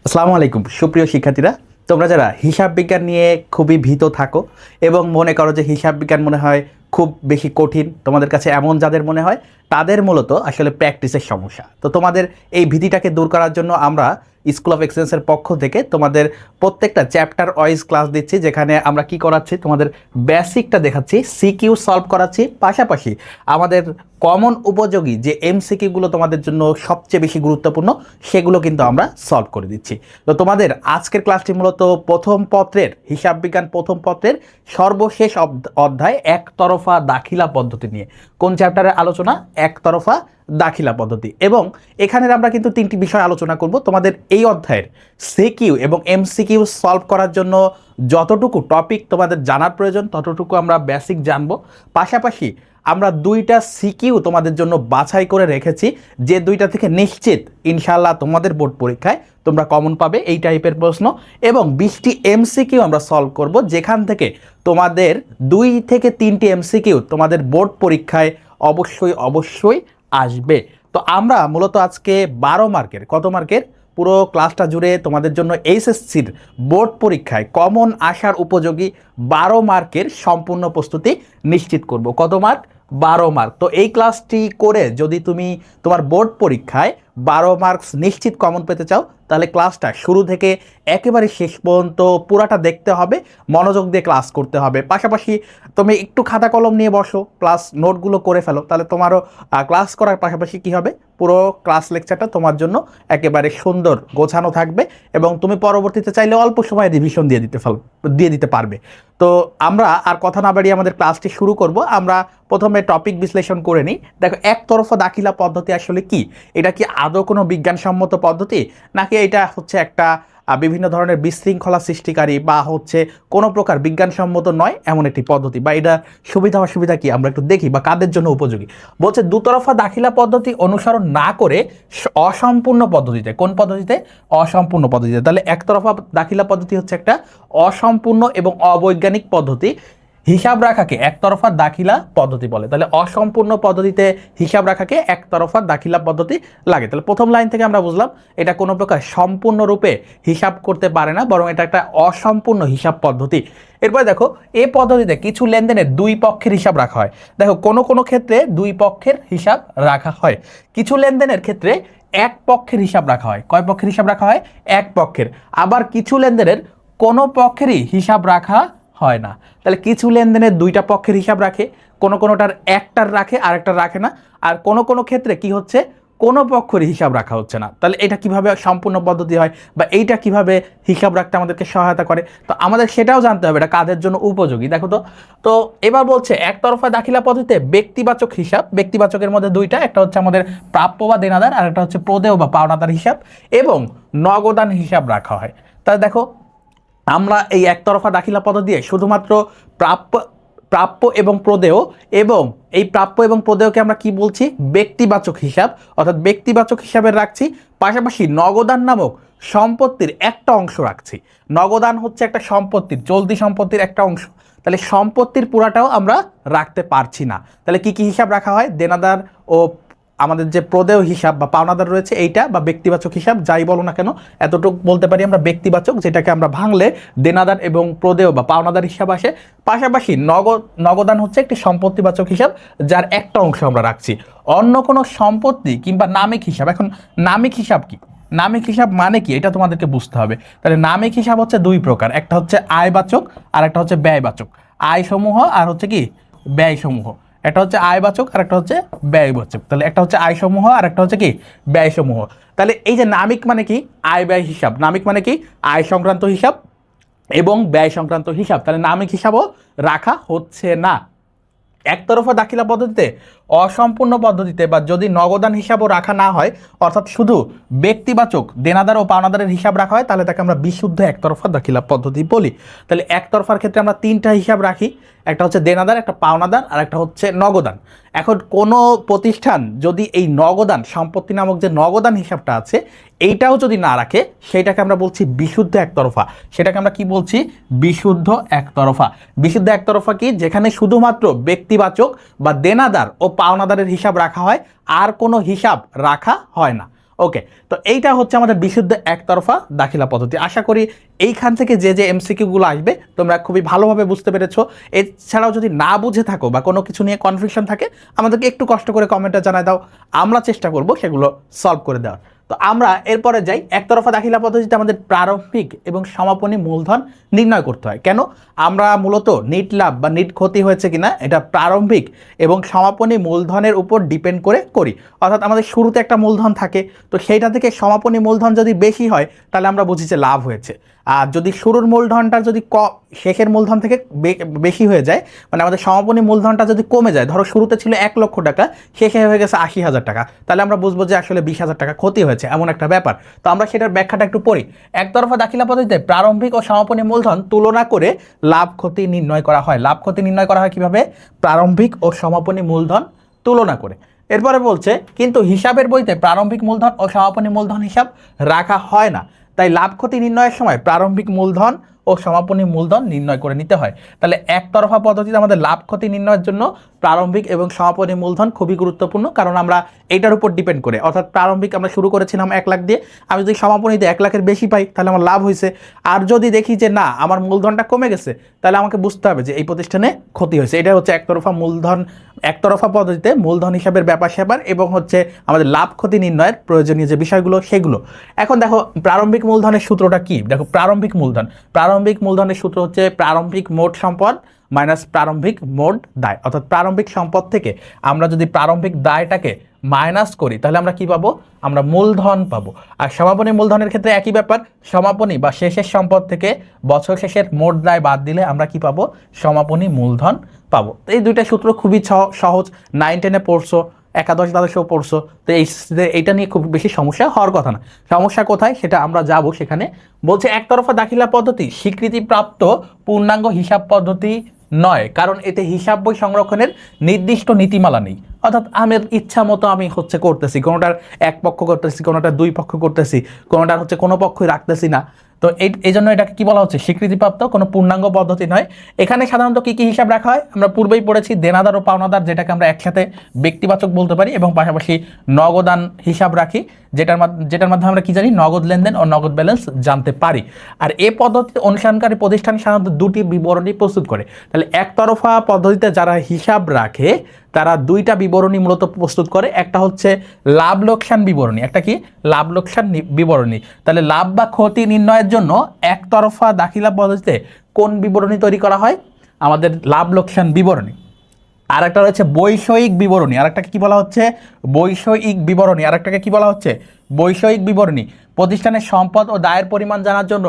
আসসালামু আলাইকুম সুপ্রিয় শিক্ষার্থীরা, তোমরা যারা হিসাব বিজ্ঞান নিয়ে খুবই ভীত থাকো এবং মনে করো যে হিসাব বিজ্ঞান মনে হয় খুব বেশি কঠিন, তোমাদের কাছে এমন যাদের মনে হয় তাদের মূলত আসলে প্র্যাকটিসের সমস্যা। তো তোমাদের এই ভীতিটাকে দূর করার জন্য আমরা স্কুল অফ এক্সেলেন্সের পক্ষ থেকে তোমাদের প্রত্যেকটা চ্যাপ্টার ওয়াইজ ক্লাস দিচ্ছি, যেখানে আমরা কি করাচ্ছি, তোমাদের বেসিকটা দেখাচ্ছি, সিকিউ সলভ করাচ্ছি, পাশাপাশি আমাদের কমন উপযোগী যে এমসিকিউগুলো তোমাদের জন্য সবচেয়ে বেশি গুরুত্বপূর্ণ সেগুলো কিন্তু আমরা সলভ করে দিচ্ছি। তো তোমাদের আজকের ক্লাসটি মূলত প্রথম পত্রের হিসাব বিজ্ঞান প্রথম পত্রের সর্বশেষ অধ্যায় একতরফা দাখিলা পদ্ধতি নিয়ে। কোন চ্যাপ্টারের আলোচনা? একতরফা দাখিলা পদ্ধতি। এবং এখানে আমরা কিন্তু তিনটি বিষয় আলোচনা করব। তোমাদের এই অধ্যায়ের সিকিউ এবং এমসিকিউ সলভ করার জন্য যতটুকু টপিক তোমাদের জানার প্রয়োজন ততটুকু আমরা বেসিক জানবো। পাশাপাশি আমরা দুইটা সিকিউ তোমাদের জন্য বাছাই করে রেখেছি, যে দুইটা থেকে নিশ্চিত ইনশাআল্লাহ তোমাদের বোর্ড পরীক্ষায় তোমরা কমন পাবে এই টাইপের প্রশ্ন, এবং 20টি এমসিকিউ আমরা সলভ করব, যেখান থেকে তোমাদের 2 থেকে 3টি এমসিকিউ তোমাদের বোর্ড পরীক্ষায় অবশ্যই আসবে। তো আমরা মূলত আজকে 12 মার্কের, কত মার্কের? পুরো ক্লাসটা জুড়ে তোমাদের জন্য এইচএসসির বোর্ড পরীক্ষায় কমন আসার উপযোগী 12 মার্কের সম্পূর্ণ প্রস্তুতি নিশ্চিত করব। কত মার্ক? 12 মার্ক। তো এই ক্লাসটি করে যদি তুমি তোমার বোর্ড পরীক্ষায় 12 মার্কস নিশ্চিত কমন পেতে চাও, তাহলে ক্লাসটা শুরু থেকে একেবারে শেষ পর্যন্ত পুরাটা দেখতে হবে, মনোযোগ দিয়ে ক্লাস করতে হবে। পাশাপাশি তুমি একটু খাতা কলম নিয়ে বসো, প্লাস নোটগুলো করে ফেলো, তাহলে তোমারও ক্লাস করার পাশাপাশি কি হবে, পুরো ক্লাস লেকচারটা তোমার জন্য একেবারে সুন্দর গোছানো থাকবে, এবং তুমি পরবর্তীতে চাইলে অল্প সময়ে রিভিশন দিয়ে দিতে পারবে। তো আমরা আর কথা না বাড়িয়ে আমাদের ক্লাসটি শুরু করব। আমরা প্রথমে টপিক বিশ্লেষণ করে নিই। দেখো, একতরফা দাখিলা পদ্ধতি আসলে কি? এটা কি আদৌ কোনো বিজ্ঞানসম্মত পদ্ধতি, নাকি এটা হচ্ছে একটা বিভিন্ন ধরনের বিশৃঙ্খলা সৃষ্টিকারী বা হচ্ছে কোনো প্রকার বিজ্ঞানসম্মত নয় এমন একটি পদ্ধতি, বা এটা সুবিধা অসুবিধা কি আমরা একটু দেখি, বা কাদের জন্য উপযোগী? বলছে দুতরফা দাখিলা পদ্ধতি অনুসরণ না করে অসম্পূর্ণ পদ্ধতিতে। কোন পদ্ধতিতে? অসম্পূর্ণ পদ্ধতিতে। তাহলে একতরফা দাখিলা পদ্ধতি হচ্ছে একটা অসম্পূর্ণ এবং অবৈজ্ঞানিক পদ্ধতি। হিসাব রাখাকে একতরফা দাখিলা পদ্ধতি বলে। তাহলে অসম্পূর্ণ পদ্ধতিতে হিসাব রাখাকে একতরফা দাখিলা পদ্ধতি লাগে। তাহলে প্রথম লাইন থেকে আমরা বুঝলাম এটা কোনো প্রকার সম্পূর্ণরূপে হিসাব করতে পারে না, বরং এটা একটা অসম্পূর্ণ হিসাব পদ্ধতি। এরপরে দেখো, এই পদ্ধতিতে কিছু লেনদেনের দুই পক্ষের হিসাব রাখা হয়। দেখো, কোনো ক্ষেত্রে দুই পক্ষের হিসাব রাখা হয়, কিছু লেনদেনের ক্ষেত্রে এক পক্ষের হিসাব রাখা হয়। কয় পক্ষের হিসাব রাখা হয়? এক পক্ষের। আবার কিছু লেনদেনের কোনো পক্ষেরই হিসাব রাখা হয় না। তাহলে কিছু লেনদেনের দুইটা পক্ষের হিসাব রাখে, কোনোটার একটার রাখে আর একটার রাখে না, আর কোনো ক্ষেত্রে কি হচ্ছে, কোনো পক্ষের হিসাব রাখা হচ্ছে না। তাহলে এটা কিভাবে সম্পূর্ণ পদ্ধতি হয়, বা এইটা কিভাবে হিসাব রাখতে আমাদেরকে সহায়তা করে, তো আমাদের সেটাও জানতে হবে এটা কাদের জন্য উপযোগী। দেখো তো এবার বলছে একতরফা দাখিলা পদ্ধতিতে ব্যক্তিবাচক হিসাব, ব্যক্তিবাচকের মধ্যে দুইটা, একটা হচ্ছে আমাদের প্রাপ্য বা দেনাদার, আর একটা হচ্ছে প্রদেয় বা পাওনাদার হিসাব, এবং নগদান হিসাব রাখা হয়। তাহলে দেখো, আমরা এই একতরফা দাখিলা পদ্ধতি দিয়ে শুধুমাত্র প্রাপ্য এবং প্রদেয়, এবং এই প্রাপ্য এবং প্রদেয়কে আমরা কি বলছি? ব্যক্তিবাচক হিসাব, অর্থাৎ ব্যক্তিবাচক হিসাবে রাখছি। পাশাপাশি নগদান নামক সম্পত্তির একটা অংশ রাখছি। নগদান হচ্ছে একটা সম্পত্তির, চলতি সম্পত্তির একটা অংশ। তাহলে সম্পত্তির পুরাটাও আমরা রাখতে পারছি না। তাহলে কি কি হিসাব রাখা হয়? দেনাদার ও আমাদের যে প্রদেয় হিসাব বা পাওনাদার রয়েছে এইটা, বা ব্যক্তিবাচক হিসাব যাই বলো না কেন, এতটুকু বলতে পারি আমরা ব্যক্তিবাচক, যেটাকে আমরা ভাঙলে দেনাদার এবং প্রদেয় বা পাওনাদার হিসাব আসে। পাশাপাশি নগদান হচ্ছে একটি সম্পত্তিবাচক হিসাব, যার একটা অংশ আমরা রাখছি। অন্য কোনো সম্পত্তি কিংবা নামিক হিসাব। এখন নামিক হিসাব কি? নামিক হিসাব মানে কি এটা তোমাদেরকে বুঝতে হবে। তাহলে নামিক হিসাব হচ্ছে দুই প্রকার, একটা হচ্ছে আয়বাচক আর একটা হচ্ছে ব্যয়বাচক। আয় সমূহ আর হচ্ছে কি ব্যয় সমূহ। একটা হচ্ছে আয়বাচক আর একটা হচ্ছে ব্যয়বাচক। তাহলে একটা হচ্ছে আয় সমূহ আর একটা হচ্ছে কি ব্যয় সমূহ। তাহলে এই যে নামিক মানে কি? আয় ব্যয় হিসাব। নামিক মানে কি? আয় সংক্রান্ত হিসাব এবং ব্যয় সংক্রান্ত হিসাব। তাহলে নামিক হিসাবও রাখা হচ্ছে না। একতরফা দাখিলা পদ্ধতিতে, অসম্পূর্ণ পদ্ধতিতে, বা যদি নগদান হিসাবও রাখা না হয়, অর্থাৎ শুধু ব্যক্তিবাচক দেনাদার ও পাওনাদারের হিসাব রাখা হয়, তাহলে তাকে আমরা বিশুদ্ধ একতরফা দাখিলা পদ্ধতি বলি। তাহলে একতরফার ক্ষেত্রে আমরা তিনটা হিসাব রাখি, একটা হচ্ছে দেনাদার, একটা পাওনাদার, আর একটা হচ্ছে নগদান। এখন কোনো প্রতিষ্ঠান যদি এই নগদান সম্পত্তি নামক যে নগদান হিসাবটা আছে এইটাও যদি না রাখে, সেটাকে আমরা বলছি বিশুদ্ধ একতরফা। সেটাকে আমরা কি বলছি? বিশুদ্ধ একতরফা। বিশুদ্ধ একতরফা কি? যেখানে শুধুমাত্র ব্যক্তিবাচক বা দেনাদার ও পাওনাদারের হিসাব রাখা হয়, আর কোনো হিসাব রাখা হয় না। ওকে, তো এইটা হচ্ছে আমাদের বিশুদ্ধ একতরফা দাখিলা পদ্ধতি। আশা করি এইখান থেকে যে যে এমসিকিউগুলো আসবে তোমরা খুবই ভালোভাবে বুঝতে পেরেছো। এছাড়াও যদি না বুঝে থাকো বা কোনো কিছু নিয়ে কনফিউশন থাকে, আমাদেরকে একটু কষ্ট করে কমেন্টে জানাই দাও, আমরা চেষ্টা করব সেগুলো সলভ করে দেওয়ার। তো আমরা এরপরে যাই, একতরফা দাখিলা পদ্ধতিতে আমাদের প্রারম্ভিক এবং সমাপনী মূলধন নির্ণয় করতে হয়। কেন? আমরা মূলত নিট লাভ বা নিট ক্ষতি হয়েছে কিনা এটা প্রারম্ভিক এবং সমাপনী মূলধনের উপর ডিপেন্ড করে করি। অর্থাৎ আমাদের শুরুতে একটা মূলধন থাকে, তো সেইটা থেকে সমাপনী মূলধন যদি বেশি হয় তাহলে আমরা বুঝি যে লাভ হয়েছে। আর যদি শুরুর মূলধনটা যদি শেষের মূলধন থেকে বেশি হয়ে যায়, মানে আমাদের সমাপনী মূলধনটা যদি কমে যায়, ধরো শুরুতে ছিল 1,00,000 টাকা, শেষে হয়ে গেছে 80,000 টাকা, তাহলে আমরা বুঝবো যে আসলে 20,000 টাকা ক্ষতি হয়েছে, এমন একটা ব্যাপার। তো আমরা সেটার ব্যাখ্যাটা একটু পড়ি। একতরফা দাখিলা পদ্ধতিতে প্রারম্ভিক ও সমাপনী মূলধন তুলনা করে লাভ ক্ষতি নির্ণয় করা হয়। লাভ ক্ষতি নির্ণয় করা হয় কিভাবে? প্রারম্ভিক ও সমাপনী মূলধন তুলনা করে। এরপরে বলছে কিন্তু হিসাবের বইতে প্রারম্ভিক মূলধন ও সমাপনী মূলধন হিসাব রাখা হয় না, তাই লাভ ক্ষতি নির্ণয়ের সময় প্রারম্ভিক মূলধন ও সমাপনী মূলধন নির্ণয় করে নিতে হয়। তাহলে একতরফা পদ্ধতিতে আমাদের লাভ ক্ষতি নির্ণয়ের জন্য প্রারম্ভিক এবং সমাপনী মূলধন খুবই গুরুত্বপূর্ণ, কারণ আমরা এটার উপর ডিপেন্ড করে, অর্থাৎ প্রারম্ভিক আমরা শুরু করেছিলাম 1 লাখ দিয়ে, আমি যদি সমাপনীতে 1 লাখের বেশি পাই তাহলে আমার লাভ হয়েছে। আর যদি দেখি যে না আমার মূলধনটা কমে গেছে, তাহলে আমাকে বুঝতে হবে যে এই প্রতিষ্ঠানে ক্ষতি হয়েছে। এটা হচ্ছে একতরফা পদ্ধতিতে মূলধন হিসাবের ব্যাপার স্যাপার এবং হচ্ছে আমাদের লাভ ক্ষতি নির্ণয়ের প্রয়োজনীয় যে বিষয়গুলো সেগুলো। এখন দেখো প্রারম্ভিক মূলধনের সূত্রটা কি। দেখো প্রারম্ভিক মূলধনের সূত্র হচ্ছে প্রারম্ভিক মোট সম্পদ মাইনাস প্রারম্ভিক মোট দায়। অর্থাৎ প্রারম্ভিক সম্পদ থেকে আমরা যদি প্রারম্ভিক দায়টাকে মাইনাস করি তাহলে আমরা কি পাবো? আমরা মূলধন পাবো। আর সমাপনী মূলধনের ক্ষেত্রে একই ব্যাপার, সমাপনী বা শেষের সম্পদ থেকে বছর শেষের মোট দায় বাদ দিলে আমরা কি পাবো? সমাপনী মূলধন পাবো। তো এই দুইটা সূত্র খুবই সহজ, 9-10-এ পড়ছো, একাদশ দ্বাদশেও পড়ছো, তো এইটা নিয়ে খুব বেশি সমস্যা হওয়ার কথা না। সমস্যা কোথায় সেটা আমরা যাব সেখানে। বলছে একতরফা দাখিলা পদ্ধতি স্বীকৃতিপ্রাপ্ত পূর্ণাঙ্গ হিসাব পদ্ধতি নয়, কারণ এতে হিসাব বই সংরক্ষণের নির্দিষ্ট নীতিমালা নেই। অর্থাৎ আমার ইচ্ছা মতো আমি করতেছি, কোনোটার এক পক্ষ করতেছি, কোনোটার দুই পক্ষ করতেছি, কোনোটার কোনো পক্ষই রাখতেছি না। তো এই জন্য এটাকে কি বলা হচ্ছে? স্বীকৃতিপ্রাপ্ত কোনো পূর্ণাঙ্গ পদ্ধতি নয়। এখানে সাধারণত কি কি হিসাব রাখা হয়? আমরা পূর্বেই পড়েছি দেনাদার ও পাওনাদার, যেটাকে আমরা একসাথে ব্যক্তিবাচক বলতে পারি, এবং পাশাপাশি নগদান হিসাব রাখি, যেটার মাধ্যমে আমরা কি জানি? নগদ লেনদেন ও নগদ ব্যালেন্স জানতে পারি। আর এই পদ্ধতিতে অনুসরণকারী প্রতিষ্ঠান সাধারণত দুটি বিবরণী প্রস্তুত করে। তাহলে একতরফা পদ্ধতিতে যারা হিসাব রাখে তারা দুইটা বিবরণী মূলত প্রস্তুত করে। একটা হচ্ছে লাভ লোকসান বিবরণী, একটা কি? লাভ লোকসান বিবরণী। তাহলে লাভ বা ক্ষতি নির্ণয়ের জন্য একতরফা দাখিলা পদ্ধতিতে কোন বিবরণী তৈরি করা হয়? আমাদের লাভ লোকসান বিবরণী। আর একটা রয়েছে বৈষয়িক বিবরণী, আর একটা কি বলা হচ্ছে? বৈষয়িক বিবরণী। আর একটাকে কি বলা হচ্ছে? বৈষয়িক বিবরণী। প্রতিষ্ঠানের সম্পদ ও দায়ের পরিমাণ জানার জন্য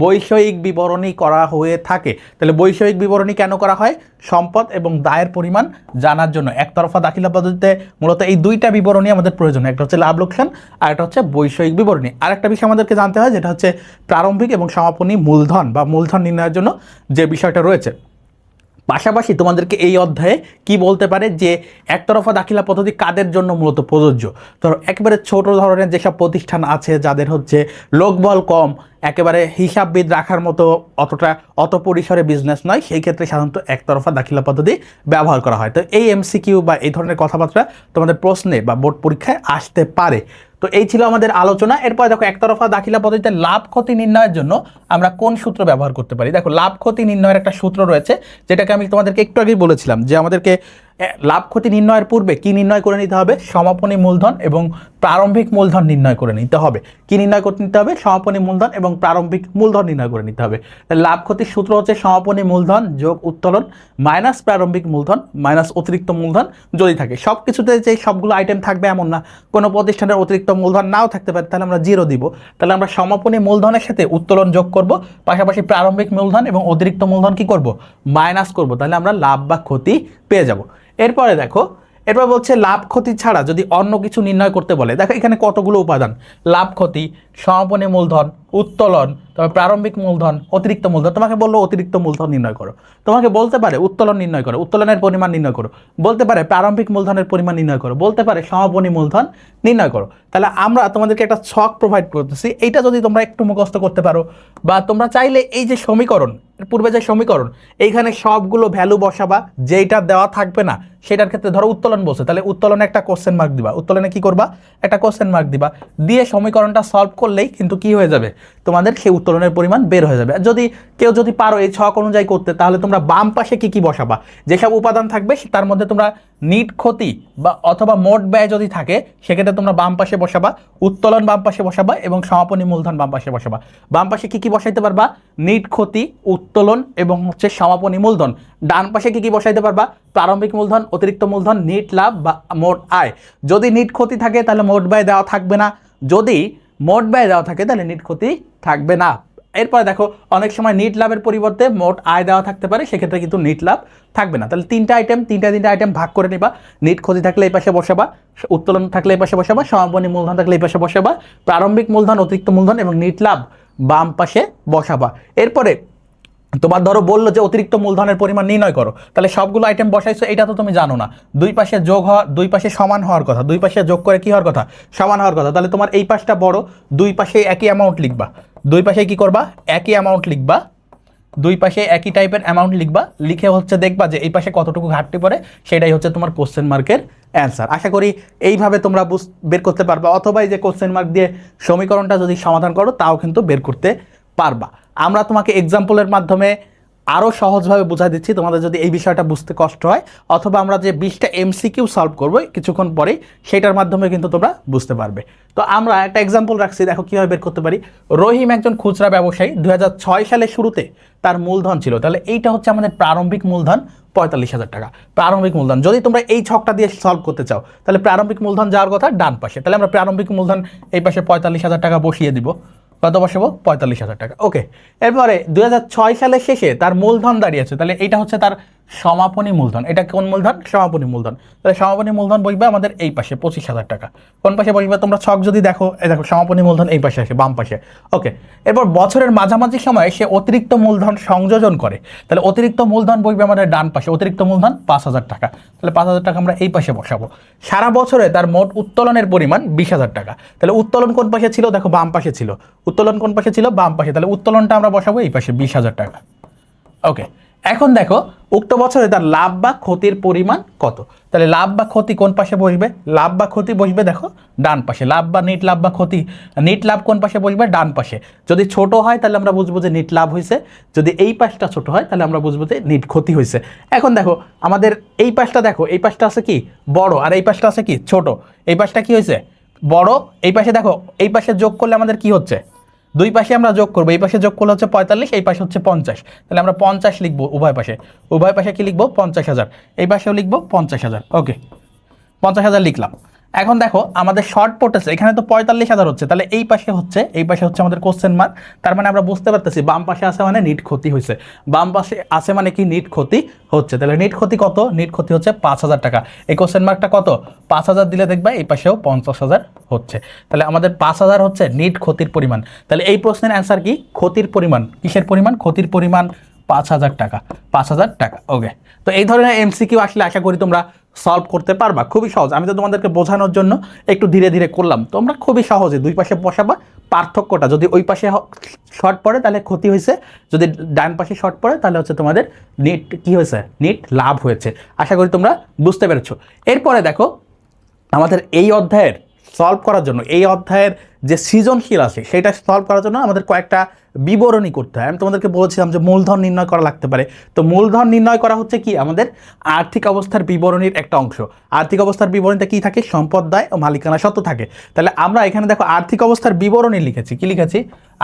বৈষয়িক বিবরণী করা হয়ে থাকে। তাহলে বৈষয়িক বিবরণী কেন করা হয়? সম্পদ এবং দায়ের পরিমাণ জানার জন্য। একতরফা দাখিলা পদ্ধতিতে মূলত এই দুইটা বিবরণী আমাদের প্রয়োজন, একটা হচ্ছে লাভ লোকসান আর একটা হচ্ছে বৈষয়িক বিবরণী। আর একটা বিষয় আমাদেরকে জানতে হয়, যেটা হচ্ছে প্রারম্ভিক এবং সমাপনী মূলধন বা মূলধন নির্ণয়ের জন্য যে বিষয়টা রয়েছে। পাশাপাশি তোমাদেরকে এই অধ্যায়ে কি বলতে পারে যে একতরফা দাখিলা পদ্ধতি কাদের জন্য মূলত প্রযোজ্য? ধরো একেবারে ছোট ধরনের যেসব প্রতিষ্ঠান আছে যাদের হচ্ছে লোকবল কম, একেবারে হিসাববিদ রাখার মতো অত পরিসরে বিজনেস নয়, সেই ক্ষেত্রে সাধারণত একতরফা দাখিলা পদ্ধতি ব্যবহার করা হয়। তো এই এমসিকিউ বা এই ধরনের কথাবার্তা তোমাদের প্রশ্নে বা বোর্ড পরীক্ষায় আসতে পারে। তো এই ছিল আমাদের আলোচনা। এরপর দেখো একতরফা দাখিলা পদ্ধতিতে লাভ ক্ষতি নির্ণয়ের জন্য আমরা কোন সূত্র ব্যবহার করতে পারি। দেখো লাভ ক্ষতি নির্ণয়ের একটা সূত্র রয়েছে, যেটাকে আমি তোমাদেরকে একটু আগেই বলেছিলাম যে আমাদেরকে লাভ ক্ষতি নির্ণয়ের পূর্বে কি নির্ণয় করে নিতে হবে? সমাপনী মূলধন এবং প্রারম্ভিক মূলধন নির্ণয় করে নিতে হবে। কি নির্ণয় করে নিতে হবে? সমাপনী মূলধন এবং প্রারম্ভিক মূলধন নির্ণয় করে নিতে হবে। লাভ ক্ষতির সূত্র হচ্ছে সমাপনী মূলধন যোগ উত্তোলন মাইনাস প্রারম্ভিক মূলধন মাইনাস অতিরিক্ত মূলধন যদি থাকে। সব কিছুতে যে সবগুলো আইটেম থাকবে এমন না, কোনো প্রতিষ্ঠানের অতিরিক্ত মূলধন নাও থাকতে পারে, তাহলে আমরা 0 দিব। তাহলে আমরা সমাপনী মূলধনের সাথে উত্তোলন যোগ করব, পাশাপাশি প্রারম্ভিক মূলধন এবং অতিরিক্ত মূলধন কি করব? মাইনাস করব। তাহলে আমরা লাভ বা ক্ষতি পেয়ে যাব। এরপরে দেখো, এরপর বলছে লাভ ক্ষতি ছাড়া যদি অন্য কিছু নির্ণয় করতে বলে। দেখো এখানে কতগুলো উপাদান: লাভ ক্ষতি, সমাপনী মূলধন, উত্তোলন, তবে প্রারম্ভিক মূলধন, অতিরিক্ত মূলধন। তোমাকে বললো অতিরিক্ত মূলধন নির্ণয় করো, তোমাকে বলতে পারে উত্তোলন নির্ণয় করো, উত্তোলনের পরিমাণ নির্ণয় করো, বলতে পারে প্রারম্ভিক মূলধনের পরিমাণ নির্ণয় করো, বলতে পারে সমাপনী মূলধন নির্ণয় করো। তাহলে আমরা তোমাদেরকে একটা ছক প্রোভাইড করতেছি, এইটা যদি তোমরা একটু মুখস্থ করতে পারো, বা তোমরা চাইলে এই যে সমীকরণ পূর্বে যে সমীকরণ, এইখানে সবগুলো ভ্যালু বসাবা, যেইটা দেওয়া থাকবে না সেটার ক্ষেত্রে ধরো উত্তোলন বলছে, তাহলে উত্তোলনে একটা কোশ্চেন মার্ক দিবা, উত্তোলনে কি করবা, একটা কোশ্চেন মার্ক দিবা, দিয়ে সমীকরণটা সলভ করলেই কিন্তু কি হয়ে যাবে, তোমাদের সেই উত্তোলনের পরিমাণ বের হয়ে যাবে। যদি কেউ যদি পারো এই ছক অনুযায়ী করতে, তাহলে তোমরা বাম পাশে কি কি বসাবা, যেসব উপাদান থাকবে তার মধ্যে তোমরা নিট ক্ষতি বা অথবা মোট ব্যয় যদি থাকে সেক্ষেত্রে তোমরা বাম পাশে বসাবা, উত্তোলন বাম পাশে বসাবা এবং সমাপনী মূলধন বাম পাশে বসাবা। বাম পাশে কি কি বসাইতে পারবা, নিট ক্ষতি, উত্তোলন এবং হচ্ছে সমাপনী মূলধন। ডান পাশে কি কি বসাইতে পারবা, প্রারম্ভিক মূলধন, অতিরিক্ত মূলধন, নিট লাভ বা মোট আয়। যদি নিট ক্ষতি থাকে তাহলে মোট ব্যয় দেওয়া থাকবে না, যদি মোট ব্যয় দেওয়া থাকে তাহলে নিট ক্ষতি থাকবে না। এরপরে দেখো অনেক সময় নিট লাভের পরিবর্তে মোট আয় দেওয়া থাকতে পারে, সেক্ষেত্রে কিন্তু নিট লাভ থাকবে না। তাহলে তিনটা আইটেম ভাগ করে নিবা, নিট ক্ষতি থাকলে এই পাশে বসাবা, উত্তোলন থাকলে এই পাশে বসাবা, সমাপনী মূলধন থাকলে এই পাশে বসাবা, প্রারম্ভিক মূলধন, অতিরিক্ত মূলধন এবং নিট লাভ বাম পাশে বসাবা। এরপরে তোমার ধরো বললো যে অতিরিক্ত মূলধনের পরিমাণ নির্ণয় করো, তাহলে সবগুলো আইটেম বসাইছো, এটা তো তুমি জানো না, দুই পাশে যোগ হওয়া, দুই পাশে সমান হওয়ার কথা, দুই পাশে যোগ করে কি হওয়ার কথা, সমান হওয়ার কথা। তাহলে তোমার এই পাশটা বড়, দুই পাশে একই অ্যামাউন্ট লিখবা, দুই পাশে কি করবা, একই অ্যামাউন্ট লিখবা, দুই পাশে একই টাইপের অ্যামাউন্ট লিখবা, লিখে হচ্ছে দেখবা যে এই পাশে কতটুকু ঘাটতি পড়ে, সেটাই হচ্ছে তোমার কোশ্চেন মার্কের অ্যান্সার। আশা করি এইভাবে তোমরা বের করতে পারবা, অথবা এই যে কোশ্চেন মার্ক দিয়ে সমীকরণটা যদি সমাধান করো তাও কিন্তু বের করতে পারবা। আমরা তোমাকে এক্সাম্পলের মাধ্যমে আরও সহজভাবে বোঝাই দিচ্ছি, তোমাদের যদি এই বিষয়টা বুঝতে কষ্ট হয়, অথবা আমরা যে 20টা এমসিকিউ সলভ করবো কিছুক্ষণ পরেই, সেটার মাধ্যমে কিন্তু তোমরা বুঝতে পারবে। তো আমরা একটা এক্সাম্পল রাখছি, দেখো কীভাবে বের করতে পারি। রহিম একজন খুচরা ব্যবসায়ী, 2006 সালের শুরুতে তার মূলধন ছিল, তাহলে এইটা হচ্ছে আমাদের প্রারম্ভিক মূলধন 45,000 টাকা। প্রারম্ভিক মূলধন যদি তোমরা এই ছকটা দিয়ে সলভ করতে চাও, তাহলে প্রারম্ভিক মূলধন যাওয়ার কথা ডান পাশে, তাহলে আমরা প্রারম্ভিক মূলধন এই পাশে 45,000 টাকা বসিয়ে দিব, কত বসাবো, 45,000 টাকা। ওকে, এরপরে 2006 সালের শেষে তার মূলধন দাঁড়িয়েছে, তাহলে এইটা হচ্ছে তার সমাপনী মূলধন। এটা কোন মূলধন, সমাপনী মূলধন। তাহলে সমাপনী মূলধন বসবে আমাদের এই পাশে 25,000 টাকা। কোন পাশে বসবে, তোমরা ছক যদি দেখো, এই দেখো সমাপনী মূলধন এই পাশে আসে, বাম পাশে। ওকে, এরপর বছরের মাঝামাঝি সময়ে সে অতিরিক্ত মূলধন সংযোজন করে, তাহলে অতিরিক্ত মূলধন বসবে আমাদের ডান পাশে, অতিরিক্ত মূলধন 5,000 টাকা, তাহলে 5,000 টাকা আমরা এই পাশে বসাবো। সারা বছরে তার মোট উত্তোলনের পরিমাণ 20,000 টাকা, তাহলে উত্তোলন কোন পাশে ছিল, দেখো বাম পাশে ছিল, উত্তোলন কোন পাশে ছিল, বাম পাশে, তাহলে উত্তোলনটা আমরা বসাবো এই পাশে 20,000 টাকা। ওকে, এখন দেখো উক্ত বছরে তার লাভ বা ক্ষতির পরিমাণ কত, তাহলে লাভ বা ক্ষতি কোন পাশে বসবে, লাভ বা ক্ষতি বসবে দেখো ডান পাশে, লাভ বা নিট লাভ বা ক্ষতি, নিট লাভ কোন পাশে বসবে, ডান পাশে। যদি ছোট হয় তাহলে আমরা বুঝবো যে নিট লাভ হয়েছে, যদি এই পাশটা ছোট হয় তাহলে আমরা বুঝবো যে নিট ক্ষতি হয়েছে। এখন দেখো আমাদের এই পাশটা, দেখো এই পাশটা আছে কি বড়, আর এই পাশটা আছে কি ছোট, এই পাশটা কি হয়েছে বড়, এই পাশে দেখো, এই পাশে যোগ করলে আমাদের কি হচ্ছে, দুই পাশে আমরা যোগ করবো, এই পাশে যোগ করলে হচ্ছে 45, এই পাশে হচ্ছে 50, তাহলে আমরা 50 লিখবো উভয় পাশে, উভয় পাশে কি লিখবো 50,000, এই পাশেও লিখবো 50,000। ওকে, 50,000 লিখলাম। এখন দেখো আমাদের শর্ট পড়তেছে, এখানে তো 45,000 হচ্ছে, তাহলে এই পাশে হচ্ছে আমাদের কোশ্চেন মার্ক, তার মানে আমরা বুঝতে পারতেছি বাম পাশে আছে মানে নিট ক্ষতি হয়েছে, বাম পাশে আছে মানে কি নিট ক্ষতি হচ্ছে, তাহলে নিট ক্ষতি কত, নিট ক্ষতি হচ্ছে 5,000 টাকা। এই কোশ্চেন মার্কটা কত, 5,000 দিলে দেখবে এই পাশেও 50,000 হচ্ছে, তাহলে আমাদের 5,000 হচ্ছে নিট ক্ষতির পরিমাণ। তাহলে এই প্রশ্নের অ্যান্সার কি, ক্ষতির পরিমাণ, কিসের পরিমাণ, ক্ষতির পরিমাণ 5,000 টাকা, 5,000 টাকা। ওকে, তো এই ধরনের এমসিকিউ আসলে আশা করি তোমরা সলভ করতে পারবা, খুবই সহজ। আমি তো তোমাদেরকে বোঝানোর জন্য একটু ধীরে ধীরে করলাম, তোমরা খুবই সহজে দুই পাশে বসাবা, পার্থক্যটা যদি ওই পাশে শর্ট পড়ে তাহলে ক্ষতি হয়েছে, যদি ডান পাশে শর্ট পড়ে তাহলে হচ্ছে তোমাদের নিট কি হয়েছে, নিট লাভ হয়েছে। আশা করি তোমরা বুঝতে পেরেছো। এরপরে দেখো আমাদের এই অধ্যায়ের সলভ করার জন্য, এই অধ্যায়ের যে সৃজনশীল আছে সেটা সলভ করার জন্য আমাদের কয়েকটা বিবরণী করতে হয়। আমি তোমাদেরকে বলেছিলাম যে মূলধন নির্ণয় করা লাগতে পারে, তো মূলধন নির্ণয় করা হচ্ছে কি আমাদের আর্থিক অবস্থার বিবরণীর একটা অংশ। আর্থিক অবস্থার বিবরণীতে কি থাকে, সম্পদ, দায় ও মালিকানা সত্ত্ব থাকে। তাহলে আমরা এখানে দেখো আর্থিক অবস্থার বিবরণী লিখেছি, কি লিখেছি,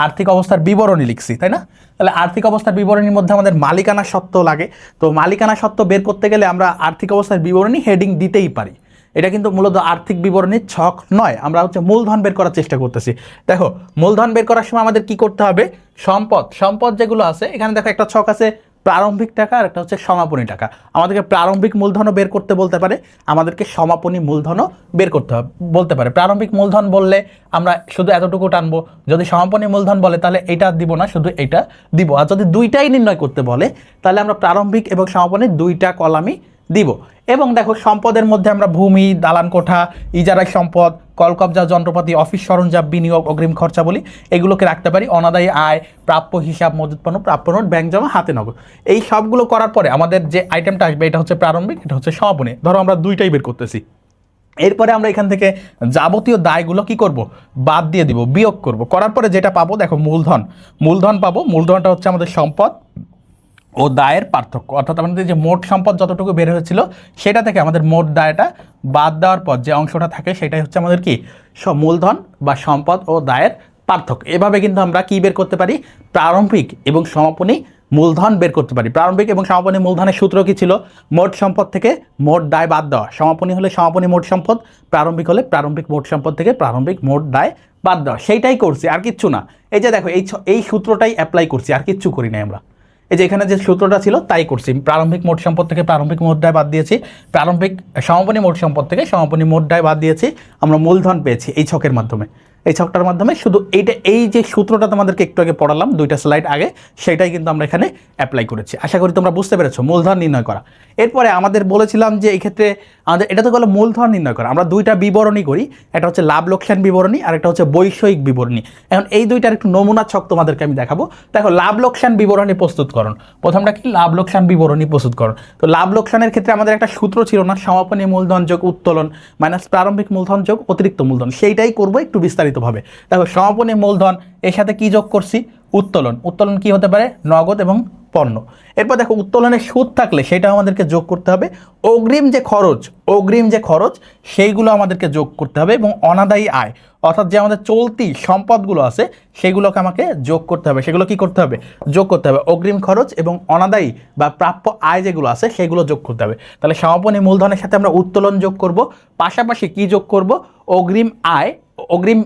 আর্থিক অবস্থার বিবরণী লিখছি, তাই না। তাহলে আর্থিক অবস্থার বিবরণীর মধ্যে আমাদের মালিকানা সত্ত্ব লাগে, তো মালিকানা সত্ত্ব বের করতে গেলে আমরা আর্থিক অবস্থার বিবরণী হেডিং দিতেই পারি। এটা কিন্তু মূলত আর্থিক বিবরণীর ছক নয়, আমরা হচ্ছে মূলধন বের করার চেষ্টা করতেছি। দেখো মূলধন বের করার সময় আমাদের কি করতে হবে, সম্পদ যেগুলো আছে এখানে দেখো একটা ছক আছে প্রারম্ভিক টাকা আর একটা হচ্ছে সমাপনী টাকা। আমাদেরকে প্রারম্ভিক মূলধনও বের করতে বলতে পারে, আমাদেরকে সমাপনী মূলধনও বের করতে বলতে পারে। প্রারম্ভিক মূলধন বললে আমরা শুধু এতটুকু টানবো, যদি সমাপনী মূলধন বলে তাহলে এটা দিব না, শুধু এটা দিব। আর যদি দুইটাই নির্ণয় করতে বলে তাহলে আমরা প্রারম্ভিক এবং সমাপনী দুইটা কলামই দিব। এবং দেখো সম্পদের মধ্যে আমরা ভূমি, দালান কোঠা, ইজারা সম্পদ, কলকবজা, যন্ত্রপাতি, অফিস সরঞ্জাম, বিনিয়োগ, অগ্রিম খরচা বলি, এগুলোকে রাখতে পারি। অনাদায়ী আয়, প্রাপ্য হিসাব, মজুত পণ্য, প্রাপ্য নোট, ব্যাংক জমা, হাতে নগদ, এই সবগুলো করার পরে আমাদের যে আইটেমটা আসবে এটা হচ্ছে প্রারম্ভিক, এটা হচ্ছে সমাপনী। ধরো আমরা দুইটাই বের করতেছি। এরপরে আমরা এখান থেকে যাবতীয় দায়গুলো কি করব, বাদ দিয়ে দিব, বিয়োগ করব। করার পরে যেটা পাবো দেখো মূলধন পাবো। মূলধনটা হচ্ছে আমাদের সম্পদ ও দায়ের পার্থক্য, অর্থাৎ আমাদের যে মোট সম্পদ যতটুকু বের হয়েছিল সেটা থেকে আমাদের মোট দায়টা বাদ দেওয়ার পর যে অংশটা থাকে সেটাই হচ্ছে আমাদের কি মূলধন বা সম্পদ ও দায়ের পার্থক্য। এভাবে কিন্তু আমরা কি বের করতে পারি, প্রারম্ভিক এবং সমাপনী মূলধন বের করতে পারি। প্রারম্ভিক এবং সমাপনী মূলধনের সূত্র কি ছিল, মোট সম্পদ থেকে মোট দায় বাদ দেওয়া। সমাপনী হলে সমাপনী মোট সম্পদ, প্রারম্ভিক হলে প্রারম্ভিক মোট সম্পদ থেকে প্রারম্ভিক মোট দায় বাদ দেওয়া। সেইটাই করছি, আর কিচ্ছু না। এই যে দেখো এই সূত্রটাই অ্যাপ্লাই করছি, আর কিচ্ছু করি নাই আমরা। এই যে এখানে যে সূত্রটা ছিল তাই করছি। প্রারম্ভিক মোট সম্পদ থেকে প্রারম্ভিক মোট দায় বাদ দিয়েছি, প্রারম্ভিক সমাপনী মোট সম্পদ থেকে সমাপনী মোট দায় বাদ দিয়েছি, আমরা মূলধন পেয়েছি এই ছকের মাধ্যমে। এই ছকটার মাধ্যমে শুধু এই যে সূত্রটা তোমাদেরকে একটু আগে পড়ালাম 2টা স্লাইড আগে, সেটাই কিন্তু আমরা এখানে অ্যাপ্লাই করেছি। আশা করি তোমরা বুঝতে পেরেছো মূলধন নির্ণয় করা। এরপরে আমাদের বলেছিলাম যে এই ক্ষেত্রে আমাদের এটা তো গেলো মূলধন নির্ণয় করা। আমরা 2টা বিবরণী করি, একটা হচ্ছে লাভ লোকসান বিবরণী আর একটা হচ্ছে বৈষয়িক বিবরণী। এখন এই 2টার একটু নমুনা ছক তোমাদেরকে আমি দেখাবো। দেখো লাভ লোকসান বিবরণী প্রস্তুতকরণ, প্রথমটা কি লাভ লোকসান বিবরণী প্রস্তুতকরণ। তো লাভ লোকসানের ক্ষেত্রে আমাদের একটা সূত্র ছিল না, সমাপনী মূলধন যোগ উত্তোলন মাইনাস প্রারম্ভিক মূলধন যোগ অতিরিক্ত মূলধন, সেইটাই করবো একটু বিস্তারিতভাবে। দেখো সমাপনী মূলধন এর সাথে কি যোগ করছি, উত্তোলন। উত্তোলন কি হতে পারে, নগদ এবং পণ্য। এরপর দেখো উত্তোলনের সুদ থাকলে সেটা আমাদেরকে যোগ করতে হবে। অগ্রিম যে খরচ সেইগুলো আমাদেরকে যোগ করতে হবে। এবং অনাদায়ী আয়, অর্থাৎ যে আমাদের চলতি সম্পদগুলো আছে সেগুলোকে আমাকে যোগ করতে হবে। সেগুলো কি করতে হবে, যোগ করতে হবে। অগ্রিম খরচ এবং অনাদায়ী বা প্রাপ্য আয় যেগুলো আছে সেগুলো যোগ করতে হবে। তাহলে সমাপনী মূলধনের সাথে আমরা উত্তোলন যোগ করব, পাশাপাশি কি যোগ করব, অগ্রিম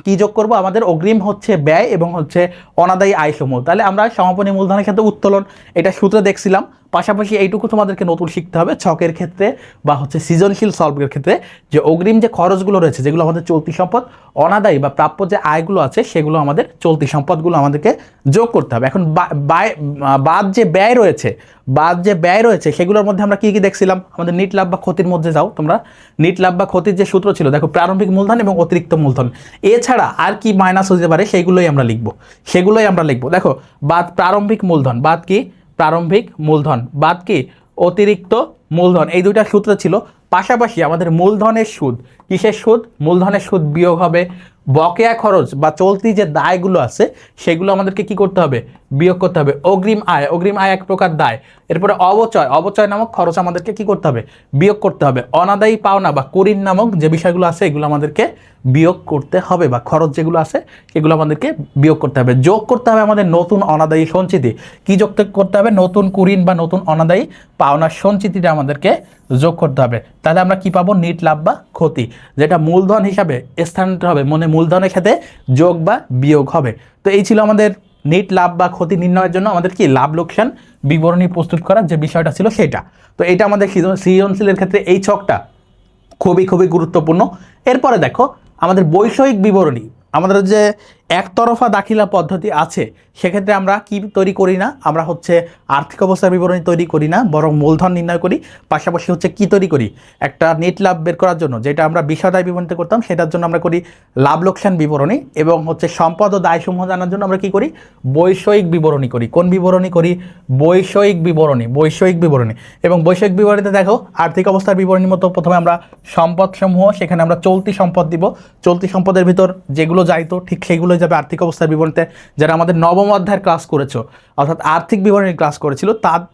কি যোগ করব, আমাদের অগ্রিম হচ্ছে ব্যয় এবং হচ্ছে অনাদায়ী আয়সমূহ। তাহলে আমরা সমাপনী মূলধনের সাথে উত্তোলন এটা সূত্রে দেখছিলাম। পাশাপাশি এইটুকু তোমাদেরকে নতুন শিখতে হবে ছকের ক্ষেত্রে বা হচ্ছে সৃজনশীল সলভের ক্ষেত্রে, যে অগ্রিম যে খরচগুলো রয়েছে যেগুলো আমাদের চলতি সম্পদ, অনাদায়ী বা প্রাপ্য যে আয়গুলো আছে সেগুলো আমাদের চলতি সম্পদগুলো আমাদেরকে যোগ করতে হবে। এখন বাদ যে ব্যয় রয়েছে সেগুলোর মধ্যে আমরা কি কি দেখছিলাম, আমাদের নিট লাভ বা ক্ষতির মধ্যে যাও তোমরা। নিট লাভ বা ক্ষতির যে সূত্র ছিল দেখো, প্রারম্ভিক মূলধন এবং অতিরিক্ত মূলধন, এছাড়া আর কি মাইনাস হতে পারে সেগুলোই আমরা লিখবো। দেখো বাদ প্রারম্ভিক মূলধন, বাদ কি প্রারম্ভিক মূলধন, বাদ কি অতিরিক্ত মূলধন, এই 2টা সূত্র ছিল। পাশাপাশি আমাদের মূলধনের সুদ, কিসের সুদ, মূলধনের সুদ বিয়োগ হবে বকেয়া খরচ বা চলতি যে দায়গুলো আছে সেগুলো আমাদেরকে কি করতে হবে, বিয়োগ করতে হবে। অগ্রিম আয় এক প্রকার দায়। এরপরে অবচয় নামক খরচ আমাদেরকে কি করতে হবে, বিয়োগ করতে হবে। অনাদায়ী পাওনা বা কুরিন নামক যে বিষয়গুলো আছে এগুলো আমাদেরকে বিয়োগ করতে হবে, বা খরচ যেগুলো আছে সেগুলো আমাদেরকে বিয়োগ করতে হবে। যোগ করতে হবে আমাদের নতুন অনাদায়ী সঞ্চিতি। কি যোগ করতে হবে, নতুন কুরিন বা নতুন অনাদায়ী পাওনার সঞ্চিতিটা আমাদেরকে যোগ করতে হবে। তাহলে আমরা কি পাবো, নিট লাভ বা ক্ষতি, যেটা মূলধন হিসাবে স্থানান্তর হবে, মূলধনের সাথে যোগ বা বিয়োগ হবে। তো এই ছিল আমাদের নিট লাভ বা ক্ষতি নির্ণয়ের জন্য আমাদের কি লাভ লোকসান বিবরণী প্রস্তুত করার যে বিষয়টা ছিল সেটা। তো এটা আমাদের সৃজনশীলের ক্ষেত্রে এই ছকটা খুবই গুরুত্বপূর্ণ। এরপরে দেখো আমাদের বৈষয়িক বিবরণী, আমাদের যে একতরফা দাখিলা পদ্ধতি আছে সেক্ষেত্রে আমরা কি তৈরি করি না, আমরা হচ্ছে আর্থিক অবস্থার বিবরণী তৈরি করি না, বরং মূলধন নির্ণয় করি। পাশাপাশি হচ্ছে কি তৈরি করি, একটা নেট লাভ বের করার জন্য যেটা আমরা বিষয়দায় বিবরণীতে করতাম সেটার জন্য আমরা করি লাভ লোকসান বিবরণী। এবং হচ্ছে সম্পদ ও দায়সমূহ জানার জন্য আমরা কি করি, বৈষয়িক বিবরণী করি। কোন বিবরণী করি, বৈষয়িক বিবরণী। এবং বৈষয়িক বিবরণীতে দেখো আর্থিক অবস্থার বিবরণীর মতো প্রথমে আমরা সম্পদসমূহ, সেখানে আমরা চলতি সম্পদ দিব। চলতি সম্পদের ভিতর যেগুলো যাইতো ঠিক সেগুলোই যাবে আর্থিক অবস্থার বিবরণীতে। যারা আমাদের নবম অধ্যায়ের ক্লাস করেছো, অর্থাৎ আর্থিক বিবরণীর ক্লাস করেছিল,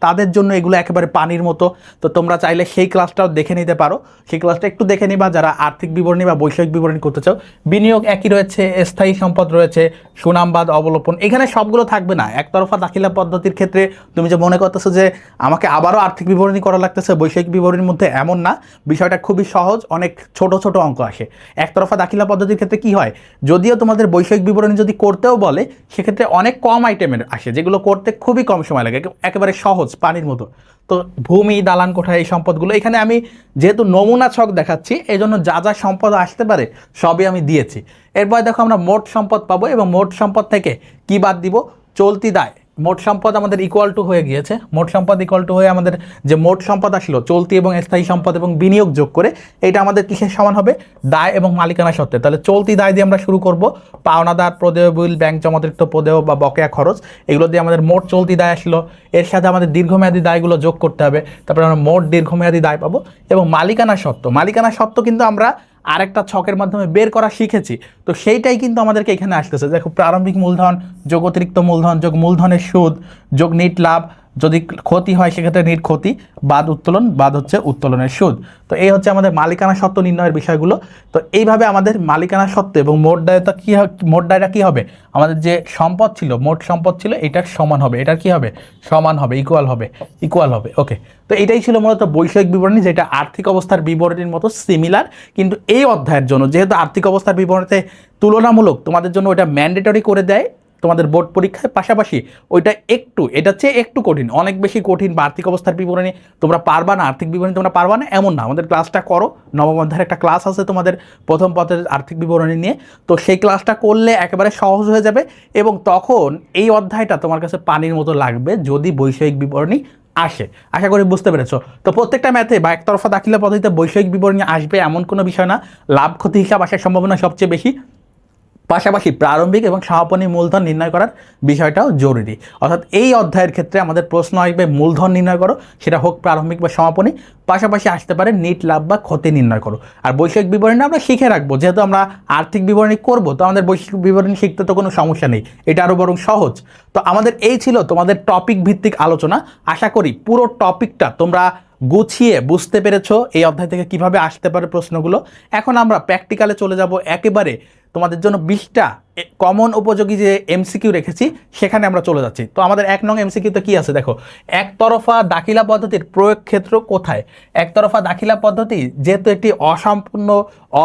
তাদের জন্য এগুলো একেবারে পানির মতো। তো তোমরা চাইলে সেই ক্লাসটাও দেখে নিতে পারো, সেই ক্লাসটা একটু দেখে নিবা যারা আর্থিক বিবরণী বা বৈষয়িক বিবরণী করতে চাও। বিনিয়োগ একই রয়েছে, স্থায়ী সম্পদ রয়েছে, সুনামবাদ, অবলোপন, এখানে সবগুলো থাকবে না। একতরফা দাখিলা পদ্ধতির ক্ষেত্রে তুমি যে মনে করতেছো যে আমাকে আবারও আর্থিক বিবরণী করা লাগতেছে বৈষয়িক বিবরণীর মধ্যে, এমন না। বিষয়টা খুবই সহজ, অনেক ছোট অঙ্ক আসে। একতরফা দাখিলা পদ্ধতির ক্ষেত্রে কি হয়, যদিও তোমাদের বৈষয়িক বিবরণী যদি করতেও বলে সেক্ষেত্রে অনেক কম আইটেমের আসে, যেগুলো করতে খুবই কম সময় লাগে, একেবারে সহজ পানির মতো। তো ভূমি, দালান কোঠা, এই সম্পদগুলো এখানে আমি যেহেতু নমুনা ছক দেখাচ্ছি এই জন্য যা যা সম্পদ আসতে পারে সবই আমি দিয়েছি। এরপর দেখো আমরা মোট সম্পদ পাবো এবং মোট সম্পদ থেকে কি বাদ দিব, চলতি দায়, মোট সম্পদ আমাদের ইকুয়াল টু হয়ে গিয়েছে। মোট সম্পদ ইকুয়াল টু হয়ে আমাদের যে মোট সম্পদ আসলো চলতি এবং স্থায়ী সম্পদ এবং বিনিয়োগ যোগ করে এটা আমাদের কিসের সমান হবে? দায় এবং মালিকানা সত্ত্বে। তাহলে চলতি দায় দিয়ে আমরা শুরু করব, পাওনাদার, প্রদেয় বিল, ব্যাংক জমাতিরিক্ত প্রদেয় বা বকেয়া খরচ, এগুলো দিয়ে আমাদের মোট চলতি দায় আসলো। এর সাথে আমাদের দীর্ঘমেয়াদী দায়গুলো যোগ করতে হবে, তারপরে আমরা মোট দীর্ঘমেয়াদী দায় পাবো। এবং মালিকানা সত্ত্ব, মালিকানা সত্ত্ব কিন্তু আমরা আরেকটা ছকের মাধ্যমে বের করা শিখেছি, তো সেইটাই কিন্তু আমাদেরকে এখানে আসতেছে। দেখো, প্রারম্ভিক মূলধন যোগ অতিরিক্ত মূলধন যোগ মূলধনের সুদ যোগ নিট লাভ, যদি ক্ষতি হয় সেক্ষেত্রে নিট ক্ষতি বাদ উত্তোলন বাদ হচ্ছে উত্তোলনের সুদ। তো এই হচ্ছে আমাদের মালিকানা সত্ত্ব নির্ণয়ের বিষয়গুলো। তো এইভাবে আমাদের মালিকানা সত্ত্ব এবং মোট দায়টা কী, মোট দায়টা কী হবে? আমাদের যে সম্পদ ছিল, মোট সম্পদ ছিল, এটার সমান হবে। এটার কী হবে? সমান হবে, ইকুয়াল হবে, ইকুয়াল হবে। ওকে, তো এটাই ছিল মূলত বৈষয়িক বিবরণী, যেটা আর্থিক অবস্থার বিবরণীর মতো সিমিলার, কিন্তু এই অধ্যায়ের জন্য যেহেতু আর্থিক অবস্থার বিবরণীতে তুলনামূলক তোমাদের জন্য ওটা ম্যান্ডেটরি করে দেয় তোমাদের বোর্ড পরীক্ষায়, পাশাপাশি ওইটা একটু, এটা চেয়ে একটু কঠিন, অনেক বেশি কঠিন। বা আর্থিক অবস্থার বিবরণী তোমরা পারবা না, আর্থিক বিবরণী তোমরা পারবা না এমন না। আমাদের ক্লাসটা করো, নবম অধ্যায়ের একটা ক্লাস আছে তোমাদের প্রথম পথের আর্থিক বিবরণী নিয়ে, তো সেই ক্লাসটা করলে একেবারে সহজ হয়ে যাবে। এবং তখন এই অধ্যায়টা তোমার কাছে পানির মতো লাগবে যদি বৈষয়িক বিবরণী আসে। আশা করি বুঝতে পেরেছো। তো প্রত্যেকটা ম্যাথে বা একতরফা দাখিলা পদ্ধতিতে বৈষয়িক বিবরণী আসবে এমন কোনো বিষয় না, লাভ ক্ষতি হিসাব আসার সম্ভাবনা সবচেয়ে বেশি। পাশাপাশি প্রারম্ভিক এবং সমাপনী মূলধন নির্ণয় করার বিষয়টাও জরুরি। অর্থাৎ এই অধ্যায়ের ক্ষেত্রে আমাদের প্রশ্ন আসবে মূলধন নির্ণয় করো, সেটা হোক প্রারম্ভিক বা সমাপনী, পাশাপাশি আসতে পারে নিট লাভ বা ক্ষতি নির্ণয় করো। আর বৈষয়িক বিবরণী আমরা শিখে রাখবো, যেহেতু আমরা আর্থিক বিবরণী করব, তো আমাদের বৈষয়িক বিবরণী শিখতে তো কোনো সমস্যা নেই, এটা আরও বরং সহজ। তো আমাদের এই ছিল তোমাদের টপিক ভিত্তিক আলোচনা। আশা করি পুরো টপিকটা তোমরা গুছিয়ে বুঝতে পেরেছো এই অধ্যায় থেকে কিভাবে আসতে পারে প্রশ্নগুলো। এখন আমরা প্র্যাকটিক্যালে চলে যাব, একেবারে তোমাদের জন্য 20টা কমন উপযোগী যে এমসিকিউ রেখেছি সেখানে আমরা চলে যাচ্ছি। তো আমাদের 1 নং এমসিকিউতে কি আছে দেখো, একতরফা দাখিলা পদ্ধতির প্রয়োগ ক্ষেত্র কোথায়? একতরফা দাখিলা পদ্ধতি যেহেতু একটি অসম্পূর্ণ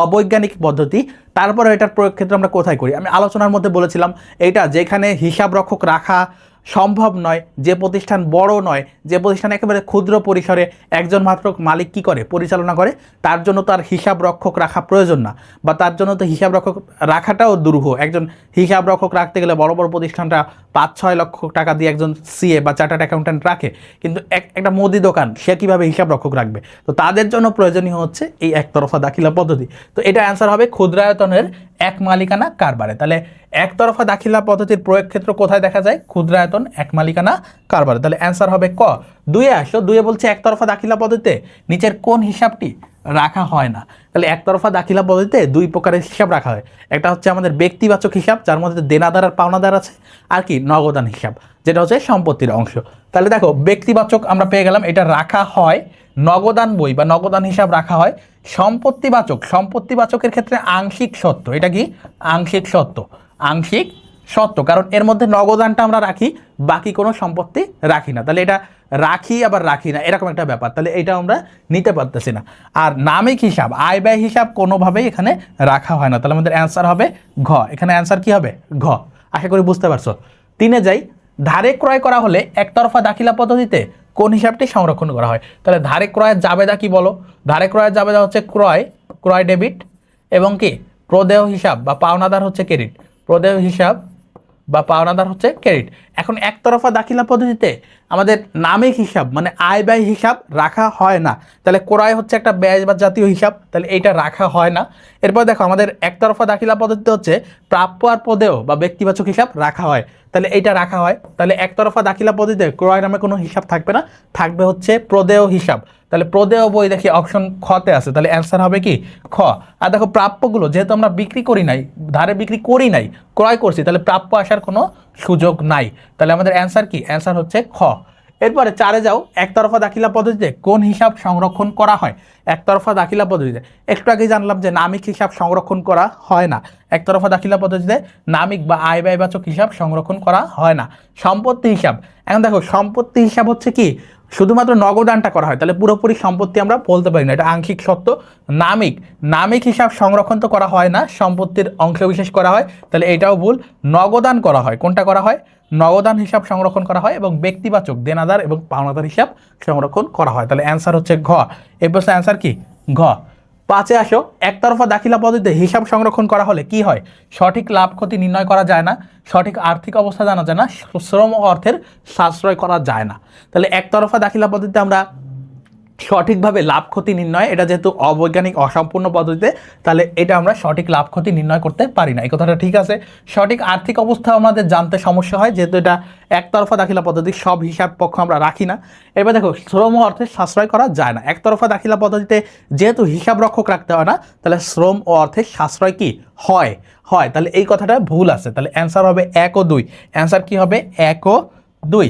অবৈজ্ঞানিক পদ্ধতি, তারপরে এটার প্রয়োগ ক্ষেত্র আমরা কোথায় করি? আমি আলোচনার মধ্যে বলেছিলাম এটা যেখানে হিসাব রক্ষক রাখা সম্ভব নয়, যে প্রতিষ্ঠান বড় নয়, যে প্রতিষ্ঠান একেবারে ক্ষুদ্র পরিসরে একজন মাত্র মালিক কি করে, পরিচালনা করে, তার জন্য তার হিসাব রক্ষক রাখা প্রয়োজন না, বা তার জন্য তো হিসাব রক্ষক রাখাটাও দুরূহ। একজন হিসাব রক্ষক রাখতে গেলে বড় বড় প্রতিষ্ঠানটা 5-6 লক্ষ টাকা দিয়ে একজন সিএ বা চার্টার্ড অ্যাকাউন্ট্যান্ট রাখে, কিন্তু একটা মুদি দোকান সে কীভাবে হিসাব রক্ষক রাখবে? তো তাদের জন্য প্রয়োজনীয় হচ্ছে এই একতরফা দাখিলা পদ্ধতি। তো এটা অ্যান্সার হবে ক্ষুদ্রায়তনের এক মালিকানা কারবারে। তাহলে একতরফা দাখিলা পদ্ধতির প্রয়োগ ক্ষেত্র কোথায় দেখা যায়? ক্ষুদ্রায়তন এক মালিকানা কারবারে। তাহলে অ্যান্সার হবে ক। 2-এ আসো, 2-এ বলছে একতরফা দাখিলা পদ্ধতিতে নিচের কোন হিসাবটি রাখা হয় না? তাহলে একতরফা দাখিলা পদ্ধতিতে 2 প্রকারের হিসাব রাখা হয়। একটা হচ্ছে আমাদের ব্যক্তিবাচক হিসাব, যার মধ্যে দেনাদার আর পাওনাদার আছে, আর কি নগদান হিসাব, যেটা হচ্ছে সম্পত্তির অংশ। তাহলে দেখো, ব্যক্তিবাচক আমরা পেয়ে গেলাম, এটা রাখা হয়। নগদান বই বা নগদান হিসাব রাখা হয়। সম্পত্তিবাচক, সম্পত্তিবাচকের ক্ষেত্রে আংশিক সত্য, এটা কি আংশিক সত্য, আংশিক সত্য, কারণ এর মধ্যে নগদানটা আমরা রাখি, বাকি কোনো সম্পত্তি রাখি না। তাহলে এটা রাখি আবার রাখি না, এরকম একটা ব্যাপার, তাহলে এটা আমরা নিতে পারতেছি না। আর নামিক হিসাব, আয় ব্যয় হিসাব কোনোভাবেই এখানে রাখা হয় না। তাহলে আমাদের অ্যান্সার হবে ঘ। এখানে অ্যান্সার কি হবে? ঘ। আশা করি বুঝতে পারছো। 3-এ যাই, ধারে ক্রয় করা হলে একতরফা দাখিলা পদ্ধতিতে কোন হিসাবটি সংরক্ষণ করা হয়? তাহলে ধারে ক্রয়ের জাবেদা কি বলো? ধারে ক্রয়ের জাবেদা হচ্ছে ক্রয়, ক্রয় ডেবিট, এবং কি প্রদেয় হিসাব বা পাওনাদার হচ্ছে ক্রেডিট, প্রদেয় হিসাব বা পাওনাদার হচ্ছে ক্রেডিট। এখন একতরফা দাখিলা পদ্ধতিতে আমাদের নামিক হিসাব মানে আয় ব্যয় হিসাব রাখা হয় না। তাহলে ক্রয় হচ্ছে একটা ব্যয় বা জাতীয় হিসাব, তাহলে এইটা রাখা হয় না। এরপর দেখো, আমাদের একতরফা দাখিলা পদ্ধতিতে হচ্ছে প্রাপ্য আর প্রদেয় বা ব্যক্তিবাচক হিসাব রাখা হয়, তাহলে এইটা রাখা হয়। তাহলে একতরফা দাখিলা পদ্ধতিতে ক্রয় নামে কোনো হিসাব থাকবে না, থাকবে হচ্ছে প্রদেয় হিসাব। তাহলে প্রদেয় বই দেখি অপশন খতে আছে, তাহলে অ্যান্সার হবে কি খ। আর দেখো, প্রাপ্যগুলো যেহেতু আমরা বিক্রি করি নাই, ধারে বিক্রি করি নাই, ক্রয় করছি, তাহলে প্রাপ্য আসার কোনো সুযোগ নাই। তাহলে আমাদের অ্যান্সার কি? অ্যান্সার হচ্ছে খ। এরপরে 4-এ যাও, একতরফা দাখিলা পদ্ধতিতে কোন হিসাব সংরক্ষণ করা হয়? একতরফা দাখিলা পদ্ধতিতে একটু আগেই জানলাম যে নামিক হিসাব সংরক্ষণ করা হয় না। একতরফা দাখিলা পদ্ধতিতে নামিক বা আয় ব্যয়বাচক হিসাব সংরক্ষণ করা হয় না। সম্পত্তি হিসাব, এখন দেখো, সম্পত্তি হিসাব হচ্ছে কি শুধুমাত্র নগদানটা করা হয়, তাহলে পুরোপুরি সম্পত্তি আমরা বলতে পারি না, এটা আংশিক সত্য। নামিক, নামিক হিসাব সংরক্ষণ তো করা হয় না, সম্পত্তির অংশবিশেষ করা হয়, তাহলে এটাও ভুল। নগদান করা হয়, কোনটা করা হয়? নগদান হিসাব সংরক্ষণ করা হয়, এবং ব্যক্তিবাচক দেনাদার এবং পাওনাদার হিসাব সংরক্ষণ করা হয়। তাহলে অ্যান্সার হচ্ছে ঘ। এই প্রশ্নের অ্যান্সার কি? ঘ। পাঁচে আসো, একতরফা দাখিলা পদ্ধতিতে হিসাব সংরক্ষণ করা হলে কি হয়? সঠিক লাভ ক্ষতি নির্ণয় করা যায় না, সঠিক আর্থিক অবস্থা জানা যায় না, শ্রম ও অর্থের সাশ্রয় করা যায় না। তাহলে একতরফা দাখিলা পদ্ধতিতে আমরা সঠিকভাবে লাভ ক্ষতি নির্ণয়, এটা যেহেতু অবৈজ্ঞানিক অসম্পূর্ণ পদ্ধতিতে, তাহলে এটা আমরা সঠিক লাভ ক্ষতি নির্ণয় করতে পারি না, এই কথাটা ঠিক আছে। সঠিক আর্থিক অবস্থা আমাদের জানতে সমস্যা হয়, যেহেতু এটা একতরফা দাখিলা পদ্ধতি, সব হিসাব পক্ষ আমরা রাখি না। এবার দেখো, শ্রম ও অর্থের সাশ্রয় করা যায় না। একতরফা দাখিলা পদ্ধতিতে যেহেতু হিসাব রক্ষক রাখতে হয় না, তাহলে শ্রম ও অর্থের সাশ্রয় কি হয়? হয়। তাহলে এই কথাটা ভুল আছে, তাহলে অ্যান্সার হবে 1 ও 2। অ্যান্সার কি হবে? 1 ও 2।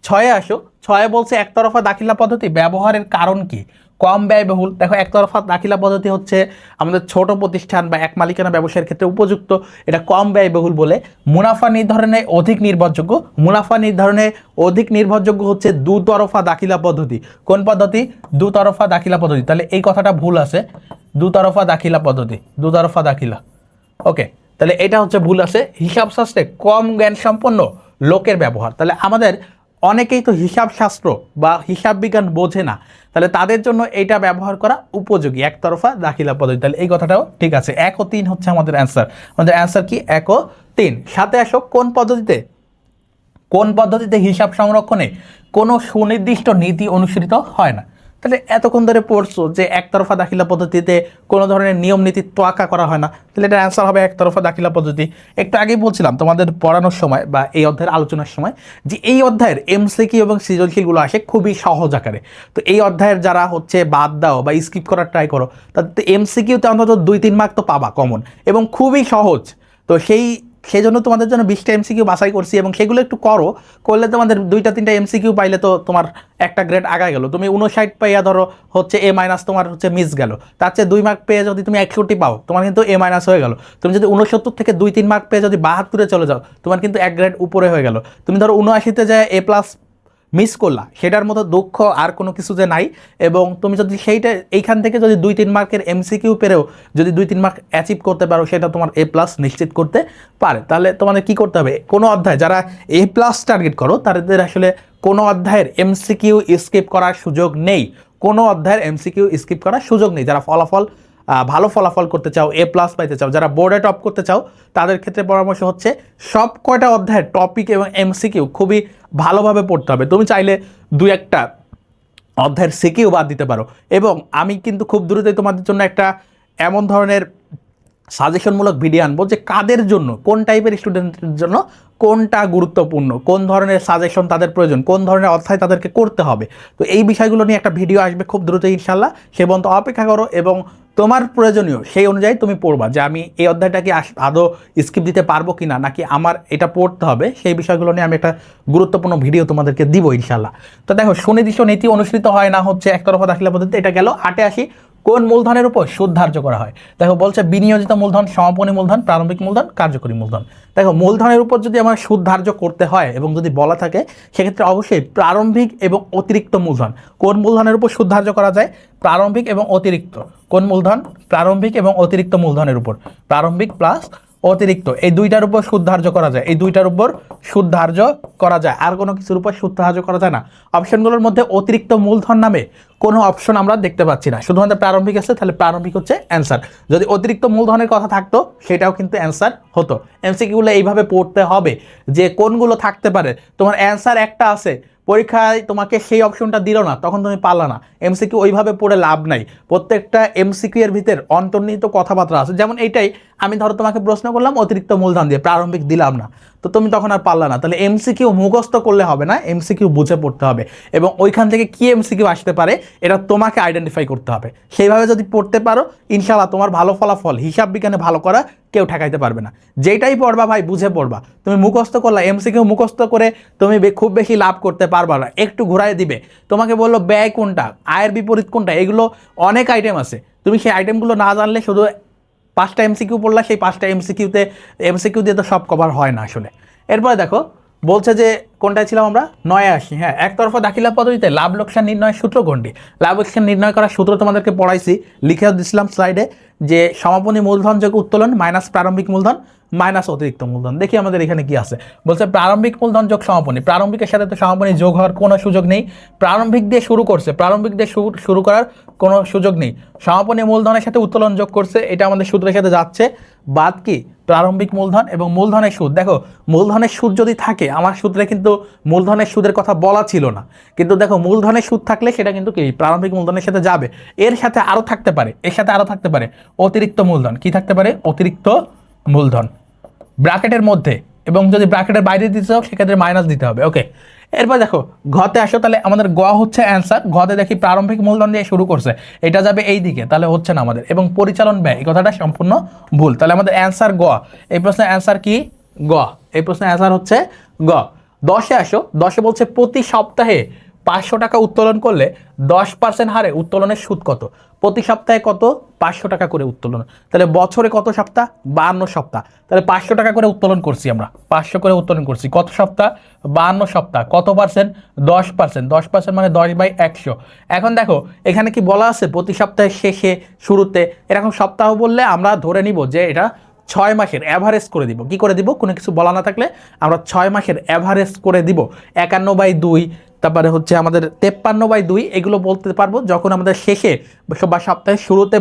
ছয়ে আসো, ছয়ে বলছে একতরফা দাখিলা পদ্ধতি ব্যবহারের কারণ কি? কম ব্যয়বহুল। দেখো, একতরফা দাখিলা পদ্ধতি হচ্ছে আমাদের ছোট প্রতিষ্ঠান বা এক মালিকানা ব্যবসায়ের ক্ষেত্রে উপযুক্ত, এটা কম ব্যয়বহুল বলে। মুনাফা নির্ধারণে অধিক নির্ভরযোগ্য। মুনাফা নির্ধারণে অধিক নির্ভরযোগ্য হচ্ছে দুতরফা দাখিলা পদ্ধতি। কোন পদ্ধতি? দুতরফা দাখিলা পদ্ধতি। তাহলে এই কথাটা ভুল আছে, দুতরফা দাখিলা পদ্ধতি, দুতরফা দাখিলা। ওকে, তাহলে এটা হচ্ছে ভুল আছে। হিসাব শাস্ত্রে কম জ্ঞান সম্পন্ন লোকের ব্যবহার। তাহলে আমাদের অনেকেই তো হিসাব শাস্ত্র বা হিসাব বিজ্ঞান বোঝে না, তাহলে তাদের জন্য এটা ব্যবহার করা উপযোগী একতরফা দাখিলা পদ্ধতি। তাহলে এই কথাটাও ঠিক আছে। 1 ও 3 হচ্ছে আমাদের অ্যান্সার। আমাদের অ্যান্সার কি? 1 ও 3। সাথে আসো, কোন পদ্ধতিতে হিসাব সংরক্ষণে কোনো সুনির্দিষ্ট নীতি অনুসৃত হয় না? তাহলে এতক্ষণ ধরে পড়ছো যে একতরফা দাখিলা পদ্ধতিতে কোনো ধরনের নিয়ম নীতি তোয়াক্কা করা হয় না, তাহলে এটা অ্যান্সার হবে একতরফা দাখিলা পদ্ধতি। একটু আগেই বলছিলাম তোমাদের পড়ানোর সময় বা এই অধ্যায়ের আলোচনার সময় যে এই অধ্যায়ের এমসিকিউ এবং সৃজনশীলগুলো আসে খুবই সহজ আকারে। তো এই অধ্যায়ের যারা হচ্ছে বাদ দাও বা স্কিপ করার ট্রাই করো, তাদের এমসিকিউতে অন্তত 2-3 মার্ক তো পাবা কমন, এবং খুবই সহজ। তো সেই জন্য তোমাদের জন্য 20টা এমসিকিউ বাছাই করছি, এবং সেগুলো একটু করলে তোমাদের 2-3টা এমসিকিউ পাইলে তো তোমার একটা গ্রেড আগায় গেল। তুমি 59 পাইয়া ধরো হচ্ছে এ মাইনাস তোমার হচ্ছে মিস গেল, তার চেয়ে 2 মার্ক পেয়ে যদি তুমি 61 পাও, তোমার কিন্তু এ মাইনাস হয়ে গেল। তুমি যদি 69 থেকে 2-3 মার্ক পেয়ে যদি 72-এ চলে যাও, তোমার কিন্তু এক গ্রেড উপরে হয়ে গেল। তুমি ধরো 79-তে যায় এ প্লাস মিস করলা, সেটার মতো দুঃখ আর কোনো কিছু যে নাই। এবং তুমি যদি সেইটা এইখান থেকে যদি 2-3 মার্কের এমসিকিউ পেরেও যদি 2-3 মার্ক অ্যাচিভ করতে পারো, সেটা তোমার এ প্লাস নিশ্চিত করতে পারে। তাহলে তোমাদের কি করতে হবে? কোনো অধ্যায় যারা এ প্লাস টার্গেট করো, তাদের আসলে কোনো অধ্যায়ের এমসিকিউ স্কিপ করার সুযোগ নেই। কোনো অধ্যায়ের এমসিকিউ স্কিপ করার সুযোগ নেই। যারা ভালো ফলাফল করতে চাও, এ প্লাস পাইতে চাও, যারা বোর্ডে টপ করতে চাও, তাদের ক্ষেত্রে পরামর্শ হচ্ছে সব কয়টা অধ্যায়ের টপিক এবং এমসিকিউ খুবই ভালোভাবে পড়তে হবে। তুমি চাইলে 2-1টা অধ্যায়ের সিকিউ বাদ দিতে পারো। এবং আমি কিন্তু খুব দ্রুতই তোমাদের জন্য একটা এমন ধরনের সাজেশনমূলক ভিডিও আনবো যে কাদের জন্য, কোন টাইপের স্টুডেন্টের জন্য কোনটা গুরুত্বপূর্ণ, কোন ধরনের সাজেশন তাদের প্রয়োজন, কোন ধরনের অধ্যায় তাদেরকে করতে হবে। তো এই বিষয়গুলো নিয়ে একটা ভিডিও আসবে খুব দ্রুত ইনশাল্লাহ। সে পর্যন্ত অপেক্ষা করো, এবং তোমার প্রয়োজনীয় সেই অনুযায়ী তুমি পড়বা যে আমি এই অধ্যায়টাকে আদৌ স্কিপ দিতে পারবো কি না, নাকি আমার এটা পড়তে হবে। সেই বিষয়গুলো নিয়ে আমি একটা গুরুত্বপূর্ণ ভিডিও তোমাদেরকে দিব ইনশাল্লাহ। তো দেখো, সুনির্দিষ্ট নীতি অনুসৃত হয় না হচ্ছে একতরফা দাখিলা পদ্ধতি, এটা গেল। 8-এ আসি, কোন মূলধনের উপর সুদ ধার্য করা হয়? দেখো, বলছে বিনিয়োজিত মূলধন, সমাপনী মূলধন, প্রারম্ভিক মূলধন, কার্যকরী মূলধন। দেখো, মূলধনের উপর যদি আমার সুদ ধার্য করতে হয় এবং যদি বলা থাকে, সেক্ষেত্রে অবশ্যই প্রারম্ভিক এবং অতিরিক্ত মূলধন। কোন মূলধনের উপর সুদ ধার্য করা যায়? প্রারম্ভিক এবং অতিরিক্ত। কোন মূলধন? প্রারম্ভিক এবং অতিরিক্ত মূলধনের উপর। প্রারম্ভিক প্লাস অতিরিক্ত, এই দুইটার উপর সুদ ধার্য করা যায়, এই দুইটার উপর সুদ ধার্য করা যায়, আর কোনো কিছুর উপর সুদ ধার্য করা যায় না। অপশনগুলোর মধ্যে অতিরিক্ত মূলধন নামে কোনো অপশন আমরা দেখতে পাচ্ছি না, শুধুমাত্র প্রারম্ভিক আছে, তাহলে প্রারম্ভিক হচ্ছে অ্যান্সার। যদি অতিরিক্ত মূলধনের কথা থাকতো, সেটাও কিন্তু অ্যান্সার হতো। এমসিকিউগুলো এইভাবে পড়তে হবে যে কোনগুলো থাকতে পারে। তোমার অ্যান্সার একটা আছে, পরীক্ষায় তোমাকে সেই অপশনটা দিল না, তখন তুমি পারলা না। এমসিকিউ ওইভাবে পড়ে লাভ নাই। প্রত্যেকটা এমসিকিউ এর ভিতর অন্তর্নিহিত কথাবার্তা আছে। যেমন এইটাই, আমি ধরো তোমাকে প্রশ্ন করলাম অতিরিক্ত মূলধন দিয়ে, প্রারম্ভিক দিলাম না, তো তুমি তখন আর পারলা না। তাহলে এমসিকিউ মুখস্থ করলে হবে না, এমসিকিউ বুঝে পড়তে হবে, এবং ওইখান থেকে কি এমসিকিউ আসতে পারে এটা তোমাকে আইডেন্টিফাই করতে হবে। সেইভাবে যদি পড়তে পারো, ইনশাআল্লাহ তোমার ভালো ফলাফল, হিসাব বিজ্ঞানে ভালো করা কেউ ঠেকাইতে পারবে না। যেটাই পড়বা ভাই বুঝে পড়বা। তুমি মুখস্থ করলা, এমসিকিউ মুখস্থ করে তুমি খুব বেশি লাভ করতে পারবা না, একটু ঘুরাই দিবে। তোমাকে বললো ব্যয় কোনটা, আয়ের বিপরীত কোনটা, এগুলো অনেক আইটেম আছে। তুমি সেই আইটেমগুলো না জানলে শুধু 5টা এমসিকিউ পড়লা, সেই 5টা এমসিকিউ দিয়ে তো সব কভার হয় না আসলে। এরপরে দেখো, বলছে যে কোনটায় ছিলাম আমরা? 9-এ আসি। হ্যাঁ, একতরফা দাখিলা পদ্ধতিতে লাভ লোকসান নির্ণয়ের সূত্র কোনটি? লাভ লোকসান নির্ণয় করার সূত্র তোমাদেরকে পড়াইছি, লিখে দিয়েছিলাম স্লাইডে, যে সমাপনী মূলধন যোগ উত্তোলন মাইনাস প্রারম্ভিক মূলধন মাইনাস অতিরিক্ত মূলধন। দেখি আমাদের এখানে কি আছে। বলছে প্রারম্ভিক মূলধন যোগ সমাপনী। প্রারম্ভিকের সাথে তো সমাপনী যোগ হওয়ার কোনো সুযোগ নেই, প্রারম্ভিক দিয়ে শুরু করছে, প্রারম্ভিক দিয়ে শুরু করার কোনো সুযোগ নেই। সমাপনী মূলধনের সাথে উত্তোলন যোগ করছে, এটা আমাদের সূত্রের সাথে যাচ্ছে। বাদ কি? প্রারম্ভিক মূলধন এবং মূলধনের সুদ। দেখো মূলধনের সুদ যদি থাকে, আমার সূত্রে কিন্তু মূলধনের সুদের কথা বলা ছিল না, কিন্তু দেখো মূলধনের সুদ থাকলে সেটা কিন্তু কি প্রারম্ভিক মূলধনের সাথে যাবে। এর সাথে আরও থাকতে পারে, এর সাথে আরও থাকতে পারে অতিরিক্ত মূলধন। কি থাকতে পারে? অতিরিক্ত মূলধন ব্র্যাকেটের মধ্যে, এবং যদি ব্র্যাকেটের বাইরে দিতে চাও সেক্ষেত্রে মাইনাস দিতে হবে। ওকে, এরপর দেখো ঘতে আসো, তাহলে আমাদের গ হচ্ছে অ্যান্সার। ঘতে দেখি প্রারম্ভিক মূলধন দিয়ে শুরু করছে, এটা যাবে এই দিকে, তাহলে হচ্ছে না আমাদের। এবং পরিচালন ব্যয়, এই কথাটা সম্পূর্ণ ভুল, তাহলে আমাদের অ্যান্সার গ। এই প্রশ্নের অ্যান্সার কি? গ। এই প্রশ্নের অ্যান্সার হচ্ছে গ। 10-এ আসো। 10-এ বলছে প্রতি সপ্তাহে 500 টাকা উত্তোলন করলে 10% হারে উত্তোলনের সুদ কত? প্রতি সপ্তাহে কত? 500 টাকা করে উত্তোলন। তাহলে বছরে কত সপ্তাহ? 52 সপ্তাহ। তাহলে 500 টাকা করে উত্তোলন করছি আমরা, 500 করে উত্তোলন করছি। কত সপ্তাহ? 52 সপ্তাহ। কত পার্সেন্ট? 10%। 10% মানে 10/100। এখন দেখো এখানে কি বলা আছে? প্রতি সপ্তাহের শেষে, শুরুতে, এরকম সপ্তাহ বললে আমরা ধরে নিব যে এটা 6 মাসের অ্যাভারেজ করে দিব। কি করে দিব? কোনো কিছু বলা না থাকলে আমরা 6 মাসের অ্যাভারেজ করে দিব। 51/2, তারপরে হচ্ছে আমাদের 53/2, এগুলো বলতে পারবো যখন আমাদের শেষে বা সপ্তাহের শুরুতে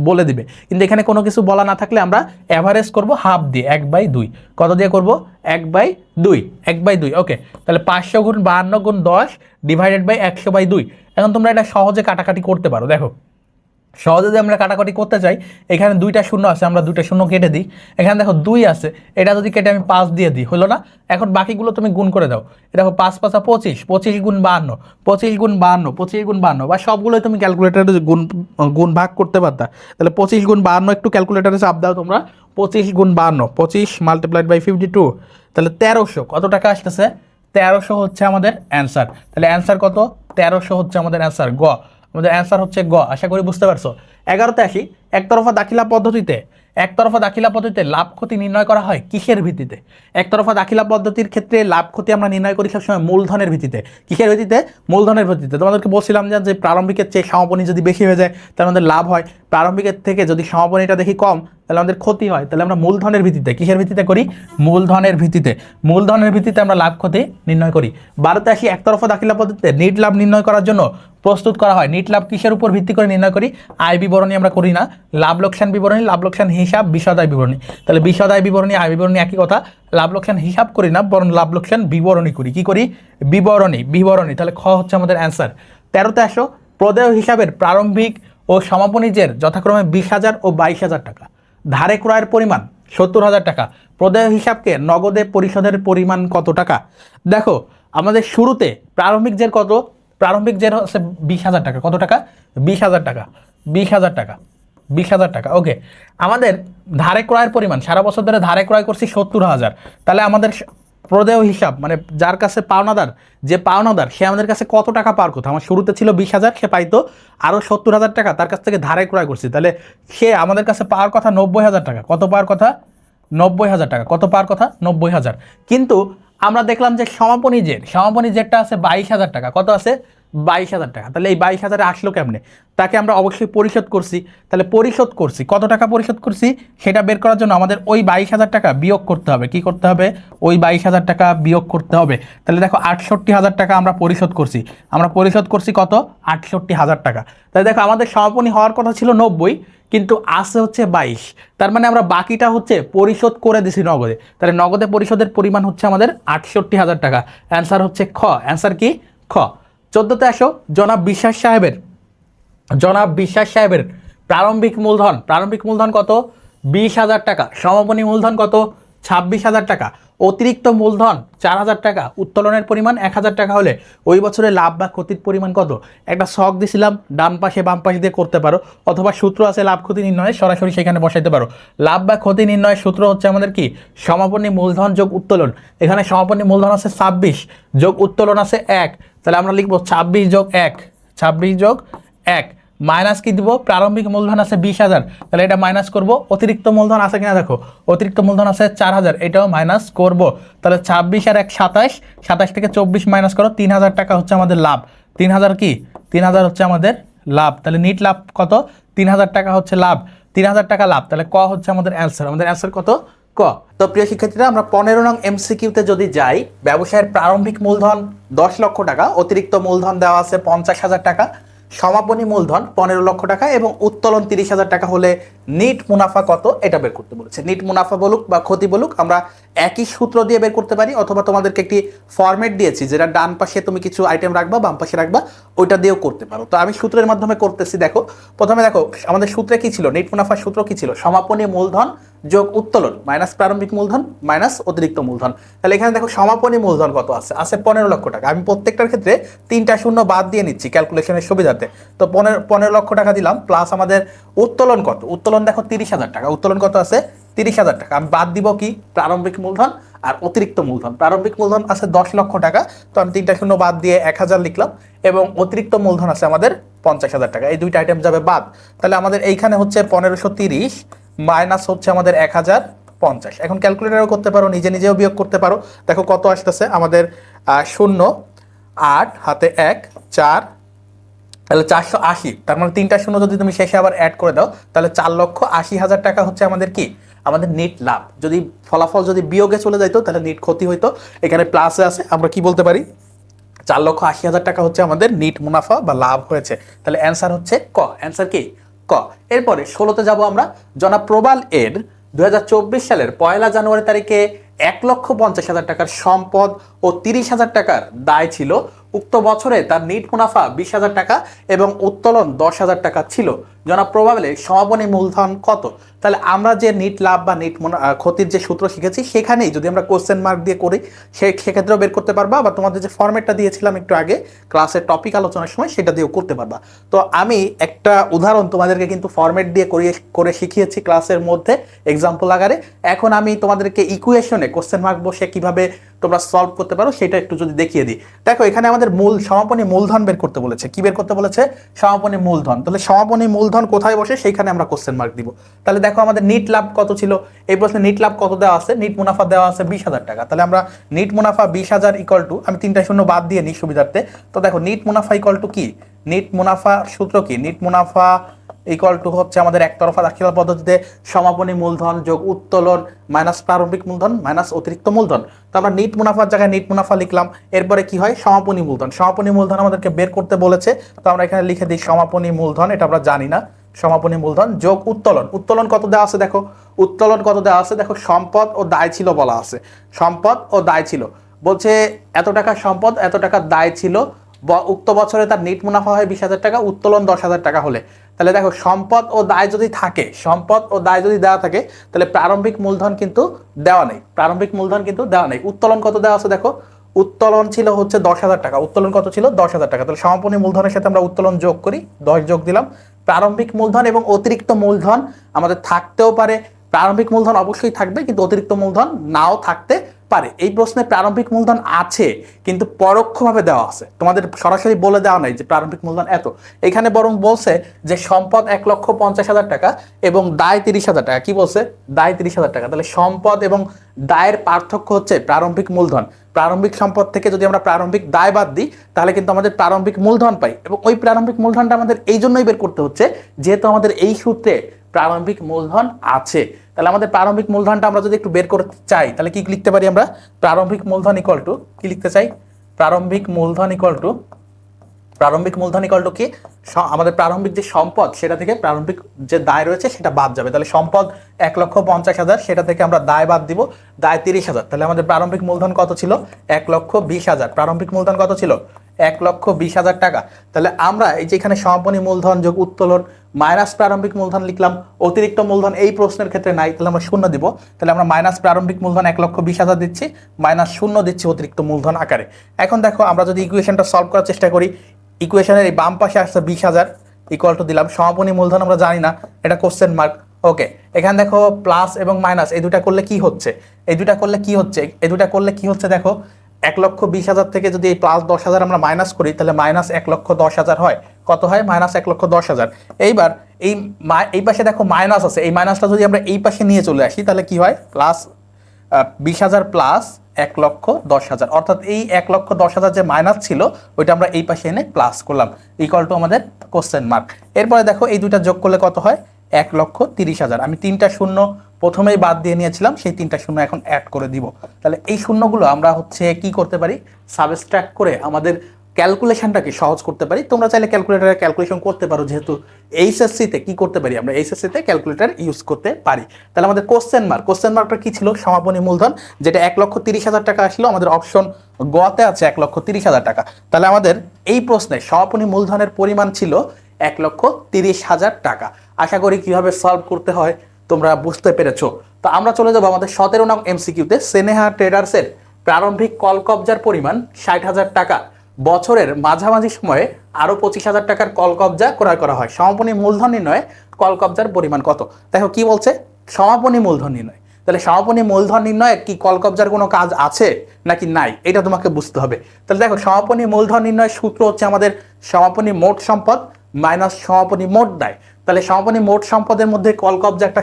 বলে দিবে। কিন্তু এখানে কোনো কিছু বলা না থাকলে আমরা অ্যাভারেজ করব হাফ দিয়ে, 1/2। কত দিয়ে করব? 1/2, 1/2। ওকে, তাহলে 500 × 52 × 10 ডিভাইডেড বাই 100/2। এখন তোমরা এটা সহজে কাটাকাটি করতে পারো। দেখো সহজে যদি আমরা কাটাকাটি করতে চাই, এখানে 2টা শূন্য আছে, আমরা 2টা শূন্য কেটে দিই। এখানে দেখো 2 আছে, এটা যদি কেটে আমি 5 দিয়ে দিই, হলো না? এখন বাকিগুলো তুমি গুণ করে দাও। দেখো 5 × 5 = 25, 25 × 52, 25 × 52, 25 × 52, বা সবগুলোই তুমি ক্যালকুলেটারে গুণ ভাগ করতে পারতা। তাহলে 25 × 52 একটু ক্যালকুলেটারে চাপ দাও তোমরা। 25 × 52, 25 × 52, তাহলে 1300 কত টাকা আসতেছে? 1300 হচ্ছে আমাদের অ্যান্সার। তাহলে অ্যান্সার কত? 1300 হচ্ছে আমাদের অ্যান্সার। গ। আমাদের অ্যান্সার হচ্ছে গ। আশা করি বুঝতে পারছো। 11-তে আসি। একতরফা দাখিলা পদ্ধতিতে লাভ ক্ষতি নির্ণয় করা হয় কিসের ভিত্তিতে? একতরফা দাখিলা পদ্ধতির ক্ষেত্রে লাভ ক্ষতি আমরা নির্ণয় করি সবসময় মূলধনের ভিত্তিতে। কিসের ভিত্তিতে? মূলধনের ভিত্তিতে। তোমাদেরকে বলছিলাম যে প্রারম্ভিকের চেয়ে সমাপনী যদি বেশি হয়ে যায় তাহলে আমাদের লাভ হয়, প্রারম্ভিকের থেকে যদি সমাপনীটা দেখি কম তাহলে আমাদের ক্ষতি হয়। তাহলে আমরা মূলধনের ভিত্তিতে, কিসের ভিত্তিতে করি? মূলধনের ভিত্তিতে। মূলধনের ভিত্তিতে আমরা লাভ ক্ষতি নির্ণয় করি। 12-তে আসি। একতরফা দাখিলা পদ্ধতিতে নিট লাভ নির্ণয় করার জন্য প্রস্তুত করা হয়। নিট লাভ কিসের উপর ভিত্তি করে নির্ণয় করি? আয় বিবরণী আমরা করি না, লাভ লোকসান বিবরণী, লাভ লোকসান হিসাব, বিশদ আয় বিবরণী। তাহলে বিশদ আয় বিবরণী, আয় বিবরণী একই কথা। লাভ লোকসান হিসাব করি না, বরং লাভ লোকসান বিবরণী করি। কি করি? বিবরণী। তাহলে খ হচ্ছে আমাদের অ্যান্সার। 13-তে আসো। প্রদেয় হিসাবের প্রারম্ভিক ও সমাপনী জের যথাক্রমে 20,000 ও 22,000 টাকা। ধারে ক্রয়ের পরিমাণ 70,000 টাকা। প্রদেয় হিসাবকে নগদে পরিশোধের পরিমাণ কত টাকা? দেখো আমাদের শুরুতে প্রারম্ভিক জের কত? প্রারম্ভিক জের হচ্ছে 20,000 টাকা। কত টাকা? 20,000 টাকা। 20,000 টাকা। 20,000 টাকা। ওকে, আমাদের ধারে ক্রয়ের পরিমাণ সারা বছর ধরে ধারে ক্রয় করছি 70,000। তাহলে আমাদের প্রদেয় হিসাব মানে যার কাছে পাওনাদার, যে পাওনাদার সে আমাদের কাছে কত টাকা পাওয়ার কথা? আমার শুরুতে ছিল 20,000, সে পাইতো আরও 70,000 টাকা, তার কাছ থেকে ধারে ক্রয় করছি। তাহলে সে আমাদের কাছে পাওয়ার কথা 90,000 টাকা। কত পাওয়ার কথা? 90,000 টাকা। কত পাওয়ার কথা? 90,000। কিন্তু আমরা দেখলাম যে সমাপনী জেরটা আছে 22,000 টাকা। কত আছে? 22,000 টাকা। তাহলে এই 22,000 আসলো কেমনে? তাকে আমরা অবশ্যই পরিশোধ করছি। তাহলে পরিশোধ করছি, কত টাকা পরিশোধ করছি সেটা বের করার জন্য আমাদের ওই 22,000 টাকা বিয়োগ করতে হবে। কি করতে হবে? ওই 22,000 টাকা বিয়োগ করতে হবে। তাহলে দেখো 68,000 টাকা আমরা পরিশোধ করছি। কত? 68,000 টাকা। তাহলে দেখো আমাদের সমাপনী হওয়ার কথা ছিল 90, কিন্তু আসে হচ্ছে 22। তার মানে আমরা বাকিটা হচ্ছে পরিশোধ করে দিছি নগদে। তাহলে নগদে পরিশোধের পরিমাণ হচ্ছে আমাদের 68,000 টাকা। অ্যান্সার হচ্ছে খ। অ্যান্সার কি? খ। 14-তে আসো। জনাব বিশ্বাস সাহেবের প্রারম্ভিক মূলধন কত? 20,000 টাকা। সমাপনী মূলধন কত? 26,000 টাকা। অতিরিক্ত মূলধন 4,000 টাকা। উত্তোলনের পরিমাণ 1,000 টাকা হলে ওই বছরে লাভ বা ক্ষতির পরিমাণ কত? একটা ছক দিছিলাম, ডান পাশে বাম পাশে দিয়ে করতে পারো, অথবা সূত্র আছে লাভ ক্ষতি নির্ণয়ে, সরাসরি সেখানে বসাইতে পারো। লাভ বা ক্ষতি নির্ণয়ের সূত্র হচ্ছে আমাদের কি? সমাপনী মূলধন যোগ উত্তোলন। এখানে সমাপনী মূলধন আছে 26 যোগ উত্তোলন আছে 1। তাহলে আমরা লিখবো 26 যোগ 1, 26 যোগ 1। মাইনাস কি দিব, প্রারম্ভিক মূলধন আছে 20,000, তাহলে এটা মাইনাস করব। অতিরিক্ত মূলধন আছে কিনা দেখো, অতিরিক্ত মূলধন আছে 4,000, এটাও মাইনাস করব। তাহলে 26 আর 1 27, 27 থেকে 24 মাইনাস করো, 3,000 টাকা হচ্ছে আমাদের লাভ। 3,000 কি, 3,000 হচ্ছে আমাদের লাভ। তাহলে নিট লাভ কত, 3,000 টাকা হচ্ছে লাভ, 3,000 টাকা লাভ। তাহলে ক হচ্ছে আমাদের অ্যান্সার, আমাদের অ্যান্সার কত, ক। তো প্রিয় শিক্ষার্থীরা, আমরা 15 নং এমসিকিউতে যদি যাই, ব্যবসায়ের প্রারম্ভিক মূলধন 10 লক্ষ টাকা, অতিরিক্ত মূলধন দেওয়া আছে 50,000 টাকা, সমাপনী মূলধন 15 লক্ষ টাকা এবং উত্তোলন 30,000 টাকা হলে নিট মুনাফা কত, এটা বের করতে বলেছে। নিট মুনাফা বলুক বা ক্ষতি বলুক, আমরা একই সূত্র দিয়ে বের করতে পারি, অথবা তোমাদেরকে একটি ফরম্যাট দিয়েছি যেটা ডান পাশে তুমি কিছু আইটেম রাখবা, বাম পাশে রাখবা, ওইটা দিয়েও করতে পারো। তো আমি সূত্রের মাধ্যমে করতেছি। দেখো, প্রথমে দেখো আমাদের সূত্রে কি ছিল, নিট মুনাফার সূত্র কি ছিল, সমাপনী মূলধন যোগ উত্তোলন মাইনাস প্রারম্ভিক মূলধন মাইনাস অতিরিক্ত মূলধন। তাহলে এখানে দেখো সমাপনী মূলধন কত আছে, আছে 15 লক্ষ টাকা। আমি প্রত্যেকটার ক্ষেত্রে 3টা শূন্য বাদ দিয়ে নিচ্ছি ক্যালকুলেশনের সুবিধাতে। তো 15 লক্ষ টাকা দিলাম, প্লাস আমাদের উত্তোলন কত, উত্তোলন দেখো 30,000 টাকা, উত্তোলন কত আছে 30,000 টাকা। আমি বাদ দিব কি, প্রারম্ভিক মূলধন আর অতিরিক্ত মূলধন। প্রারম্ভিক মূলধন আছে 10 লক্ষ টাকা, তো আমি 3টা শূন্য বাদ দিয়ে 1,000 লিখলাম, এবং অতিরিক্ত মূলধন আছে আমাদের 50,000 টাকা। এই দুইটা আইটেম যাবে বাদ। তাহলে আমাদের এইখানে হচ্ছে 1530 মাইনাস হচ্ছে আমাদের 1,050। এখন ক্যালকুলেটারও করতে পারো, নিজে নিজেও বিয়োগ করতে পারো। দেখো কত আসতেছে আমাদের, 0 8 হাতে 1 4, তাহলে 480। তার মানে 3টা শূন্য যদি তুমি শেষে আবার অ্যাড করে দাও, তাহলে 4,80,000 টাকা হচ্ছে আমাদের কি, আমাদের নিট লাভ। যদি ফলাফল যদি বিয়োগে চলে যাইতো তাহলে নিট ক্ষতি হইতো, এখানে প্লাসে আছে, আমরা কি বলতে পারি, 4,80,000 টাকা হচ্ছে আমাদের নিট মুনাফা বা লাভ হয়েছে। তাহলে অ্যান্সার হচ্ছে ক, অ্যান্সার কি, ক। এরপরে 16তে যাব আমরা। জনাব প্রবাল এর 2024 সালের 1 জানুয়ারি তারিখে 1,50,000 টাকার সম্পদ ও 30,000 টাকার দায় ছিল। উক্ত বছরে তার নিট মুনাফা 20,000 টাকা এবং উত্তোলন 10,000 টাকা ছিল। জনাব প্রবালের সমাপনী মূলধন কত। তাহলে আমরা যে নিট লাভ বা নিট ক্ষতির যে সূত্র শিখেছি, সেখানেই যদি আমরা কোশ্চেন মার্ক দিয়ে করি, সেক্ষেত্রেও বের করতে পারবা, বা তোমাদের যে ফরম্যাটটা দিয়েছিলাম একটু আগে ক্লাসের টপিক আলোচনার সময়, সেটা দিয়েও করতে পারবা। তো আমি একটা উদাহরণ তোমাদেরকে কিন্তু ফরম্যাট দিয়ে করে শিখিয়েছি ক্লাসের মধ্যে এক্সাম্পল আকারে। এখন আমি তোমাদেরকে ইকুয়েশনে কোশ্চেন মার্ক বসে কিভাবে তোমরা সলভ করতে পারো সেটা একটু যদি দেখিয়ে দিই। দেখো, এখানে আমাদের সমাপনী মূলধন বের করতে বলেছে। কি বের করতে বলেছে, সমাপনী মূলধন। তাহলে সমাপনী মূলধন কোথায় বসে, সেইখানে আমরা কোশ্চেন মার্ক দিব। তাহলে দেখো আমাদের নিট লাভ কত ছিল, এই প্রশ্নে নিট লাভ কত দেওয়া আছে, নিট মুনাফা দেওয়া আছে 20,000 টাকা। তাহলে আমরা নিট মুনাফা 20,000 ইকুয়াল টু, আমি 3টা শূন্য বাদ দিয়ে নিই সুবিধার্থে। তো দেখো নিট মুনাফা ইকুয়াল টু কি, নিট মুনাফা সূত্র কি, নিট মুনাফা ইকুয়াল টু হচ্ছে আমাদের একতরফা দাখিলা পদ্ধতিতে সমাপনী মূলধন যোগ উত্তোলন মাইনাস প্রারম্ভিক মূলধন মাইনাস অতিরিক্ত মূলধন। তো আমরা নিট মুনাফার জায়গায় নিট মুনাফা লিখলাম। এরপরে কি হয়, সমাপনী মূলধন। সমাপনী মূলধন আমাদেরকে বের করতে বলেছে, তো আমরা এখানে লিখে দিই সমাপনী মূলধন, এটা আমরা জানি না, সমাপনী মূলধন যোগ উত্তোলন। উত্তোলন কত দেওয়া আছে দেখো, উত্তোলন কত দেওয়া আছে দেখো, সম্পদ ও দায় ছিল বলা আছে, সম্পদ ও দায় ছিল। বলছে এত টাকা সম্পদ, এত টাকা দায় ছিল, উক্ত বছরে তার নিট মুনাফা হয় 20,000 টাকা, উত্তোলন 10,000 টাকা হলে। তাহলে দেখো সম্পদ ও দায় যদি থাকে, সম্পদ ও দায় যদি দেওয়া থাকে, তাহলে প্রারম্ভিক মূলধন কিন্তু দেওয়া নেই, প্রারম্ভিক মূলধন কিন্তু দেওয়া নেই। উত্তোলন কত দেওয়া আছে দেখো, উত্তোলন ছিল হচ্ছে 10,000 টাকা, উত্তোলন কত ছিল 10,000 টাকা। তাহলে সমাপনী মূলধনের সাথে আমরা উত্তোলন যোগ করি, 10 যোগ দিলাম। প্রারম্ভিক মূলধন এবং অতিরিক্ত মূলধন আমাদের থাকতেও পারে, প্রারম্ভিক মূলধন অবশ্যই থাকবে, কিন্তু অতিরিক্ত মূলধন নাও থাকতে পারে। এই প্রশ্নে প্রারম্ভিক মূলধন আছে, কিন্তু পরোক্ষভাবে দেওয়া আছে, তোমাদের সরাসরি বলে দেওয়া নাই যে প্রারম্ভিক মূলধন এত। এখানে বরং বলছে যে সম্পদ 1,50,000 টাকা এবং দায় 30,000 টাকা। কি বলছে, দায় 30,000 টাকা। তাহলে সম্পদ এবং দায়ের পার্থক্য হচ্ছে প্রারম্ভিক মূলধন। প্রারম্ভিক সম্পদ থেকে যদি আমরা প্রারম্ভিক দায় বাদ দিই, তাহলে কিন্তু আমাদের প্রারম্ভিক মূলধন পাই, এবং ওই প্রারম্ভিক মূলধনটা আমাদের এই জন্যই বের করতে হচ্ছে যেহেতু আমাদের এই সূত্রে প্রারম্ভিক মূলধন আছে। তাহলে আমাদের প্রারম্ভিক মূলধনটা আমরা যদি একটু বের করতে চাই, তাহলে কি লিখতে পারি আমরা, প্রারম্ভিক মূলধন ইকুয়াল টু, কি লিখতে চাই, প্রারম্ভিক মূলধন ইকুয়াল টু, প্রারম্ভিক মূলধন ইকুয়াল টু কি, আমাদের প্রারম্ভিক যে সম্পদ সেটা থেকে প্রারম্ভিক যে দায় রয়েছে সেটা বাদ যাবে। তাহলে সম্পদ 1,50,000, সেটা থেকে আমরা দায় বাদ দিব, দায় 30,000। তাহলে আমাদের প্রারম্ভিক মূলধন কত ছিল, 1,20,000। প্রারম্ভিক মূলধন কত ছিল, 1,20,000 টাকা। তাহলে আমরা এই যে এখানে সমাপনী মূলধন যোগ উত্তোলন মাইনাস প্রারম্ভিক মূলধন লিখলাম, অতিরিক্ত মূলধন এই প্রশ্নের ক্ষেত্রে নাই, তাহলে আমরা শূন্য দিব। তাহলে আমরা মাইনাস প্রারম্ভিক মূলধন 1,20,000 দিচ্ছি, মাইনাস শূন্য দিচ্ছি অতিরিক্ত মূলধন আকারে। এখন দেখো আমরা যদি ইকুয়েশনটা সলভ করার চেষ্টা করি, ইকুয়েশনের এই বাম পাশে আসছে 20,000 ইকুয়াল টু দিলাম, সমাপনী মূলধন আমরা জানি না, এটা কোশ্চেন মার্ক। ওকে, এখানে দেখো প্লাস এবং মাইনাস এই দুটা করলে কি হচ্ছে, এই দুটা করলে কি হচ্ছে, এই দুটা করলে কি হচ্ছে দেখো, 1,20,000 থেকে যদি এই প্লাস 10,000 আমরা মাইনাস করি, তাহলে মাইনাস 1,10,000 হয়। কত হয় -1,10,000। এইবার এই পাশে দেখো মাইনাস আছে, এই মাইনাসটা যদি আমরা এই পাশে নিয়ে চলে আসি তাহলে কি হয় প্লাস 20,000 প্লাস 1,10,000, অর্থাৎ এই 1,10,000 যে মাইনাস ছিল ওইটা আমরা এই পাশে এনে প্লাস করলাম ইকুয়াল টু আমাদের কোশ্চেন মার্ক। এরপরে দেখো এই দুইটা যোগ করলে কত হয় 1,30,000। আমি 3টা শূন্য প্রথমেই বাদ দিয়ে নিয়েছিলাম, সেই 3টা শূন্য এখন অ্যাড করে দিব। তাহলে এই শূন্যগুলো আমরা হচ্ছে কি করতে পারি সাবস্ট্রাক্ট করে আমাদের ক্যালকুলেশনটাকে সহজ করতে পারি। তোমরা চাইলে ক্যালকুলেটরে ক্যালকুলেশন করতে পারো, যেহেতু এইচএসসিতে কি করতে পারি আমরা এইচএসসিতে ক্যালকুলেটর ইউজ করতে পারি। তাহলে আমাদের কোশ্চেন মার্কটা কি ছিল সমাপনী মূলধন, যেটা 1,30,000 টাকা আসলো, আমাদের অপশন গতে আছে 1,30,000 টাকা। তাহলে আমাদের এই প্রশ্নে সমাপনী মূলধনের পরিমাণ ছিল 1,30,000 টাকা। আশা করি কিভাবে সলভ করতে হয় তোমরা বুঝতে পেরেছো। তো আমরা চলে যাবো আমাদের 17 নং এমসিকিউতে। স্নেহা ট্রেডার্সের প্রারম্ভিক কল কবজার পরিমাণ 60,000 টাকা, বছরের মাঝামাঝি সময়ে আরও 25,000 টাকার কল কবজা ক্রয় করা হয়, সমাপনী মূলধন নির্ণয়ে কল কবজার পরিমাণ কত? দেখো কি বলছে, সমাপনী মূলধন নির্ণয়। তাহলে সমাপনী মূলধন নির্ণয়ে কি কল কবজার কোনো কাজ আছে নাকি নাই, এটা তোমাকে বুঝতে হবে। তাহলে দেখো সমাপনী মূলধন নির্ণয়ের সূত্র হচ্ছে আমাদের সমাপনী মোট সম্পদ মাইনাস সমাপনী মোট দায়। তাহলে সমাপনী মোট সম্পদের মধ্যে কল কবজা একটা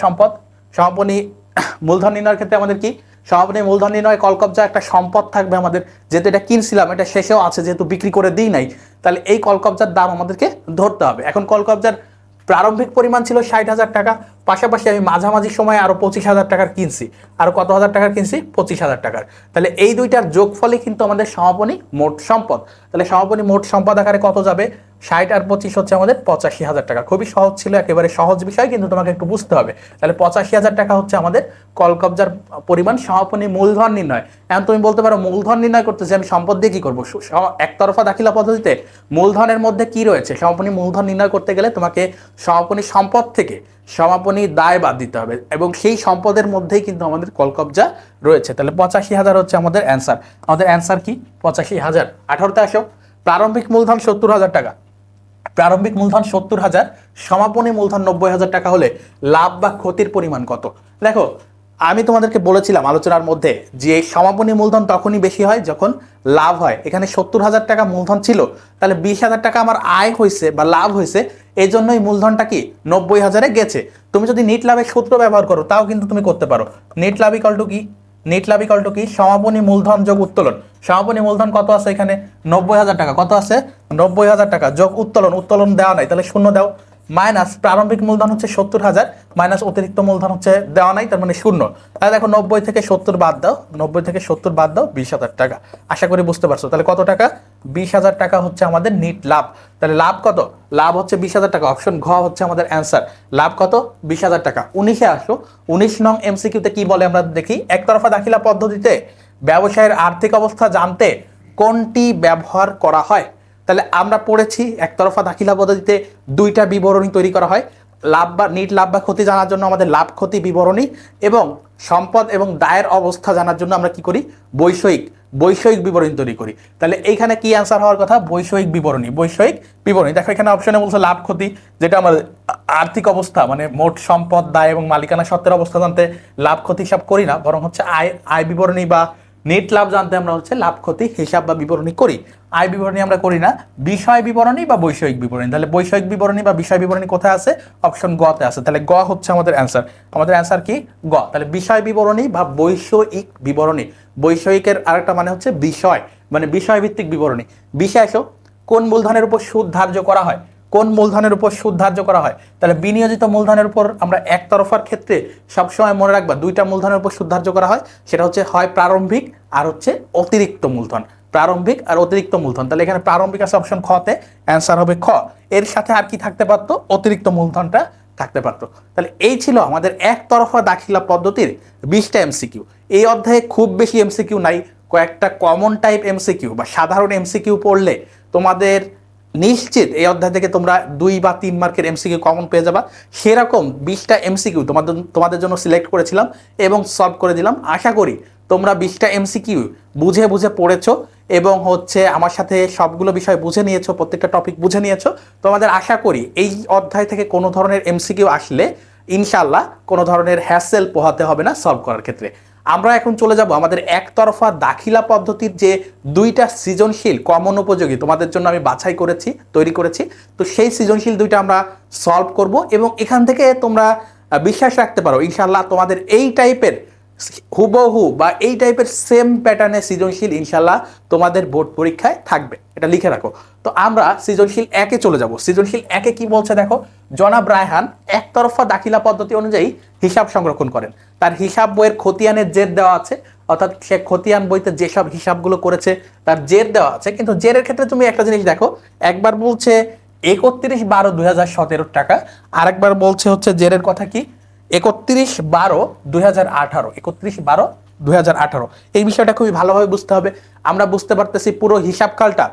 সম্পদ, সমাপনী মূলধন নির্ণয়ের ক্ষেত্রে আমাদের কি সমাপনী মূলধন নির্ণয় কল কবজা একটা সম্পদ থাকবে আমাদের, যেহেতু এটা কিনছিলাম, এটা শেষেও আছে, যেহেতু বিক্রি করে দিই নাই, তাহলে এই কল কবজার দাম আমাদেরকে ধরতে হবে। এখন কল কবজার প্রারম্ভিক পরিমাণ ছিল 60,000 টাকা, পাশাপাশি আমি মাঝামাঝি সময়ে আরো 25,000 টাকার কিনছি, আরো কত হাজার টাকার কিনছি 25,000 টাকার। তাহলে এই দুইটার যোগফলই কিন্তু আমাদের সমাপনী মোট সম্পদ। তাহলে সমাপনী মোট সম্পদ আকারে কত যাবে, 60 আর 25 হচ্ছে আমাদের 85,000 টাকা। খুবই সহজ ছিল, একেবারে সহজ বিষয়, কিন্তু তোমাকে একটু বুঝতে হবে। তাহলে 85,000 টাকা হচ্ছে আমাদের কল কবজার পরিমাণ সমাপনী মূলধন নির্ণয়। এখন তুমি বলতে পারো মূলধন নির্ণয় করতেছি আমি সম্পদ দিয়ে কি করবো? একতরফা দাখিলা পদ্ধতিতে মূলধনের মধ্যে কি রয়েছে, সমাপনী মূলধন নির্ণয় করতে গেলে তোমাকে সমাপনী সম্পদ থেকে সমাপনী দায় বাদ দিতে হবে, এবং সেই সম্পদের মধ্যেই কিন্তু আমাদের কল কবজা রয়েছে। তাহলে 85,000 হচ্ছে আমাদের অ্যান্সার। আমাদের অ্যান্সার কি 85,000। 18তে আসো, প্রারম্ভিক মূলধন 70,000 টাকা, প্রারম্ভিক মূলধন 70,000, সমাপনী মূলধন 90,000 টাকা হলে লাভ বা ক্ষতির পরিমাণ কত? দেখো আমি তোমাদেরকে বলেছিলাম আলোচনার মধ্যে যে সমাপনী মূলধন তখনই বেশি হয় যখন লাভ হয়। এখানে 70,000 টাকা মূলধন ছিল, তাহলে 20,000 টাকা আমার আয় হয়েছে বা লাভ হয়েছে, এই জন্যই মূলধনটা কি 90,000-এ গেছে। তুমি যদি নিট লাভের সূত্র ব্যবহার করো তাও কিন্তু তুমি করতে পারো। নেট লাভ ইকুয়াল টু কি সমাপনী মূলধন যোগ উত্তোলন। সমাপনী মূলধন কত আছে এখানে 90,000 টাকা, কত আছে 90,000 টাকা, যোগ উত্তোলন দেওয়া নাই, তাহলে শূন্য দাও, মাইনাস প্রারম্ভিক মূলধন হচ্ছে 70,000 মাইনাস অতিরিক্ত মূলধন হচ্ছে দেওয়া নাই, তার মানে শূন্য। তাহলে দেখো 90 থেকে 70 বাদ দাও, 20,000 টাকা। আশা করি বুঝতে পারছো। তাহলে কত টাকা 20,000 টাকা হচ্ছে আমাদের নিট লাভ। তাহলে লাভ কত, লাভ হচ্ছে 20,000 টাকা। অপশন ঘ হচ্ছে আমাদের অ্যান্সার। লাভ কত 20,000 টাকা। 19-এ আসো, 19 নং এমসিকিউতে কি বলে আমরা দেখি। একতরফা দাখিলা পদ্ধতিতে ব্যবসায়ের আর্থিক অবস্থা জানতে কোনটি ব্যবহার করা হয়? তাহলে আমরা পড়েছি একতরফা দাখিলা পদ্ধতিতে দুইটা বিবরণী তৈরি করা হয়, লাভ বা নিট লাভ বা ক্ষতি জানার জন্য আমাদের লাভ ক্ষতি বিবরণী, এবং সম্পদ এবং দায়ের অবস্থা জানার জন্য আমরা কি করি বৈষয়িক বিবরণী তৈরি করি। তাহলে এইখানে কি অ্যান্সার হওয়ার কথা, বৈষয়িক বিবরণী। দেখো এখানে অপশনে বলছে লাভ ক্ষতি, যেটা আমাদের আর্থিক অবস্থা মানে মোট সম্পদ দায় এবং মালিকানা সত্ত্বের অবস্থা জানতে লাভ ক্ষতি হিসাব করি না, বরং হচ্ছে আয় বিবরণী বা নেট লাভ জানতে আমরা হচ্ছে লাভ ক্ষতি হিসাব বা বিবরণী করি। আয় বিবরণী আমরা করি না, বিষয় বিবরণী বা বৈষয়িক বিবরণী। তাহলে বৈষয়িক বিবরণী বা বিষয় বিবরণী কোথায় আছে, অপশন গ তে আছে। তাহলে গ হচ্ছে আমাদের অ্যান্সার। আমাদের অ্যান্সার কি গ। তাহলে বিষয় বিবরণী বা বৈষয়িক বিবরণী, বৈষয়িকের আরেকটা মানে হচ্ছে বিষয়, মানে বিষয়ভিত্তিক বিবরণী। বিষয় আসো, কোন মূলধনের উপর সুদ ধার্য করা হয়, তাহলে বিনিয়োজিত মূলধনের উপর আমরা একতরফার ক্ষেত্রে সবসময় মনে রাখবা দুইটা মূলধনের উপর সুদ ধার্য করা হয়, সেটা হচ্ছে হয় প্রারম্ভিক আর হচ্ছে অতিরিক্ত মূলধন। তাহলে এখানে প্রারম্ভিক আছে অপশন খ তে, অ্যান্সার হবে খ। এর সাথে আর কি থাকতে পারতো, অতিরিক্ত মূলধনটা থাকতে পারতো। তাহলে এই ছিল আমাদের একতরফা দাখিলা পদ্ধতির 20টা এমসিকিউ। এই অধ্যায়ে খুব বেশি এমসিকিউ নাই, কয়েকটা কমন টাইপ এমসিকিউ বা সাধারণ এমসিকিউ পড়লে তোমাদের নিশ্চিত এই অধ্যায় থেকে তোমরা 2 বা 3 মার্কের এমসিকিউ কমন পেয়ে যাবা। সেরকম 20টা এমসিকিউ তোমাদের জন্য সিলেক্ট করেছিলাম এবং সলভ করে দিলাম। আশা করি তোমরা 20টা এমসিকিউ বুঝে পড়েছো এবং হচ্ছে আমার সাথে সবগুলো বিষয় বুঝে নিয়েছো, প্রত্যেকটা টপিক বুঝে নিয়েছো। তোমাদের আশা করি এই অধ্যায় থেকে কোনো ধরনের এমসিকিউ আসলে ইনশাআল্লাহ কোনো ধরনের হ্যাসেল পোহাতে হবে না সলভ করার ক্ষেত্রে। আমরা এখন চলে যাব আমাদের একতরফা দাখিলা পদ্ধতির যে দুইটা সৃজনশীল কমন উপযোগী তোমাদের জন্য আমি বাছাই করেছি, তৈরি করেছি। তো সেই সৃজনশীল দুইটা আমরা সলভ করব এবং এখান থেকে তোমরা বিশ্বাস রাখতে পারো ইনশাআল্লাহ তোমাদের এই টাইপের হুবহু বা এই টাইপের সেম প্যাটার্নের সৃজনশীল ইনশাআল্লাহ তোমাদের বোর্ড পরীক্ষায় থাকবে, এটা লিখে রাখো। তো আমরা সৃজনশীল একে চলে যাব। সৃজনশীল একে কি বলছে দেখো, জনাব রায়হান একতরফা দাখিলা পদ্ধতি অনুযায়ী হিসাব সংরক্ষণ করেন। তার হিসাব বইয়ের খতিয়ানের জের দেওয়া আছে, অর্থাৎ সে খতিয়ান বইতে যেসব হিসাবগুলো করেছে তার জের দেওয়া আছে। কিন্তু জেরের ক্ষেত্রে তুমি একটা জিনিস দেখো, একবার বলছে 31/12/2017 টাকা, আরেকবার বলছে হচ্ছে জেরের কথা কি 31/12/2018, 31/12/2018। এই বিষয়টা খুবই ভালোভাবে বুঝতে হবে। আমরা বুঝতে পারতেছি পুরো হিসাবকালটা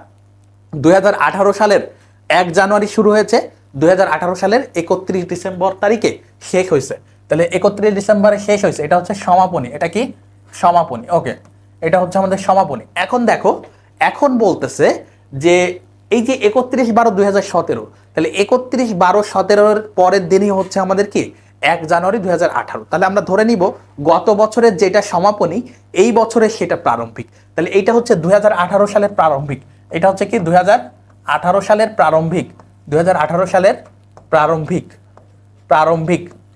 2018 সালের 1 জানুয়ারি শুরু হয়েছে, 2018 সালের 31 ডিসেম্বর তারিখে শেষ হয়েছে। তাহলে 31 ডিসেম্বরে শেষ হয়েছে, এটা হচ্ছে সমাপনী। এটা কি সমাপনী? ওকে, এটা হচ্ছে আমাদের সমাপনী। এখন দেখো, এখন বলতেছে যে এই যে 31/12/2017, তাহলে 31/12/17 পরের দিনই হচ্ছে আমাদের কি 1 জানুয়ারি 2018। তাহলে আমরা ধরে নিব গত বছরের যেটা সমাপনী এই বছরের সেটা প্রারম্ভিক। তাহলে এইটা হচ্ছে 2018 সালের প্রারম্ভিক, এটা হচ্ছে কি 2018 সালের প্রারম্ভিক, 2018 সালের প্রারম্ভিক,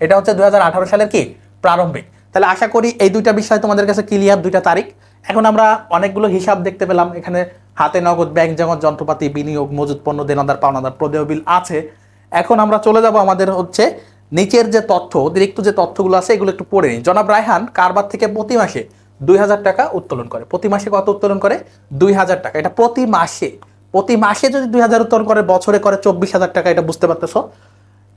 এটা হচ্ছে 2018 সালের কি প্রারম্ভিক। তাহলে আশা করি এই দুইটা বিষয় তোমাদের কাছে ক্লিয়ার, দুইটা তারিখ। এখন আমরা অনেকগুলো হিসাব দেখতে পেলাম, এখানে হাতে নগদ, ব্যাংক জমা, যন্ত্রপাতি, বিনিয়োগ, মজুদ পণ্য, দেনাদার, পাওনাদার, প্রদেয় বিল আছে। এখন আমরা চলে যাব আমাদের হচ্ছে নিচের যে তথ্য, অতিরিক্ত যে তথ্যগুলো আছে এগুলো একটু পড়ে নিই। জনাব রায়হান কারবার থেকে প্রতি মাসে 2000 টাকা উত্তোলন করে। প্রতি মাসে কত উত্তোলন করে? 2000 টাকা। এটা প্রতি মাসে, প্রতি মাসে যদি 2000 উত্তোলন করে, বছরে করে 24,000 টাকা, এটা বুঝতে পারতেছো।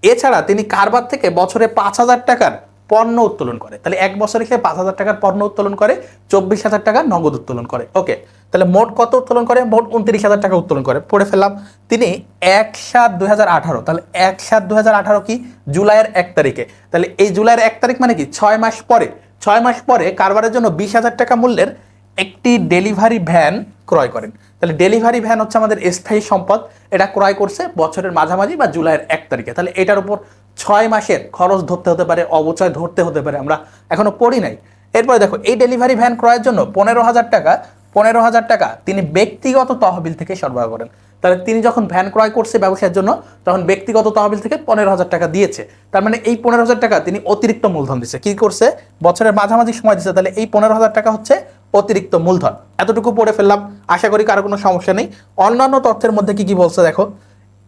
এছাড়া তিনি কারবার থেকে বছরে 5,000 টাকার পণ্য উত্তোলন করে। তাহলে এক বছরে সে 5,000 টাকার পণ্য উত্তোলন করে, 24,000 টাকা নগদ উত্তোলন করে। ওকে, তাহলে মোট কত উত্তোলন করে? মোট 29,000 টাকা উত্তোলন করে। পড়ে ফেললাম। তিনি 1/7/2018, তাহলে 1/7/2018 কি জুলাইয়ের 1 তারিখে। তাহলে এই জুলাইয়ের 1 তারিখ মানে কি 6 মাস পরে, 6 মাস পরে কারবারের জন্য 20,000 টাকা মূল্যের একটি ডেলিভারি ভ্যান ক্রয় করেন। তাহলে ডেলিভারি ভ্যান হচ্ছে আমাদের স্থায়ী সম্পদ, এটা ক্রয় করছে বছরের মাঝামাঝি বা জুলাইয়ের 1 তারিখে। তাহলে এটার উপর 6 মাসের খরচ ধরতে হতে পারে, অবচয় ধরতে হতে পারে, আমরা এখনো পড়ি নাই। এরপরে দেখো, এই ডেলিভারি ভ্যান ক্রয়ের জন্য 15,000 টাকা তিনি ব্যক্তিগত তহবিল থেকে সরবরাহ করেন। তাহলে তিনি যখন ভ্যান ক্রয় করছে ব্যবসার জন্য, তখন ব্যক্তিগত তহবিল থেকে 15,000 টাকা দিয়েছে। তার মানে এই 15,000 টাকা তিনি অতিরিক্ত মূলধন দিচ্ছে। কি করছে? বছরের মাঝামাঝি সময় দিচ্ছে। তাহলে এই 15,000 টাকা হচ্ছে অতিরিক্ত মূলধন। এতটুকু পড়ে ফেললাম, আশা করি কারো কোনো সমস্যা নেই। অন্যান্য তথ্যের মধ্যে কি কি বলছে দেখো,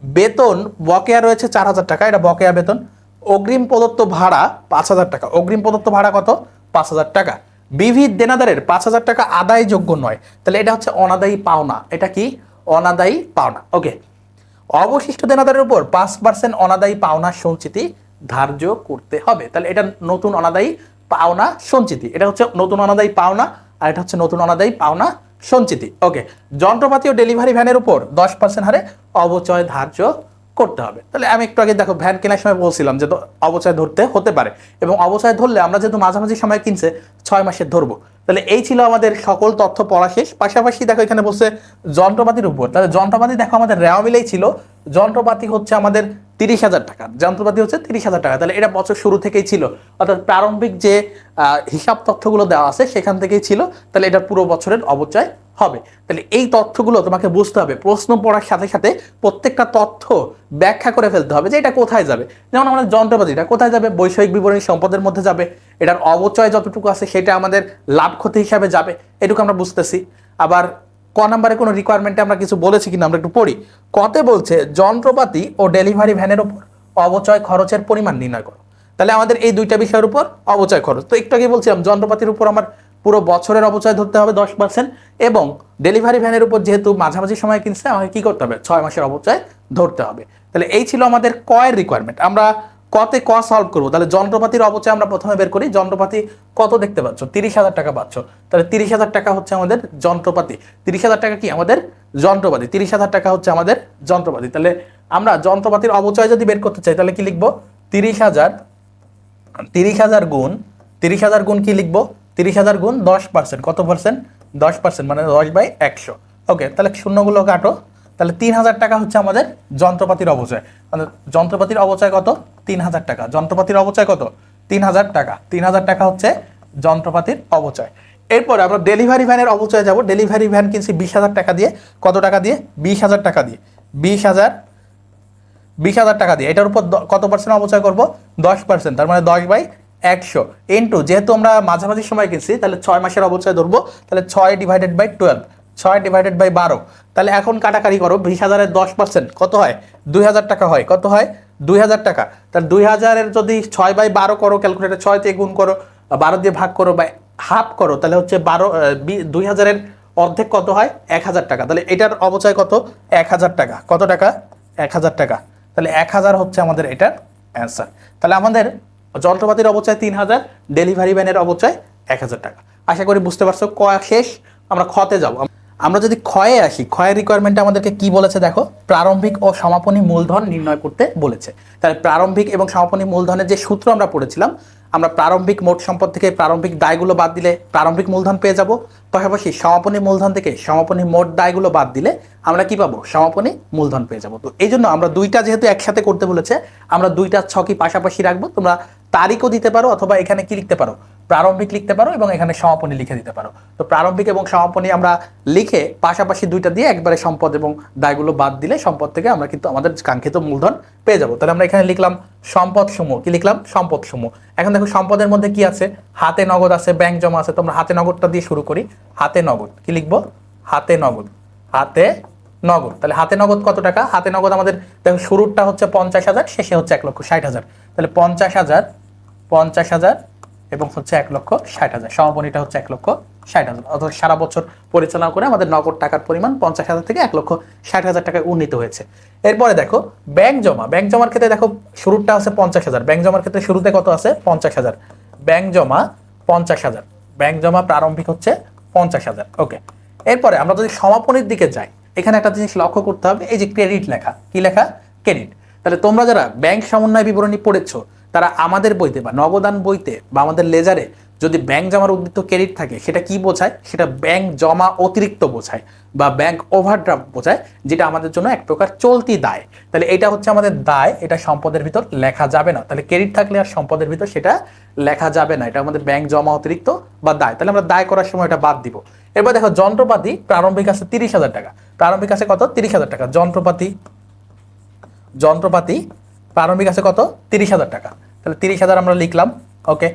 বেতন বকেয়া রয়েছে 4,000 টাকা, এটা বকেয়া বেতন। অগ্রিম প্রদত্ত ভাড়া 5,000 টাকা। অগ্রিম প্রদত্ত ভাড়া কত? 5,000 টাকা। বিবিধ দেনাদারের 5,000 টাকা আদায়যোগ্য নয়, তাহলে এটা হচ্ছে অনাদায়ী পাওনা। এটা কি? অনাদায়ী পাওনা। ওকে, অবশিষ্ট দেনাদারের উপর 5% অনাদায়ী পাওনা সঞ্চিতি ধার্য করতে হবে। তাহলে এটা নতুন অনাদায়ী পাওনা সঞ্চিতি, এটা হচ্ছে নতুন অনাদায়ী পাওনা, আর এটা হচ্ছে নতুন অনাদায়ী পাওনা সঞ্চিতি। ওকে, যন্ত্রপাতি ও ডেলিভারি ভ্যানের উপর 10% হারে অবচয় ধার্য করতে হবে। তাহলে আমি একটু আগে দেখো ভ্যান কেনার সময় বলছিলাম যে অবচয় ধরতে হতে পারে, এবং অবচয় ধরলে আমরা যেহেতু মাঝামাঝি সময় কিনছে 6 মাসের ধরবো। তাহলে এই ছিল আমাদের সকল তথ্য পড়া শেষ। পাশাপাশি দেখো এখানে বলছে যন্ত্রপাতির উপর। তাহলে যন্ত্রপাতি দেখো আমাদের রেওয়া মিলেই ছিল, যন্ত্রপাতি হচ্ছে আমাদের 30,000 টাকা, যন্ত্রপাতি হচ্ছে 30,000 টাকা। তাহলে এটা বছর শুরু থেকেই ছিল, অর্থাৎ প্রারম্ভিক যে হিসাব তথ্যগুলো দেওয়া আছে সেখান থেকেই ছিল। তাহলে এটা পুরো বছরের অবচয় হবে। তাহলে এই তথ্যগুলো তোমাকে বুঝতে হবে, প্রশ্ন পড়ার সাথে সাথে প্রত্যেকটা তথ্য ব্যাখ্যা করে ফেলতে হবে যে এটা কোথায় যাবে। যেমন আমাদের যন্ত্রপাতিটা কোথায় যাবে? বৈষয়িক বিবরণী সম্পদের মধ্যে যাবে। এটার অবচয় যতটুকু আছে সেটা আমাদের লাভ ক্ষতি হিসাবে যাবে, এটুকু আমরা বুঝতেছি। আবার ক নম্বরে কোনো রিকোয়ারমেন্টে আমরা কিছু বলেছি কিনা আমরা একটু পড়ি। কতে বলছে যন্ত্রপাতি ও ডেলিভারি ভ্যানের উপর অবচয় খরচের পরিমাণ নির্ণয় করো। তাহলে আমাদের এই দুইটা বিষয়ের উপর অবচয় খরচ, তো একটু আগে বলছিলাম যন্ত্রপাতির উপর আমার পুরো বছরের অবচয় ধরতে হবে 10%, এবং ডেলিভারি ভ্যানের উপর যেহেতু মাঝামাঝি সময় কিনছে আমাকে কি করতে হবে? 6 মাসের অবচয় ধরতে হবে। তাহলে এই ছিল আমাদের কয়ের রিকোয়ারমেন্ট। আমরা কতে ক সলভ করবো। তাহলে যন্ত্রপাতির অবচয় আমরা প্রথমে বের করি। যন্ত্রপাতি কত দেখতে পাচ্ছ? 30,000 টাকা পাচ্ছ। তাহলে 30,000 টাকা হচ্ছে আমাদের যন্ত্রপাতি। 30,000 টাকা কি আমাদের যন্ত্রপাতি? 30,000 টাকা হচ্ছে আমাদের যন্ত্রপাতি। তাহলে আমরা যন্ত্রপাতির অবচয় যদি বের করতে চাই তাহলে কি লিখবো? 30,000 গুণ 30,000 গুণ কি লিখবো? 30,000 গুণ 10%। কত পার্সেন্ট? 10%, মানে 10/100। ওকে, তাহলে শূন্যগুলো কাটো। তাহলে 3,000 টাকা হচ্ছে আমাদের যন্ত্রপাতির অবচয়। মানে যন্ত্রপাতির অবচয় কত? 3,000 টাকা। যন্ত্রপাতির অবচয় কত? 3,000 টাকা। 3,000 টাকা হচ্ছে যন্ত্রপাতির অপচয়। এরপরে আমরা ডেলিভারি ভ্যানের অপচয় যাব। ডেলিভারি ভ্যান কিনছি 20,000 টাকা দিয়ে। কত টাকা দিয়ে? 20,000 টাকা দিয়ে। 20,000 টাকা দিয়ে। এটার উপর কত পার্সেন্ট অপচয় করব? 10%। তার মানে 10/100 ইন্টু, যেহেতু আমরা মাঝামাঝি সময় কিনছি তাহলে 6 মাসের অপচয় ধরবো, তাহলে 6/12, 6/12। তাহলে এখন কাটাকাটি করো, 20,000-এর 10% কত হয়? 2,000 টাকা হয়। কত হয়? 2,000 টাকা। তাহলে 2,000-এর যদি 6/12 করো, ক্যালকুলেটর 6 দিয়ে গুণ করো, 12 দিয়ে ভাগ করো বা হাফ করো, তাহলে হচ্ছে 2,000-এর অর্ধেক কত হয়? 1,000 টাকা। তাহলে এটার অপচয় কত? 1,000 টাকা। কত টাকা? 1,000 টাকা। তাহলে 1,000 হচ্ছে আমাদের এটার অ্যান্সার। তাহলে আমাদের যন্ত্রপাতির অপচয় 3,000, ডেলিভারি ভ্যানের অপচয় 1,000 টাকা। আশা করি বুঝতে পারছো। শেষ। আমরা খতে যাব। আমরা যদি ক্ষয়ে আসি, ক্ষয়ের রিকোয়ারমেন্টে আমাদেরকে কি বলেছে দেখো, প্রারম্ভিক ও সমাপনী মূলধন নির্ণয় করতে বলেছে। তাহলে প্রারম্ভিক এবং সমাপনী মূলধনের যে সূত্র আমরা পড়েছিলাম, আমরা প্রারম্ভিক মোট সম্পদ থেকে প্রারম্ভিক দায়গুলো বাদ দিলে প্রারম্ভিক মূলধন পেয়ে যাব, পাশাপাশি সমাপনী মূলধন থেকে সমাপনী মোট দায়গুলো বাদ দিলে আমরা কি পাবো? সমাপনী মূলধন পেয়ে যাব। তো এই জন্য আমরা দুইটা যেহেতু একসাথে করতে বলেছে, আমরা দুইটা ছকই পাশাপাশি রাখবো। তোমরা তারিখও দিতে পারো অথবা এখানে কি লিখতে পারো? প্রারম্ভিক লিখতে পারো এবং এখানে সমাপনী লিখে দিতে পারো। তো প্রারম্ভিক এবং সমাপনী আমরা লিখে পাশাপাশি দুইটা দিয়ে একবারে সম্পদ এবং দায়গুলো বাদ দিলে সম্পদ থেকে আমরা কিন্তু আমাদের কাঙ্ক্ষিত মূলধন পেয়ে যাব। তাহলে আমরা এখানে লিখলাম সম্পদ সমূহ। কি লিখলাম? সম্পদ সমূহ। এখন দেখো সম্পদের মধ্যে কি আছে? হাতে নগদ আছে, ব্যাংক জমা আছে। তোমরা হাতে নগদটা দিয়ে শুরু করি। হাতে নগদ কি লিখবো? হাতে নগদ। হাতে নগদ। তাহলে হাতে নগদ কত টাকা? হাতে নগদ আমাদের দেখো শুরুটা হচ্ছে 50,000, শেষে হচ্ছে 1,60,000। তাহলে 50,000 এবং হচ্ছে 1,60,000। সমাপনীটা হচ্ছে 1,60,000। অর্থাৎ সারা বছর পরিচালনা করে আমাদের নগদ টাকার পরিমাণ 50,000 থেকে 1,60,000 টাকায় উন্নীত হয়েছে। এরপরে দেখো ব্যাংক জমা। ব্যাংক জমার ক্ষেত্রে দেখো শুরুটা আছে 50,000। ব্যাংক জমার ক্ষেত্রে শুরুতে কত আছে? 50,000। ব্যাংক জমা 50,000। ব্যাংক জমা প্রারম্ভিক হচ্ছে 50,000। ওকে। এরপরে আমরা যদি সমাপনীর দিকে যাই, এখানে একটা জিনিস লক্ষ্য করতে হবে, এই যে ক্রেডিট লেখা। কি লেখা? ক্রেডিট। তাহলে তোমরা যারা ব্যাংক সমন্বয় বিবরণী পড়েছো, তারা আমাদের বইতে বা নগদান বইতে বা আমাদের লেজারে যদি ব্যাংক জমার উদ্বৃত্ত ক্রেডিট থাকে, সেটা কি বোঝায়? সেটা ব্যাংক জমা অতিরিক্ত বোঝায় বা ব্যাংক ওভারড্রাফট বোঝায়, যেটা আমাদের জন্য এক প্রকার চলতি দায়। তাহলে এটা হচ্ছে আমাদের দায়, এটা সম্পদের ভিতর লেখা যাবে না। তাহলে ক্রেডিট থাকলে আর সম্পদের ভিতর সেটা লেখা যাবে না, এটা আমাদের ব্যাংক জমা অতিরিক্ত বা দায়। তাহলে আমরা দায় করার সময় এটা বাদ দিব। এবার দেখো যন্ত্রপাতি প্রারম্ভিক আছে 30,000 টাকা। প্রারম্ভিক আছে কত? 30,000 টাকা। যন্ত্রপাতি প্রারম্ভিক আছে কত? 30,000 টাকা। তাহলে 30,000 আমরা লিখলাম। ওকে।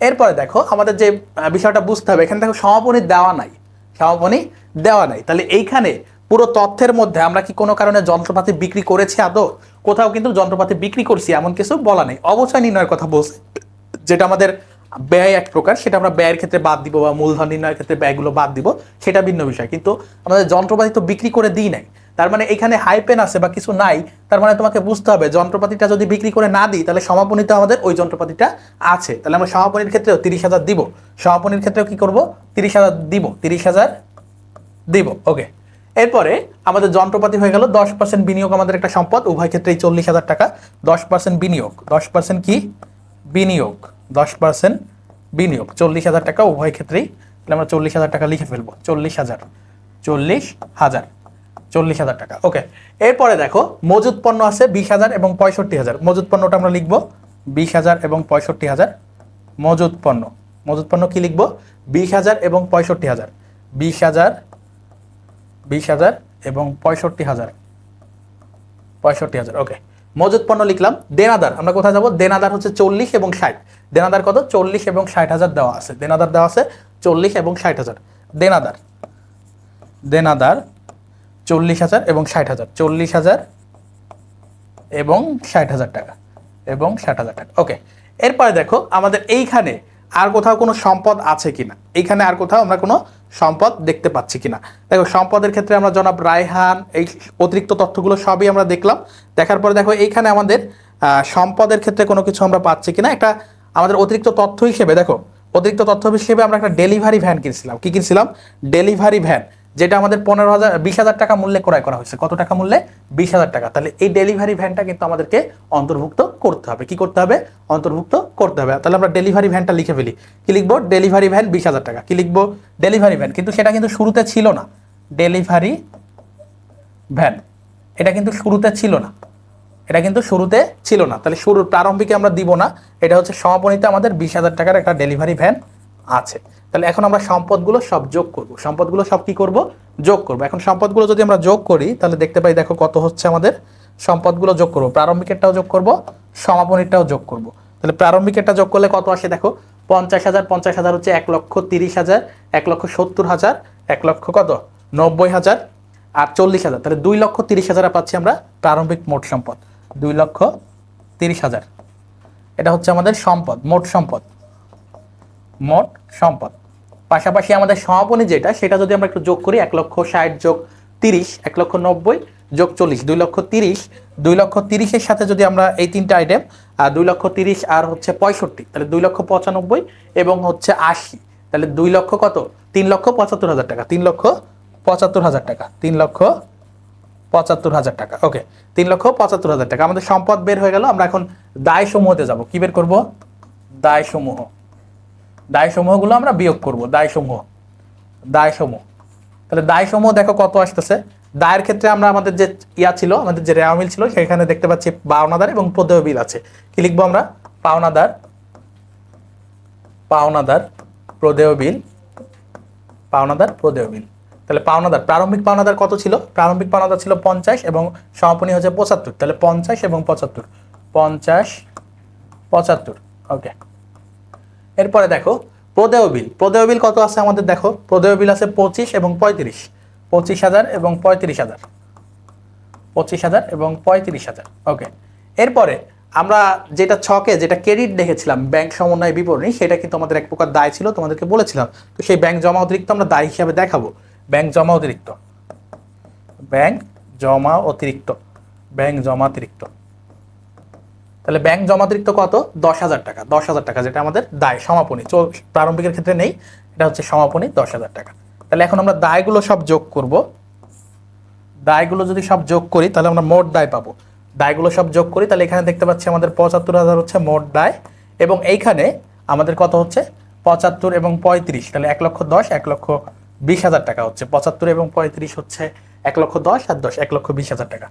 এরপরে দেখো আমাদের যে বিষয়টা বুঝতে হবে, এখানে দেখো সমাপনী দেওয়া নাই। সমাপনী দেওয়া নাই। তাহলে এইখানে পুরো তথ্যের মধ্যে আমরা কি কোনো কারণে যন্ত্রপাতি বিক্রি করেছি আদৌ? কোথাও কিন্তু যন্ত্রপাতি বিক্রি করছি এমন কিছু বলা নেই। অবচয় নির্ণয়ের কথা বলছে, যেটা আমাদের ব্যয় এক প্রকার, সেটা আমরা ব্যয়ের ক্ষেত্রে বাদ দিব বা মূলধন নির্ণয়ের ক্ষেত্রে ব্যয়গুলো বাদ দিব, সেটা ভিন্ন বিষয়। কিন্তু আমাদের যন্ত্রপাতি তো বিক্রি করে দিই নাই। তার মানে এখানে হাইপেন আছে বা কিছু নাই, তার মানে তোমাকে বুঝতে হবে যন্ত্রপাতিটা যদি বিক্রি করে না দিই, তাহলে সমাপনীতে আমাদের ওই যন্ত্রপাতিটা আছে। তাহলে আমরা সমাপনীর ক্ষেত্রেও 30,000 দিব। সমাপনীর ক্ষেত্রেও কি করব? 30,000 দিব। 30,000 দিব। ওকে। এরপরে আমাদের যন্ত্রপাতি হয়ে গেল। 10% বিনিয়োগ আমাদের একটা সম্পদ, উভয় ক্ষেত্রেই 40,000 টাকা। 10% বিনিয়োগ। 10% কি? বিনিয়োগ। 10% বিনিয়োগ 40,000 টাকা উভয় ক্ষেত্রেই। তাহলে আমরা 40,000 টাকা লিখে ফেলবো। 40,000 টাকা। ওকে। এরপরে দেখো মজুত পণ্য আছে 20,000 এবং 65,000। মজুত পণ্যটা আমরা লিখবো 20,000 এবং 65,000। মজুত পণ্য কি লিখবো? 20,000 এবং 65,000। 20,000 এবং 65,000। ওকে। মজুত পণ্য লিখলাম। দেনাদার আমরা কোথায় যাব? দেনাদার হচ্ছে 40 এবং 60। দেনাদার কত? 40 এবং 60,000 দেওয়া আছে। দেনাদার দেওয়া আছে 40 এবং 60,000। দেনাদার 40,000 এবং 60,000। 40,000 এবং 60,000 টাকা এবং 60,000 টাকা। ওকে। এরপরে দেখো আমাদের এইখানে আর কোথাও কোনো সম্পদ আছে কিনা। এইখানে আর কোথাও আমরা কোনো সম্পদ দেখতে পাচ্ছি কিনা। দেখো সম্পদের ক্ষেত্রে আমরা জনাব রায়হান এই অতিরিক্ত তথ্যগুলো সবই আমরা দেখলাম। দেখার পরে দেখো এইখানে আমাদের সম্পদের ক্ষেত্রে কোনো কিছু আমরা পাচ্ছি কিনা। একটা আমাদের অতিরিক্ত তথ্য হিসেবে দেখো, অতিরিক্ত তথ্য হিসেবে আমরা একটা ডেলিভারি ভ্যান কিনছিলাম। কি কিনছিলাম? ডেলিভারি ভ্যান, যেটা আমাদের 20,000 টাকা মূল্যে ক্রয় করা হয়েছে। কত টাকা মূল্যে? 20,000 টাকা। তাহলে এই ডেলিভারি ভ্যানটা কিন্তু আমাদেরকে অন্তর্ভুক্ত করতে হবে। কি করতে হবে? অন্তর্ভুক্ত করতে হবে। তাহলে আমরা ডেলিভারি ভ্যানটা লিখে ফেলি। কি লিখবো? ডেলিভারি ভ্যান 20,000 টাকা। কি লিখবো? Delivery van. কিন্তু সেটা কিন্তু শুরুতে ছিল না। ডেলিভারি ভ্যান এটা কিন্তু শুরুতে ছিল না। তাহলে শুরুর প্রারম্ভিকে আমরা দিব না। এটা হচ্ছে সমাপনীতে আমাদের 20,000 টাকার একটা ডেলিভারি ভ্যান আছে। তাহলে এখন আমরা সম্পদগুলো সব যোগ করব, সম্পদগুলো সব কি করব, যোগ করব। এখন সম্পদগুলো যদি আমরা যোগ করি তাহলে দেখতে পাই দেখো কত হচ্ছে আমাদের, সম্পদগুলো যোগ করব, প্রারম্ভিকেরটাও যোগ করব, সমাপনীরটাও যোগ করব। তাহলে প্রারম্ভিকেরটা যোগ করলে কত আসে দেখো, 50,000, 50,000 হচ্ছে 1,30,000, 1,70,000, 1,00,000 কত 90,000 আর 40,000, তাহলে 2,30,000 পাচ্ছি আমরা প্রারম্ভিক মোট সম্পদ, 2,30,000। এটা হচ্ছে আমাদের সম্পদ, মোট সম্পদ, মোট সম্পদ। পাশাপাশি আমাদের সমাপনী যেটা, সেটা যদি আমরা একটু যোগ করি, 1,60,000 যোগ 30, 1,90,000 যোগ 40, 2,30,000, 2,30,000 সাথে যদি আমরা এই তিনটা আইটেম, 2,30,000 আর হচ্ছে 65, তাহলে 2,95,000 এবং হচ্ছে 80, তাহলে 2 লক্ষ কত, 3,75,000 টাকা, 3,75,000 টাকা, 3,75,000 টাকা। ওকে, 3,75,000 টাকা আমাদের সম্পদ বের হয়ে গেল। আমরা এখন দায় সমূহতে যাব, কি বের করব, দায় সমূহ, দায় সমূহগুলো আমরা বিয়োগ করব, দায় সমূহ, দায় সমূহ। তাহলে দায় সমূহ দেখো কত আসতেছে। দায়ের ক্ষেত্রে আমরা আমাদের যে ইয়া ছিল, আমাদের যে রেওয়া মিল ছিল, সেখানে দেখতে পাচ্ছি পাওনাদার এবং প্রদেয় বিল আছে। কি লিখবো আমরা, পাওনাদার, পাওনাদার, প্রদেয় বিল, পাওনাদার, প্রদেয় বিল। তাহলে পাওনাদার, প্রারম্ভিক পাওনাদার কত ছিল, প্রারম্ভিক পাওনাদার ছিল 50 এবং সমাপনী হচ্ছে 75, তাহলে 50 এবং 75, 50, 75। ওকে, এরপরে দেখো প্রদেয় বিল, প্রদেয় বিল কত আছে আমাদের দেখো, প্রদেয় বিল আছে 25 এবং 35, 25,000 এবং 35,000, 25,000 এবং 35,000। ওকে, এরপরে আমরা যেটা ছকে যেটা ক্রেডিট দেখেছিলাম, ব্যাংক সমন্বয় বিবরণী, সেটা কিন্তু আমাদের এক প্রকার দায় ছিল, তোমাদেরকে বলেছিলাম। তো সেই ব্যাংক জমা অতিরিক্ত আমরা দায় হিসাবে দেখাবো, ব্যাংক জমা অতিরিক্ত, ব্যাংক জমা অতিরিক্ত, ব্যাংক জমা অতিরিক্ত। তাহলে ব্যাংক জমা অতিরিক্ত কত, 10,000 টাকা, 10,000 টাকা, যেটা আমাদের দায় সমাপনী, প্রারম্ভিকের ক্ষেত্রে নেই, এটা হচ্ছে সমাপনী 10,000 টাকা। তাহলে এখন আমরা দায়গুলো সব যোগ করব, দায়গুলো যদি সব যোগ করি তাহলে আমরা মোট দায় পাবো। দায়গুলো সব যোগ করি তাহলে এখানে দেখতে পাচ্ছি আমাদের 75,000 হচ্ছে মোট দায়, এবং এইখানে আমাদের কত হচ্ছে 75 এবং 35, তাহলে 1,10,000, 1,20,000 টাকা হচ্ছে, 75 এবং 35 হচ্ছে 1,10,000 আর 10, 1,20,000 টাকা,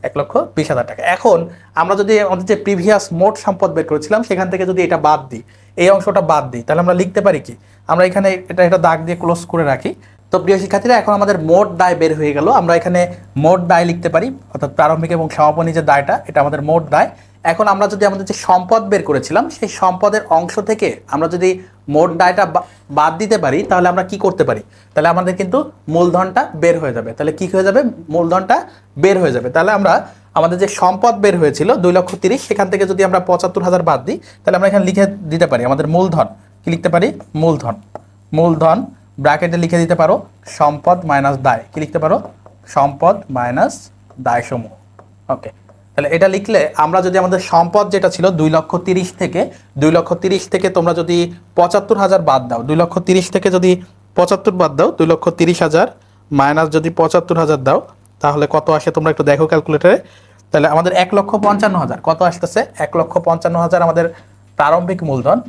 1,20,000 টাকা। এখন আমরা যদি আমাদের যে প্রিভিয়াস মোট সম্পদ বের করেছিলাম সেখান থেকে যদি এটা বাদ দিই, এই অংশটা বাদ দিই, তাহলে আমরা লিখতে পারি কি, আমরা এখানে এটা দাগ দিয়ে ক্লোজ করে রাখি। তো প্রিয় শিক্ষার্থীরা, এখন আমাদের মোট দায় বের হয়ে গেল, আমরা এখানে মোট দায় লিখতে পারি, অর্থাৎ প্রারম্ভিক এবং সমাপনী যে দায়টা, এটা আমাদের মোট দায়। এখন আমরা যদি আমাদের যে সম্পদ বের করেছিলাম সেই সম্পদের অংশ থেকে আমরা যদি মোট দায়টা বাদ দিতে পারি, তাহলে আমরা কি করতে পারি, তাহলে আমাদের কিন্তু মূলধনটা বের হয়ে যাবে। তাহলে কি হয়ে যাবে, মূলধনটা বের হয়ে যাবে। তাহলে আমরা আমাদের যে সম্পদ বের হয়েছিল 2,30,000, সেখান থেকে যদি আমরা 75,000 বাদ দিই, তাহলে আমরা এখানে লিখে দিতে পারি আমাদের মূলধন, কি লিখতে পারি, মূলধন, মূলধন ব্র্যাকেটে লিখে দিতে পারো সম্পদ মাইনাস দায়, কি লিখতে পারো, সম্পদ মাইনাস দায় সমূহ। ওকে, তাহলে এটা লিখলে আমরা যদি আমাদের সম্পদ যেটা ছিল 2,30,000 থেকে, 2,30,000 থেকে তোমরা যদি 75,000 বাদ দাও, 2,30,000 থেকে যদি 75 বাদ দাও, 2,30,000 মাইনাস যদি 75,000 দাও, তাহলে কত আসে তোমরা একটু দেখো ক্যালকুলেটরে। তাহলে আমাদের 1,55,000 কত আসতেছে, 1,55,000 আমাদের প্রারম্ভিক মূলধন,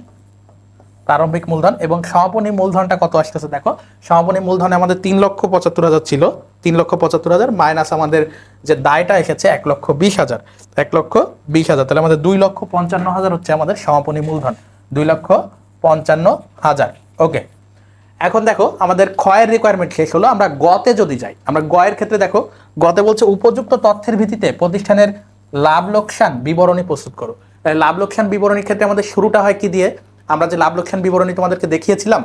প্রারম্ভিক মূলধন, এবং সমাপনী মূলধনটা কত আসতেছে দেখো, সমাপনী মূলধনে আমাদের 3,75,000 ছিল, 3,75,000 মাইনাস আমাদের যে দায়টা এসেছে 1,20,000, 1,20,000, তাহলে আমাদের 2,55,000 হচ্ছে আমাদের সমাপনী মূলধন, 2,55,000। ওকে, এখন দেখো আমাদের ক্ষয়ের রিকোয়ারমেন্ট শেষ হলো। আমরা গতে যদি যাই, আমরা গয়ের ক্ষেত্রে দেখো, গতে বলছে উপযুক্ত তথ্যের ভিত্তিতে প্রতিষ্ঠানের লাভ লোকসান বিবরণী প্রস্তুত করো। লাভ লোকসান বিবরণীর ক্ষেত্রে আমাদের শুরুটা হয় কি দিয়ে, আমরা যে লাভ লোকসান বিবরণী তোমাদেরকে দেখিয়েছিলাম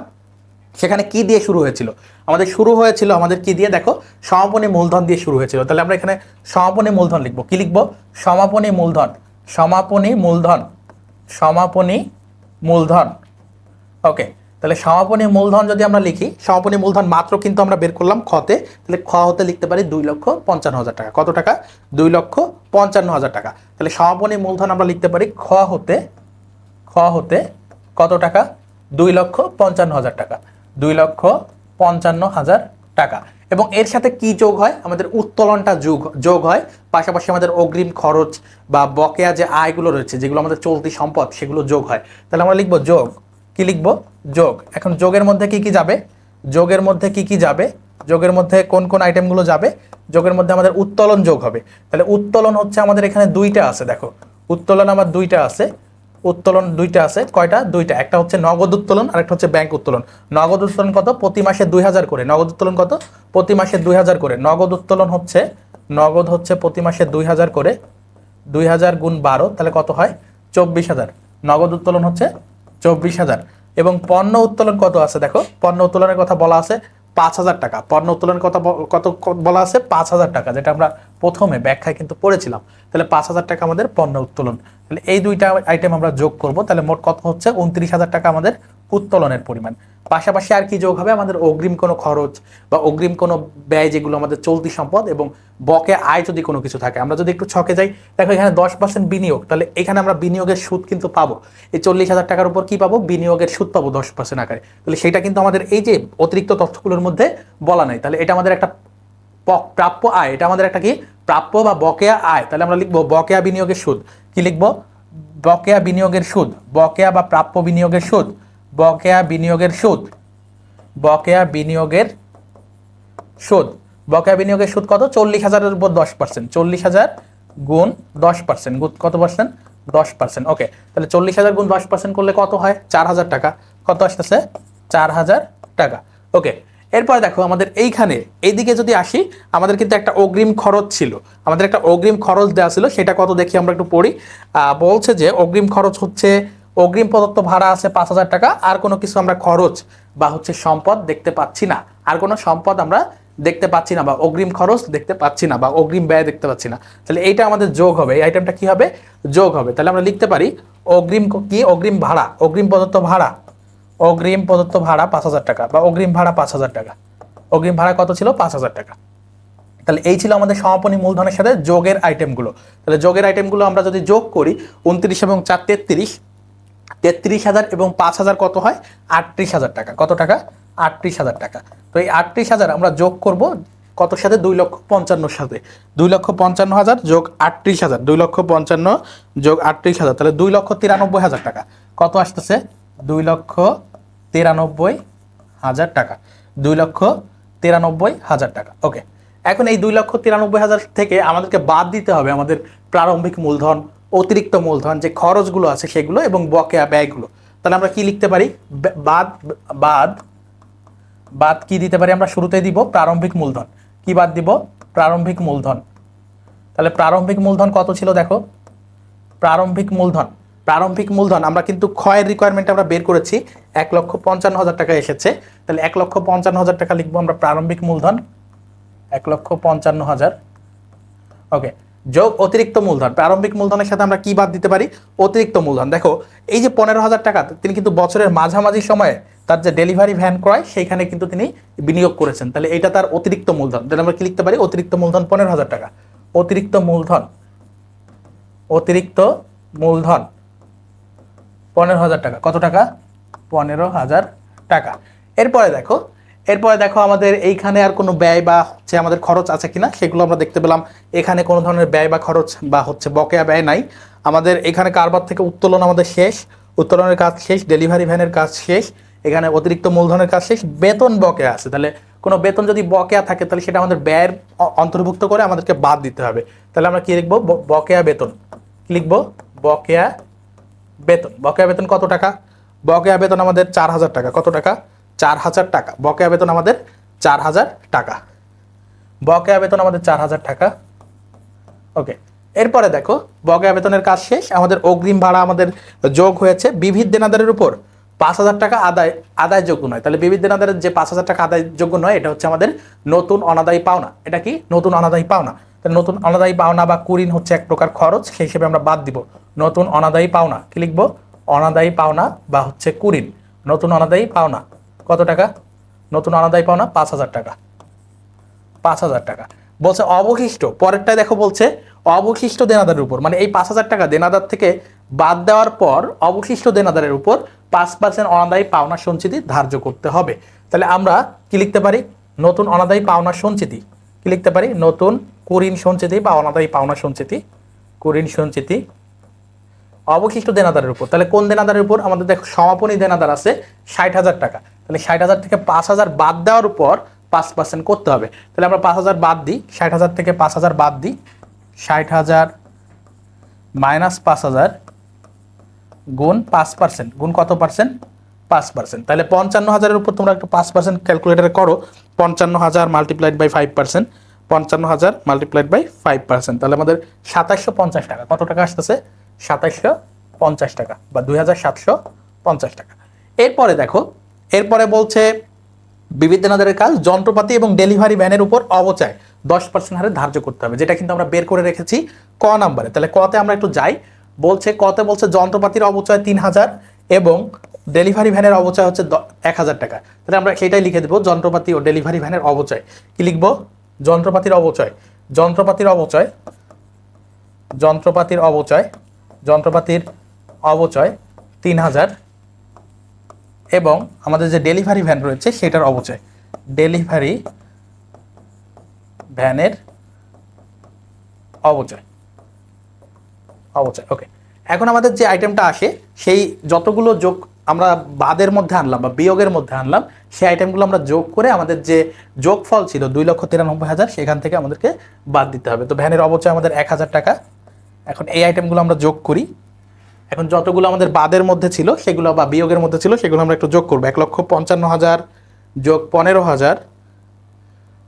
সেখানে কি দিয়ে শুরু হয়েছিল, আমাদের শুরু হয়েছিল আমাদের কি দিয়ে দেখো, সমাপনী মূলধন দিয়ে শুরু হয়েছিল। তাহলে আমরা এখানে সমাপনী মূলধন লিখবো, কি লিখবো, সমাপনী মূলধন, সমাপনী মূলধন, সমাপনী মূলধন। ওকে, তাহলে সমাপনী মূলধন যদি আমরা লিখি, সমাপনী মূলধন মাত্র কিন্তু আমরা বের করলাম খতে, তাহলে খ হতে লিখতে পারি 2,55,000 টাকা। কত টাকা, 2,55,000 টাকা। তাহলে সমাপনী মূলধন আমরা লিখতে পারি খ হতে, খ হতে কত টাকা, 2,55,000 টাকা, 2,55,000 টাকা। এবং এর সাথে কি যোগ হয়, আমাদের উত্তোলনটা যোগ হয়, পাশাপাশি আমাদের অগ্রিম খরচ বা বকেয়া যে আয়গুলো রয়েছে, যেগুলো আমাদের চলতি সম্পদ, সেগুলো যোগ হয়। তাহলে আমরা লিখবো যোগ, কি লিখবো, যোগ। এখন যোগের মধ্যে কি কি যাবে, যোগের মধ্যে কি কি যাবে, যোগের মধ্যে কোন কোন আইটেমগুলো যাবে, যোগের মধ্যে আমাদের উত্তোলন যোগ হবে। তাহলে উত্তোলন হচ্ছে আমাদের এখানে দুইটা আছে, দেখো উত্তোলন আমার দুইটা আছে, উত্তোলন দুইটা আছে, কয়টা? দুইটা। একটা হচ্ছে নগদ উত্তোলন আর একটা হচ্ছে ব্যাংক উত্তোলন। নগদ উত্তোলন কত? প্রতি মাসে 2000 করে। নগদ উত্তোলন কত? প্রতি মাসে 2000 করে। নগদ উত্তোলন হচ্ছে, নগদ হচ্ছে প্রতি মাসে 2000 করে। 2000 গুণ 12 তাহলে কত হয়? 24000। নগদ উত্তোলন হচ্ছে 24000। এবং পণ্য উত্তোলন কত আছে দেখো, পণ্য উত্তোলনের কথা বলা আছে 5000 টাকা। পণ্য উত্তোলনের কথা কত বলা আছে? 5000 টাকা, যেটা আমরা প্রথমে ব্যাখ্যায় কিন্তু পড়েছিলাম। তাহলে 5000 টাকা আমাদের পণ্য উত্তোলন। তাহলে এই দুইটা আইটেম আমরা যোগ করব, তাহলে মোট কত হচ্ছে? 29000 টাকা আমাদের উত্তোলনের পরিমাণ। পাশাপাশি আর কি যোগ হবে? আমাদের অগ্রিম কোনো খরচ বা অগ্রিম কোনো ব্যয়, যেগুলো আমাদের চলতি সম্পদ এবং বকেয়া আয় যদি কোনো কিছু থাকে। আমরা যদি একটু ছকে যাই, দেখো এখানে 10% বিনিয়োগ, তাহলে এখানে আমরা বিনিয়োগের সুদ কিন্তু পাবো। এই 40,000 টাকার উপর কি পাবো? বিনিয়োগের সুদ পাবো 10% আকারে। তাহলে সেটা কিন্তু আমাদের এই যে অতিরিক্ত তথ্যগুলোর মধ্যে বলা নাই। তাহলে এটা আমাদের একটা প্রাপ্য আয়, এটা আমাদের একটা কি? প্রাপ্য বা বকেয়া আয়। তাহলে আমরা লিখবো বকেয়া বিনিয়োগের সুদ। কি লিখবো? বকেয়া বিনিয়োগের সুদ। বকেয়া বা প্রাপ্য বিনিয়োগের সুদ। বকেয়া বিনিয়োগের সুদ। বকেয়া বিনিয়োগের সুদ। বকেয়া বিনিয়োগের সুদ কত? 40,000-এর উপর 10%। 40,000 গুণ 10%। কত পার্সেন্ট? 10%। ওকে, তাহলে 40,000 গুণ 10% করলে কত হয়? 4000 টাকা। কত আসতেছে? 4000 টাকা। ওকে, এরপর দেখো আমাদের এইখানে এইদিকে যদি আসি, আমাদের কিন্তু একটা অগ্রিম খরচ ছিল। আমাদের একটা অগ্রিম খরচ দেওয়া ছিল, সেটা কত দেখি আমরা একটু পড়ি। বলছে যে অগ্রিম খরচ হচ্ছে, অগ্রিম প্রদত্ত ভাড়া আছে 5000 টাকা। আর কোনো কিছু আমরা খরচ বা হচ্ছে সম্পদ দেখতে পাচ্ছি না। আর কোনো সম্পদ আমরা দেখতে পাচ্ছি না, বা অগ্রিম খরচ দেখতে পাচ্ছি না, বা অগ্রিম ব্যয় দেখতে পাচ্ছি না। তাহলে এইটা আমাদের যোগ হবে। এই আইটেমটা কি হবে? যোগ হবে। তাহলে আমরা লিখতে পারি অগ্রিম কি? অগ্রিম ভাড়া, অগ্রিম প্রদত্ত ভাড়া। অগ্রিম প্রদত্ত ভাড়া 5000 টাকা, বা অগ্রিম ভাড়া 5000 টাকা। অগ্রিম ভাড়া কত ছিল? 5000 টাকা। তাহলে এই ছিল আমাদের সমাপনী মূলধনের সাথে যোগের আইটেমগুলো। তাহলে যোগের আইটেমগুলো আমরা যদি যোগ করি, 29 এবং 4 33, 33,000 এবং 5,000 কত হয়? 38,000 টাকা। কত টাকা? 38,000 টাকা। তো এই 38,000 আমরা যোগ করব কত সাথে? 2,55,000 সাথে। 2,55,000 যোগ 38,000, 2,55,000 যোগ 38,000, তাহলে 2,93,000 টাকা। কত আসতেছে? 2,93,000 টাকা। 2,93,000 টাকা। ওকে, এখন এই 2,93,000 থেকে আমাদেরকে বাদ দিতে হবে আমাদের প্রারম্ভিক মূলধন, অতিরিক্ত মূলধন, যে খরচগুলো আছে সেগুলো, এবং বকেয়া ব্যয়গুলো। তাহলে আমরা কি লিখতে পারি? বাদ বাদ বাদ কি দিতে পারি? আমরা শুরুতে দিব প্রারম্ভিক মূলধন। কি বাদ দিব? প্রারম্ভিক মূলধন। তাহলে প্রারম্ভিক মূলধন কত ছিল দেখো? প্রারম্ভিক মূলধন, প্রারম্ভিক মূলধন আমরা কিন্তু ক্ষয়ের রিকোয়ারমেন্ট আমরা বের করেছি, 1,55,000 টাকা এসেছে। তাহলে 1,55,000 টাকা লিখবো আমরা প্রারম্ভিক মূলধন, 1,55,000। ওকে, যোগ অতিরিক্ত মূলধন। প্রারম্ভিক মূলধনের সাথে আমরা কি বাদ দিতে পারি? অতিরিক্ত মূলধন। দেখো এই যে 15,000 টাকা তিনি কিন্তু বছরের মাঝামাঝি সময়ে তার যে ডেলিভারি ভ্যান ক্রয়, সেইখানে কিন্তু তিনি বিনিয়োগ করেছেন। তাহলে এটা তার অতিরিক্ত মূলধন। তাহলে আমরা কি লিখতে পারি? অতিরিক্ত মূলধন 15,000 টাকা। অতিরিক্ত মূলধন, অতিরিক্ত মূলধন 15,000 টাকা। কত টাকা? 15,000 টাকা। এরপরে দেখো, এরপরে দেখো আমাদের এইখানে আর কোনো ব্যয় বা হচ্ছে আমাদের খরচ আছে কিনা সেগুলো আমরা দেখতে পেলাম। এখানে কোনো ধরনের ব্যয় বা খরচ বা হচ্ছে বকেয়া ব্যয় নাই। আমাদের এখানে কারবার থেকে উত্তোলন আমাদের শেষ, উত্তোলনের কাজ শেষ, ডেলিভারি ভ্যানের কাজ শেষ, এখানে অতিরিক্ত মূলধনের কাজ শেষ, বেতন বকেয়া আছে। তাহলে কোনো বেতন যদি বকেয়া থাকে তাহলে সেটা আমাদের ব্যয়ের অন্তর্ভুক্ত করে আমাদেরকে বাদ দিতে হবে। তাহলে আমরা কি লিখবো? বকেয়া বেতন। কি লিখবো? বকেয়া বেতন। বকেয়া বেতন কত টাকা? বকেয়া বেতন আমাদের 4,000 টাকা। কত টাকা? 4,000 টাকা। বকেয়া বেতন আমাদের 4,000 টাকা। বকেয়া বেতন আমাদের 4,000 টাকা। ওকে, এরপরে দেখো বকেয়া বেতনের কাজ শেষ। আমাদের অগ্রিম ভাড়া আমাদের যোগ হয়েছে। বিবিধ দেনাদারের উপর 5,000 টাকা আদায়যোগ্য নয়। তাহলে বিবিধ দেনাদারের যে 5,000 টাকা আদায়যোগ্য নয়, এটা হচ্ছে আমাদের নতুন অনাদায়ী পাওনা। এটা কি? নতুন অনাদায়ী পাওনা। তাহলে নতুন অনাদায়ী পাওনা বা কুঋণ হচ্ছে এক প্রকার খরচ, সেই হিসেবে আমরা বাদ দিব নতুন অনাদায়ী পাওনা। কি লিখবো? অনাদায়ী পাওনা বা হচ্ছে কুঋণ। নতুন অনাদায়ী পাওনা কত টাকা? নতুন অনাদায়ী পাওনা 5,000 টাকা। 5,000 টাকা। বলছে অবশিষ্ট, পরেরটায় দেখো বলছে অবশিষ্ট দেনাদারের উপর, মানে এই 5,000 টাকা দেনাদার থেকে বাদ দেওয়ার পর অবশিষ্ট দেনাদারের উপর 5% অনাদায়ী পাওনা সঞ্চিতি ধার্য করতে হবে। তাহলে আমরা কি লিখতে পারি? নতুন অনাদায়ী পাওনা সঞ্চিতি। কি লিখতে পারি? নতুন কুঋণ সঞ্চিতি বা অনাদায়ী পাওনা সঞ্চিতি, কুঋণ সঞ্চিতি অবশিষ্ট দেনাদারের উপর। তাহলে কোন দেনাদারের উপর? আমাদের দেখো সমাপনী দেনাদার আছে 60,000 টাকা। তাহলে 60,000 থেকে 5,000 বাদ দেওয়ার উপর 5% করতে হবে। তাহলে আমরা 5,000 বাদ দিই, 60,000 থেকে 5,000 বাদ দিই। 60,000 মাইনাস 5,000 গুণ 5%, গুণ কত পার্সেন্ট? 5%। তাহলে 55,000-এর উপর তোমরা একটু 5% ক্যালকুলেটারে করো। 55,000 মাল্টিপ্লাইড বাই 5%, 55,000 মাল্টিপ্লাইড বাই 5%, তাহলে আমাদের 2750 টাকা। কত টাকা আসতেছে? 2750 টাকা বা 2750 টাকা। এরপরে দেখো, এরপরে বলছে বিবিধনাদারের কাজ যন্ত্রপাতি এবং ডেলিভারি ভ্যানের উপর অবচয় 10% হারে ধার্য করতে হবে, যেটা কিন্তু আমরা বের করে রেখেছি ক নাম্বারে। তাহলে কতে আমরা একটু যাই। বলছে কতে বলছে যন্ত্রপাতির অবচয় 3000 এবং ডেলিভারি ভ্যানের অবচয় হচ্ছে 1000 টাকা। তাহলে আমরা সেটাই লিখে দেবো, যন্ত্রপাতি ও ডেলিভারি ভ্যানের অবচয়। কি লিখবো? যন্ত্রপাতির অবচয়, যন্ত্রপাতির অবচয়, যন্ত্রপাতির অবচয়, যন্ত্রপাতির অবচয় 3000 এবং আমাদের যে ডেলিভারি ভ্যান রয়েছে সেটার অবচয়, ডেলিভারি ভ্যানের অবচয়, অবচয়। ওকে, এখন আমাদের যে আইটেমটা আসে সেই যতগুলো যোগ আমরা বাদের মধ্যে আনলাম বা বিয়োগের মধ্যে আনলাম, সেই আইটেমগুলো আমরা যোগ করে আমাদের যে যোগফল ছিল 2,93,000 সেখান থেকে আমাদেরকে বাদ দিতে হবে। তো ভ্যানের অবচয় আমাদের 1000 টাকা। এখন এই আইটেমগুলো আমরা যোগ করি। এখন যতগুলো আমাদের বাদের মধ্যে ছিল সেগুলো বা বিয়োগের মধ্যে ছিল সেগুলো আমরা একটু যোগ করবো। 1,55,000 যোগ 15,000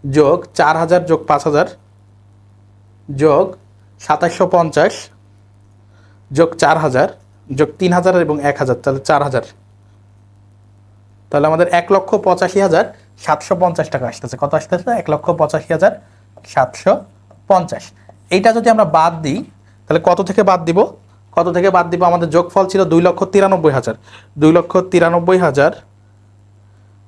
যোগ 4,000 যোগ 5,000 যোগ 2750 যোগ 4,000 যোগ 3,000 এবং 1,000, তাহলে 4,000। তাহলে আমাদের 1,85,750 টাকা আসতেছে। কত আসতেছে? 1,85,750। এইটা যদি আমরা বাদ দিই তাহলে কত থেকে বাদ দিব? কত থেকে বাদ দিব? আমাদের যোগফল ছিল 2,93,000, 2,93,000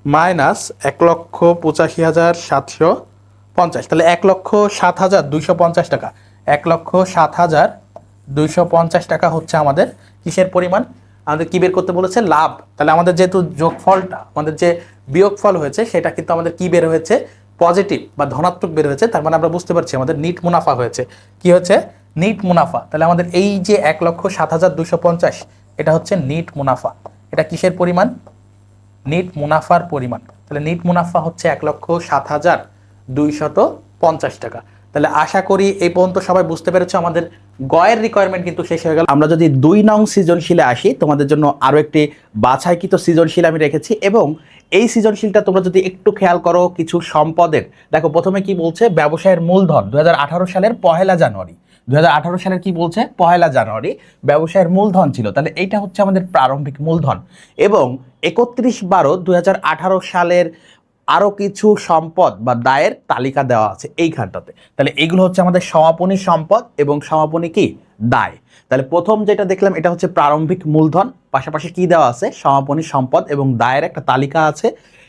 মাইনাস 1,85,750, তাহলে 1,07,250 টাকা। 1,07,250 টাকা হচ্ছে আমাদের কিসের পরিমাণ? আমাদের কি বের করতে বলেছে? লাভ। তাহলে আমাদের যেহেতু যোগফলটা, আমাদের যে বিয়োগফল হয়েছে সেটা কিন্তু আমাদের কি বের হয়েছে? পজিটিভ বা ধনাত্মক বের হয়েছে। তার মানে আমরা বুঝতে পারছি আমাদের নিট মুনাফা হয়েছে। কি হচ্ছে? নিট মুনাফা। তাহলে আমাদের এই যে 1,07,250 এটা হচ্ছে নিট মুনাফা। এটা কিসের পরিমাণ? নিট মুনাফার পরিমাণ। তাহলে নিট মুনাফা হচ্ছে 1,07,250 টাকা। তাহলে আশা করি এই পর্যন্ত সবাই বুঝতে পেরেছো। আমাদের গয়ের রিকোয়ারমেন্ট কিন্তু শেষ হয়ে গেল। আমরা যদি 2 নং সৃজনশীলে আসি, তোমাদের জন্য আরো একটি বাছাইকৃত সৃজনশীল আমি রেখেছি এবং এই সৃজনশীলটা তোমরা যদি একটু খেয়াল করো কিছু সম্পদের, দেখো প্রথমে কি বলছে? ব্যবসায়ের মূলধন 2018 সালের 1 জানুয়ারি, 2018 সালের কি বলছে? 1 জানুয়ারি ব্যবসায়ের মূলধন ছিল। তাহলে এইটা হচ্ছে আমাদের প্রারম্ভিক মূলধন এবং 31/12/2018 সালের আরো কিছু সম্পদ বা দায়ের তালিকা দেওয়া আছে এইখানটাতে। তাহলে এইগুলো হচ্ছে আমাদের সমাপনী সম্পদ এবং সমাপনী কি? দায়। তাহলে প্রথম যেটা দেখলাম এটা হচ্ছে প্রারম্ভিক মূলধন, পাশাপাশি কি দেওয়া আছে? সমাপনী সম্পদ এবং দায়ের একটা তালিকা আছে।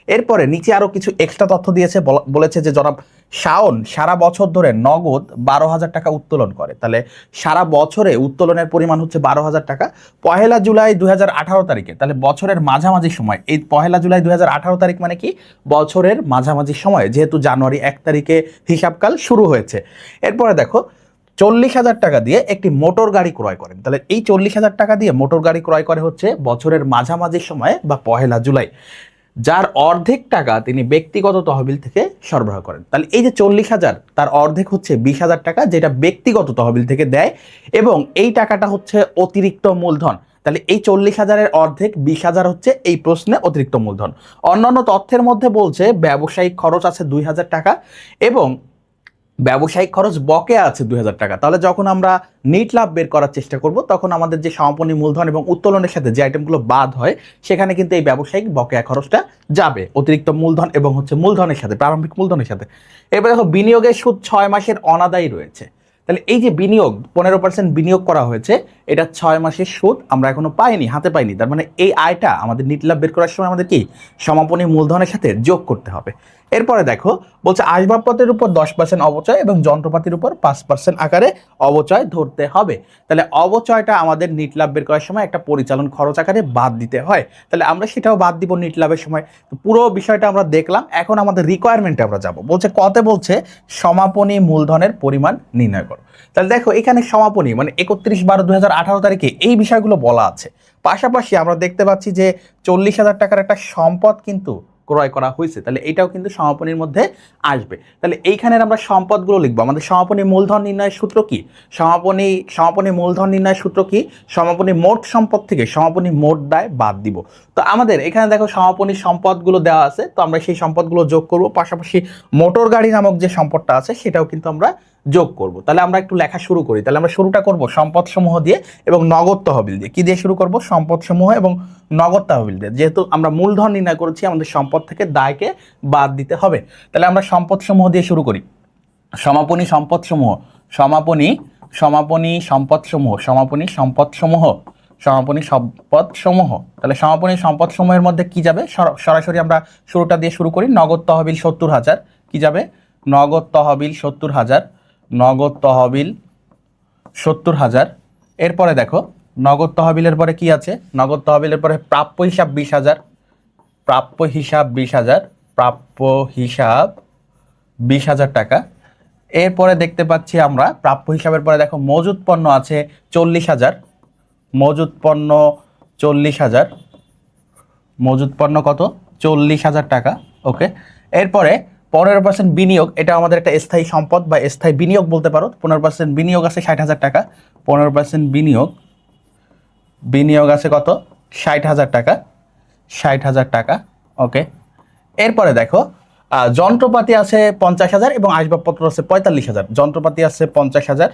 এরপরে নিচে আরো কিছু এক্সট্রা তথ্য দিয়েছে, বলেছে যে জনাব শাওন সারা বছর ধরে নগদ 12,000 টাকা উত্তোলন করে। তাহলে সারা বছরে উত্তোলনের পরিমাণ হচ্ছে 12,000 টাকা। 1 জুলাই 2018 তারিখে, তাহলে বছরের মাঝামাঝি সময়, এই 1 জুলাই 2018 তারিখ মানে কি? বছরের মাঝামাঝি সময়, যেহেতু জানুয়ারি 1 তারিখে হিসাবকাল শুরু হয়েছে। এরপরে দেখো 40,000 টাকা দিয়ে একটি মোটর গাড়ি ক্রয় করেন। তাহলে এই 40,000 টাকা দিয়ে মোটর গাড়ি ক্রয় করে হচ্ছে বছরের মাঝামাঝি সময়ে বা 1 জুলাই, যার অর্ধেক টাকা তিনি ব্যক্তিগত তহবিল থেকে সরবরাহ করেন। তাহলে এই যে 40,000 তার অর্ধেক হচ্ছে 20,000 টাকা, যেটা ব্যক্তিগত তহবিল থেকে দেয় এবং এই টাকাটা হচ্ছে অতিরিক্ত মূলধন। তাহলে এই 40,000-এর অর্ধেক 20,000 হচ্ছে এই প্রশ্নে অতিরিক্ত মূলধন। অন্যান্য তথ্যের মধ্যে বলছে ব্যবসায়িক খরচ আছে 2,000 টাকা এবং ব্যবসায়িক খরচ বকেয়া আছে 2,000 টাকা। তাহলে যখন আমরা নিট লাভ বের করার চেষ্টা করব তখন আমাদের যে সমাপনী মূলধন এবং উত্তোলনের সাথে যে আইটেমগুলো বাদ হয় সেখানে কিন্তু এই ব্যবসায়িক বকেয়া খরচটা যাবে অতিরিক্ত মূলধন এবং হচ্ছে মূলধনের সাথে, প্রারম্ভিক মূলধনের সাথে। এবার দেখো বিনিয়োগের সুদ 6 মাসের অনাদায়ী রয়েছে। তাহলে এই যে বিনিয়োগ 15% বিনিয়োগ করা হয়েছে, এটা 6 মাসের সুদ আমরা এখনো পাইনি, হাতে পাইনি। তার মানে এই আয়টা আমাদের নিট লাভ বের করার সময় আমাদের কি সমাপনী মূলধনের সাথে যোগ করতে হবে। এরপরে দেখো বলছে আসবাবপত্রের উপর 10% অবচয় এবং যন্ত্রপাতির উপর 5% আকারে অবচয় ধরতে হবে। তাহলে অবচয়টা আমাদের নিট লাভ বের করার সময় একটা পরিচালন খরচ আকারে বাদ দিতে হয়। তাহলে আমরা সেটাও বাদ দিব নিট লাভের সময়। পুরো বিষয়টা আমরা দেখলাম, এখন আমাদের রিকোয়ারমেন্টে আমরা যাব। বলছে কতে? বলছে সমাপনী মূলধনের পরিমাণ নির্ণয় করো। তাহলে দেখো এখানে সমাপনী মানে 31/12/2018 তারিখে এই বিষয়গুলো বলা আছে। পাশাপাশি আমরা দেখতে পাচ্ছি যে 40,000 টাকার একটা সম্পদ কিন্তু ক্রয় করা হয়েছে, তাহলে এটাও কিন্তু সমাপনীর মধ্যে আসবে। তাহলে এইখানের আমরা সম্পদগুলো লিখবো। আমাদের সমাপনী মূলধন নির্ণয়ের সূত্র কি? সমাপনী মূলধন নির্ণয়ের সূত্র কি? সমাপনী মোট সম্পদ থেকে সমাপনী মোট দায় বাদ দিব। তো আমাদের এখানে দেখো সমাপনী সম্পদগুলো দেওয়া আছে, তো আমরা সেই সম্পদগুলো যোগ করব, পাশাপাশি মোটর গাড়ি নামক যে সম্পদটা আছে সেটাও কিন্তু আমরা যোগ করব। তাহলে আমরা একটু লেখা শুরু করি। তাহলে আমরা শুরুটা করব সম্পদ সমূহ দিয়ে এবং নগদ তহবিল দিয়ে। কি দিয়ে শুরু করব? সম্পদ সমূহ এবং নগদ তহবিল দিয়ে। যেহেতু আমরা মূলধন নির্ণয় করেছি, আমাদের সম্পদ থেকে দায়কে বাদ দিতে হবে। তাহলে আমরা সম্পদ সমূহ দিয়ে শুরু করি। সমাপনী সম্পদ সমূহ, সমাপনী সম্পদ সমূহ, সমাপনী সম্পদ সমূহ, সমাপনী সম্পদ সমূহ। তাহলে সমাপনী সম্পদ সমূহের মধ্যে কি যাবে? সরাসরি আমরা শুরুটা দিয়ে শুরু করি। নগদ তহবিল 70,000, কি যাবে? নগদ তহবিল 70,000, নগদ তহবিল 70,000। এরপরে দেখো নগদ তহবিলের পরে কি আছে? নগদ তহবিলের পরে প্রাপ্য হিসাব 20,000, প্রাপ্য হিসাব 20,000, প্রাপ্য হিসাব 20,000 টাকা। এরপরে দেখতে পাচ্ছি আমরা প্রাপ্য হিসাবের পরে দেখো মজুত পণ্য আছে 40,000, মজুত পণ্য 40,000, মজুত পণ্য কত? 40,000 টাকা। ওকে, এরপরে 15% বিনিয়োগ, এটা আমাদের একটা স্থায়ী সম্পদ বা স্থায়ী বিনিয়োগ বলতে পারো। 15% বিনিয়োগ আছে 60,000 টাকা, 15% বিনিয়োগ আছে কত? 60,000 টাকা, 60,000 টাকা। ওকে, এরপরে দেখো যন্ত্রপাতি আছে 50,000 এবং আসবাবপত্র আছে 45,000। যন্ত্রপাতি আছে 50,000,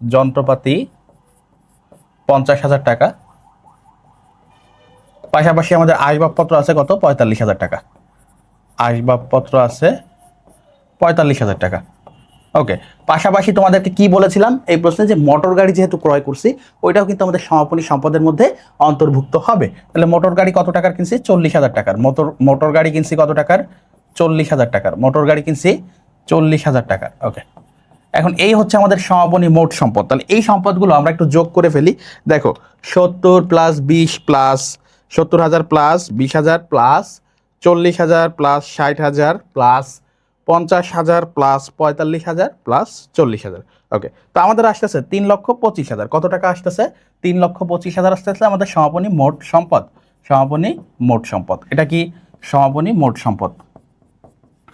যন্ত্রপাতি 50,000 টাকা, পাশাপাশি আমাদের আসবাবপত্র আছে কত? 45,000 টাকা, আসবাবপত্র আছে 45,000 টাকা। ওকে, পাশাপাশি তোমাদেরকে কি বলেছিলাম এই প্রশ্নে, যে মোটর গাড়ি যেহেতু ক্রয় করছি ওইটাও কিন্তু আমাদের সমাপনী সম্পদের মধ্যে অন্তর্ভুক্ত হবে। তাহলে মোটর গাড়ি কত টাকার কিনছি? 40,000 টাকার। মোটর গাড়ি কিনছি কত টাকার? 40,000 টাকার। মোটর গাড়ি কিনছি 40,000 টাকার। ওকে, এখন এই হচ্ছে আমাদের সমাপনী মোট সম্পদ। তাহলে এই সম্পদগুলো আমরা একটু যোগ করে ফেলি। দেখো 70 plus 20 plus 70,000 plus 20,000 plus 40,000 plus 60,000 plus 50,000 plus 45,000 plus 40,000। ওকে, তো আমাদের আসতেছে 3,25,000। কত টাকা আসতেছে? 3,25,000 আসতেছে আমাদের সমাপনী মোট সম্পদ। সমাপনী মোট সম্পদ, এটা কি? সমাপনী মোট সম্পদ,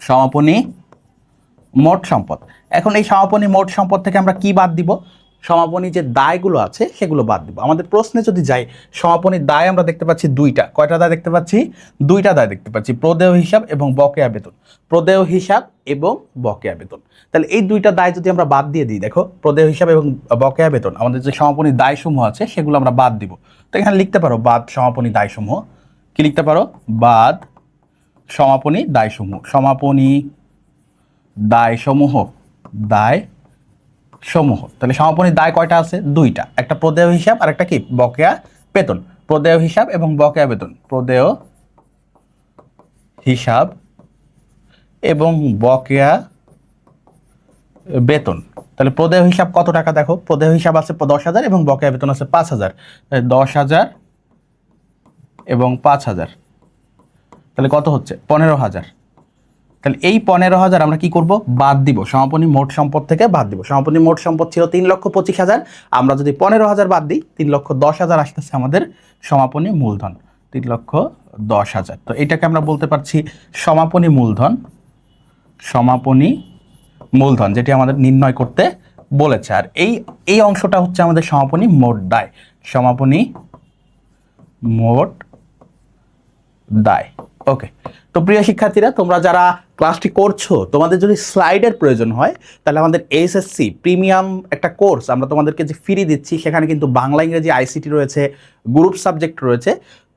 সমাপনী মোট সম্পদ। এখন এই সমাপনী মোট সম্পদ থেকে আমরা কি বাদ দিব? সমাপনী যে দায়গুলো আছে সেগুলো বাদ দিব। আমাদের প্রশ্নে যদি যাই, সমাপনীর দায় আমরা দেখতে পাচ্ছি দুইটা। কয়টা দায় দেখতে পাচ্ছি? দুইটা দায় দেখতে পাচ্ছি, প্রদেয় হিসাব এবং বকেয়া বেতন। প্রদেয় হিসাব এবং বকেয়া বেতন। তাহলে এই দুইটা দায় যদি আমরা বাদ দিয়ে দিই, দেখো প্রদেয় হিসাব এবং বকেয়া বেতন, আমাদের যে সমাপনী দায়সমূহ আছে সেগুলো আমরা বাদ দিব। তো এখানে লিখতে পারো বাদ সমাপনী দায়সমূহ। কি লিখতে পারো? বাদ সমাপনী দায়সমূহ, সমাপনী দায়সমূহ, দায়সমূহ। তাহলে সমাপনীর দায় কয়টা আছে? দুইটা, একটা প্রদেয় হিসাব আর একটা কি? বকেয়া বেতন। প্রদেয় হিসাব এবং বকেয়া বেতন, প্রদেয় হিসাব এবং বকেয়া বেতন। তাহলে প্রদেয় হিসাব কত টাকা? দেখো প্রদেয় হিসাব আছে 10,000 এবং বকেয়া বেতন আছে 5,000। 10,000 এবং 5,000, তাহলে কত হচ্ছে? 15,000। তাহলে এই 15,000 আমরা কি করব? বাদ দিব, সমাপনী মোট সম্পদ থেকে বাদ দিব। সমাপনী মোট সম্পদ ছিল 3,25,000, আমরা যদি 15,000 বাদ দিই 3,10,000 আসতেছে আমাদের সমাপনী মূলধন, 3,10,000। তো এটাকে আমরা বলতে পারছি সমাপনী মূলধন, সমাপনী মূলধন, যেটি আমাদের নির্ণয় করতে বলেছে। আর এই অংশটা হচ্ছে আমাদের সমাপনী মোট দায়, সমাপনী মোট দায়। ওকে, তো প্রিয় শিক্ষার্থীরা, তোমরা যারা ক্লাসটি করছো, তোমাদের যদি স্লাইডের প্রয়োজন হয় তাহলে আমাদের এসএসসি প্রিমিয়াম একটা কোর্স আমরা তোমাদেরকে যে ফ্রি দিচ্ছি, সেখানে কিন্তু বাংলা ইংরেজি আইসিটি রয়েছে, গ্রুপ সাবজেক্ট রয়েছে।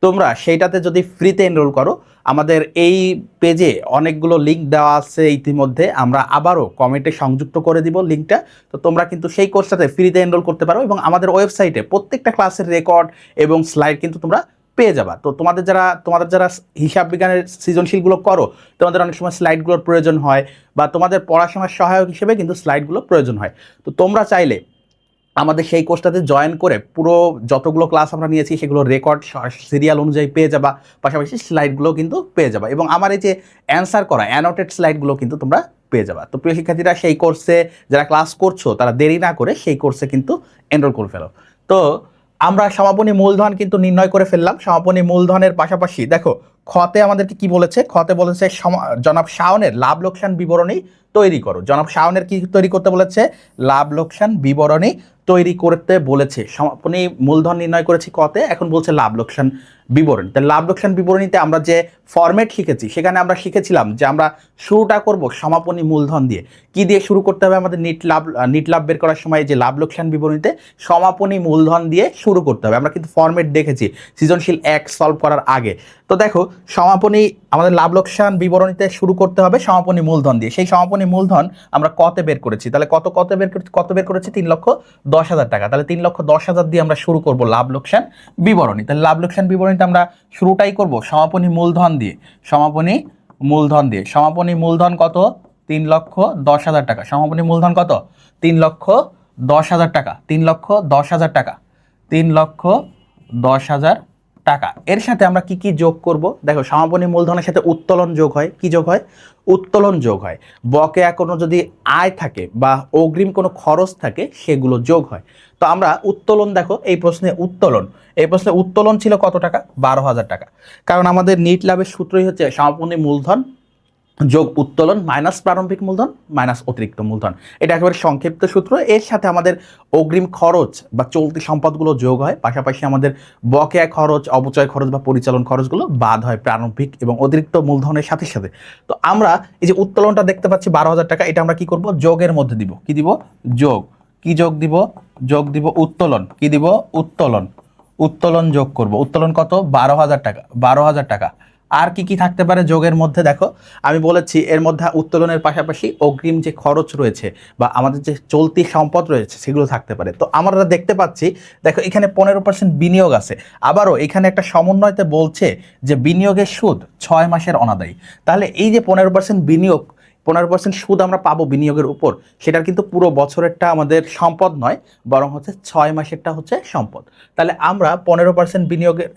তোমরা সেইটাতে যদি ফ্রিতে এনরোল করো, আমাদের এই পেজে অনেকগুলো লিঙ্ক দেওয়া আছে ইতিমধ্যে, আমরা আবারও কমেন্টে সংযুক্ত করে দিব লিঙ্কটা। তো তোমরা কিন্তু সেই কোর্সটাতে ফ্রিতে এনরোল করতে পারো এবং আমাদের ওয়েবসাইটে প্রত্যেকটা ক্লাসের রেকর্ড এবং স্লাইড কিন্তু তোমরা পেয়ে যাবা। তো তোমাদের যারা হিসাব বিজ্ঞানের সৃজনশীলগুলো করো, তোমাদের অনেক সময় স্লাইডগুলোর প্রয়োজন হয় বা তোমাদের পড়াশোনার সহায়ক হিসেবে কিন্তু স্লাইডগুলো প্রয়োজন হয়। তো তোমরা চাইলে আমাদের সেই কোর্সটাতে জয়েন করে পুরো যতগুলো ক্লাস আমরা নিয়েছি সেগুলো রেকর্ড সিরিয়াল অনুযায়ী পেয়ে যাবা, পাশাপাশি স্লাইডগুলো কিন্তু পেয়ে যাবা এবং আমার এই যে অ্যান্সার করা অ্যানোটেড স্লাইডগুলো কিন্তু তোমরা পেয়ে যাবা। তো প্রিয় শিক্ষার্থীরা, সেই কোর্সে যারা ক্লাস করছো তারা দেরি না করে সেই কোর্সে কিন্তু এনরোল করে ফেলো। তো আমরা সমাপনী মূলধন কিন্তু নির্ণয় করে ফেললাম। সমাপনী মূলধনের পাশাপাশি দেখো খতে আমাদেরকে কি বলেছে, খতে বলেছে জনাব শাওনের লাভ লোকসান বিবরণী তৈরি করো। জনাব শাওনের কি তৈরি করতে বলেছে, লাভ লোকসান বিবরণী তৈরি করতে বলেছে। সমাপনী মূলধন নির্ণয় করেছি কতে, এখন বলছে লাভ লোকসান বিবরণী। তাহলে লাভ লোকসান বিবরণীতে আমরা যে ফরম্যাট শিখেছি সেখানে আমরা শিখেছিলাম যে আমরা শুরুটা করব সমাপনী মূলধন দিয়ে। কি দিয়ে শুরু করতে হবে, আমাদের নিট লাভ বের করার সময় যে লাভ লোকসান বিবরণীতে সমাপনী মূলধন দিয়ে শুরু করতে হবে। আমরা কিন্তু ফরম্যাট দেখেছি সৃজনশীল 1 সলভ করার আগে। তো দেখো সমাপনী আমাদের লাভ লোকসান বিবরণীতে শুরু করতে হবে সমাপনী মূলধন দিয়ে। সেই সমাপনী মূলধন আমরা কতে বের করেছি, তাহলে কত বের করেছি 3,10,000 টাকা। তাহলে 3,10,000 দিয়ে আমরা শুরু করব লাভ লোকসান বিবরণী। তাহলে লাভ লোকসান বিবরণীতে আমরা শুরুটাই করব সমাপনী মূলধন দিয়ে। সমাপনী মূলধন কত, 3,10,000 টাকা। সমাপনী মূলধন কত, 3,10,000 টাকা। 3,10,000 টাকা। 3,10,000 টাকা। এর সাথে আমরা কি কি যোগ করব, দেখো সমাপনী মূলধনের সাথে উত্তোলন যোগ হয়। কি যোগ হয়, উত্তোলন যোগ হয়। বকেয়া কোনো যদি আয় থাকে বা অগ্রিম কোনো খরচ থাকে সেগুলো যোগ হয়। তো আমরা উত্তোলন, দেখো এই প্রশ্নে উত্তোলন ছিল কত টাকা, 12,000 টাকা। কারণ আমাদের নিট লাভের সূত্রই হচ্ছে সমাপনী মূলধন যোগ উত্তোলন মাইনাস প্রারম্ভিক মূলধন মাইনাস অতিরিক্ত মূলধন। এটা একেবারে সংক্ষিপ্ত সূত্র। এর সাথে আমাদের অগ্রিম খরচ বা চলতি সম্পদগুলো যোগ হয়, পাশাপাশি আমাদের বকেয়া খরচ, অপচয় খরচ বা পরিচালন খরচগুলো বাদ হয় প্রারম্ভিক এবং অতিরিক্ত মূলধনের সাথে সাথে। তো আমরা এই যে উত্তোলনটা দেখতে পাচ্ছি 12,000 টাকা, এটা আমরা কি করব, যোগের মধ্যে দিব। কি দিব, যোগ। কি যোগ দিব উত্তোলন। কি দিব, উত্তোলন যোগ করব। উত্তোলন কত, 12,000 টাকা। 12,000 টাকা। আর কি কি থাকতে পারে যোগের মধ্যে, দেখো আমি বলেছি এর মধ্যে উত্তোলনের পাশাপাশি অগ্রিম যে খরচ রয়েছে বা আমাদের যে চলতি সম্পদ রয়েছে সেগুলো থাকতে পারে। তো আমরা দেখতে পাচ্ছি, দেখো এখানে 15% বিনিয়োগ আছে। আবারও এখানে একটা সমন্বয়তে বলছে যে বিনিয়োগের সুদ 6 মাসের অনাদায়ী। তাহলে এই যে 15% বিনিয়োগ, 15% সুদ আমরা পাবো বিনিয়োগের উপর, সেটার কিন্তু পুরো বছরেরটা আমাদের সম্পদ নয়, বরং হচ্ছে 6 মাসেরটা হচ্ছে সম্পদ। তাহলে আমরা 15% বিনিয়োগের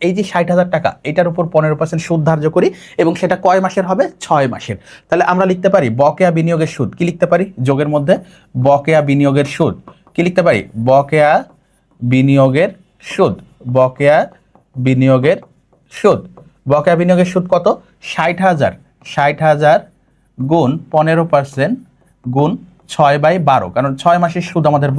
এই যে 60,000 টাকা, এটার উপর 15% সুদ ধার্য করি এবং সেটা কয় মাসের হবে, 6 মাসের। তাহলে আমরা লিখতে পারি বকেয়া বিনিয়োগের সুদ। কি লিখতে পারি, যোগের মধ্যে বকেয়া বিনিয়োগের সুদ। কি লিখতে পারি, বকেয়া বিনিয়োগের সুদ। বকেয়া বিনিয়োগের সুদ। বকেয়া বিনিয়োগের সুদ কত, 60,000 গুণ 15% গুণ 6/12, কারণ 6 মাসের সুদ আমাদের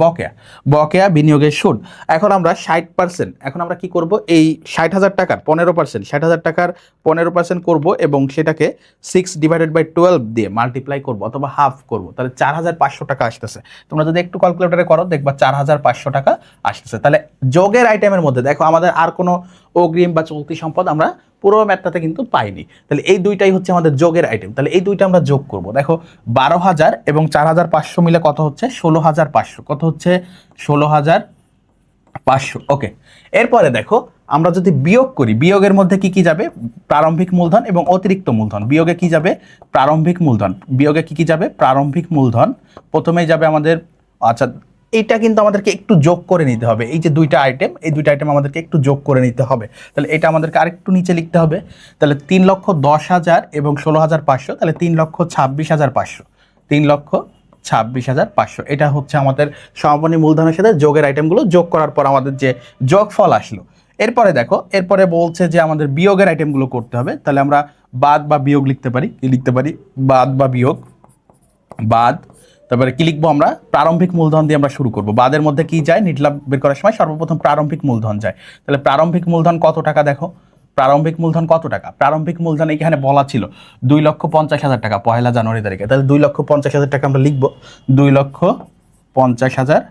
বকেয়া বিনিয়োগের সুদ। এখন আমরা 60%, এখন আমরা কি করব, এই 60,000 টাকার 15%, 60,000 টাকার 15% করব এবং সেটাকে 6/12 দিয়ে মাল্টিপ্লাই করব অথবা হাফ করব। তাহলে 4,500 টাকা আসতেছে। তোমরা যদি একটু ক্যালকুলেটরে করো দেখবা 4,500 টাকা আসতেছে। তাহলে যোগের আইটেমের মধ্যে দেখো আমাদের আর কোনো অগ্রিম বা চলতি সম্পদ আমরা পুরো ম্যাথটাতে কিন্তু পাইনি। তাহলে এই দুইটাই হচ্ছে আমাদের যোগের আইটেম। তাহলে এই দুইটা আমরা যোগ করব। দেখো 12,000 এবং 4,500 মিলে কত হচ্ছে, 16,500। কত হচ্ছে, 16,500। ওকে, এরপরে দেখো আমরা যদি বিয়োগ করি, বিয়োগের মধ্যে কি কি যাবে, প্রারম্ভিক মূলধন এবং অতিরিক্ত মূলধন। বিয়োগে কি যাবে, প্রারম্ভিক মূলধন। বিয়োগে কি কি যাবে, প্রারম্ভিক মূলধন। প্রথমেই যাবে আমাদের, আচ্ছা এইটা কিন্তু আমাদেরকে একটু যোগ করে নিতে হবে। এই যে দুইটা আইটেম, এই দুইটা আইটেম আমাদেরকে একটু যোগ করে নিতে হবে। তাহলে এটা আমাদেরকে আরেকটু নিচে লিখতে হবে। তাহলে 3,10,000 এবং 16,500, তাহলে 3,26,500। 3,26,500 এটা হচ্ছে আমাদের সমাপনী মূলধনের সাথে যোগের আইটেমগুলো যোগ করার পর আমাদের যে যোগফল আসলো। এরপরে দেখো, এরপরে বলছে যে আমাদের বিয়োগের আইটেমগুলো করতে হবে। তাহলে আমরা বাদ বা বিয়োগ লিখতে পারি। কি লিখতে পারি, বাদ বা বিয়োগ। বাদ, তারপরে কি লিখবো, আমরা প্রারম্ভিক মূলধন দিয়ে আমরা শুরু করব। বাদের মধ্যে কি যায়, নিট লাভ বের করার সময় সর্বপ্রথম প্রারম্ভিক মূলধন যায়। তাহলে প্রারম্ভিক মূলধন কত টাকা, দেখো প্রারম্ভিক মূলধন কত টাকা। প্রারম্ভিক মূলধন এখানে বলা ছিল 2,50,000 টাকা 1 জানুয়ারি তারিখে। তাহলে 2,50,000 টাকা আমরা লিখবো, 2,50,000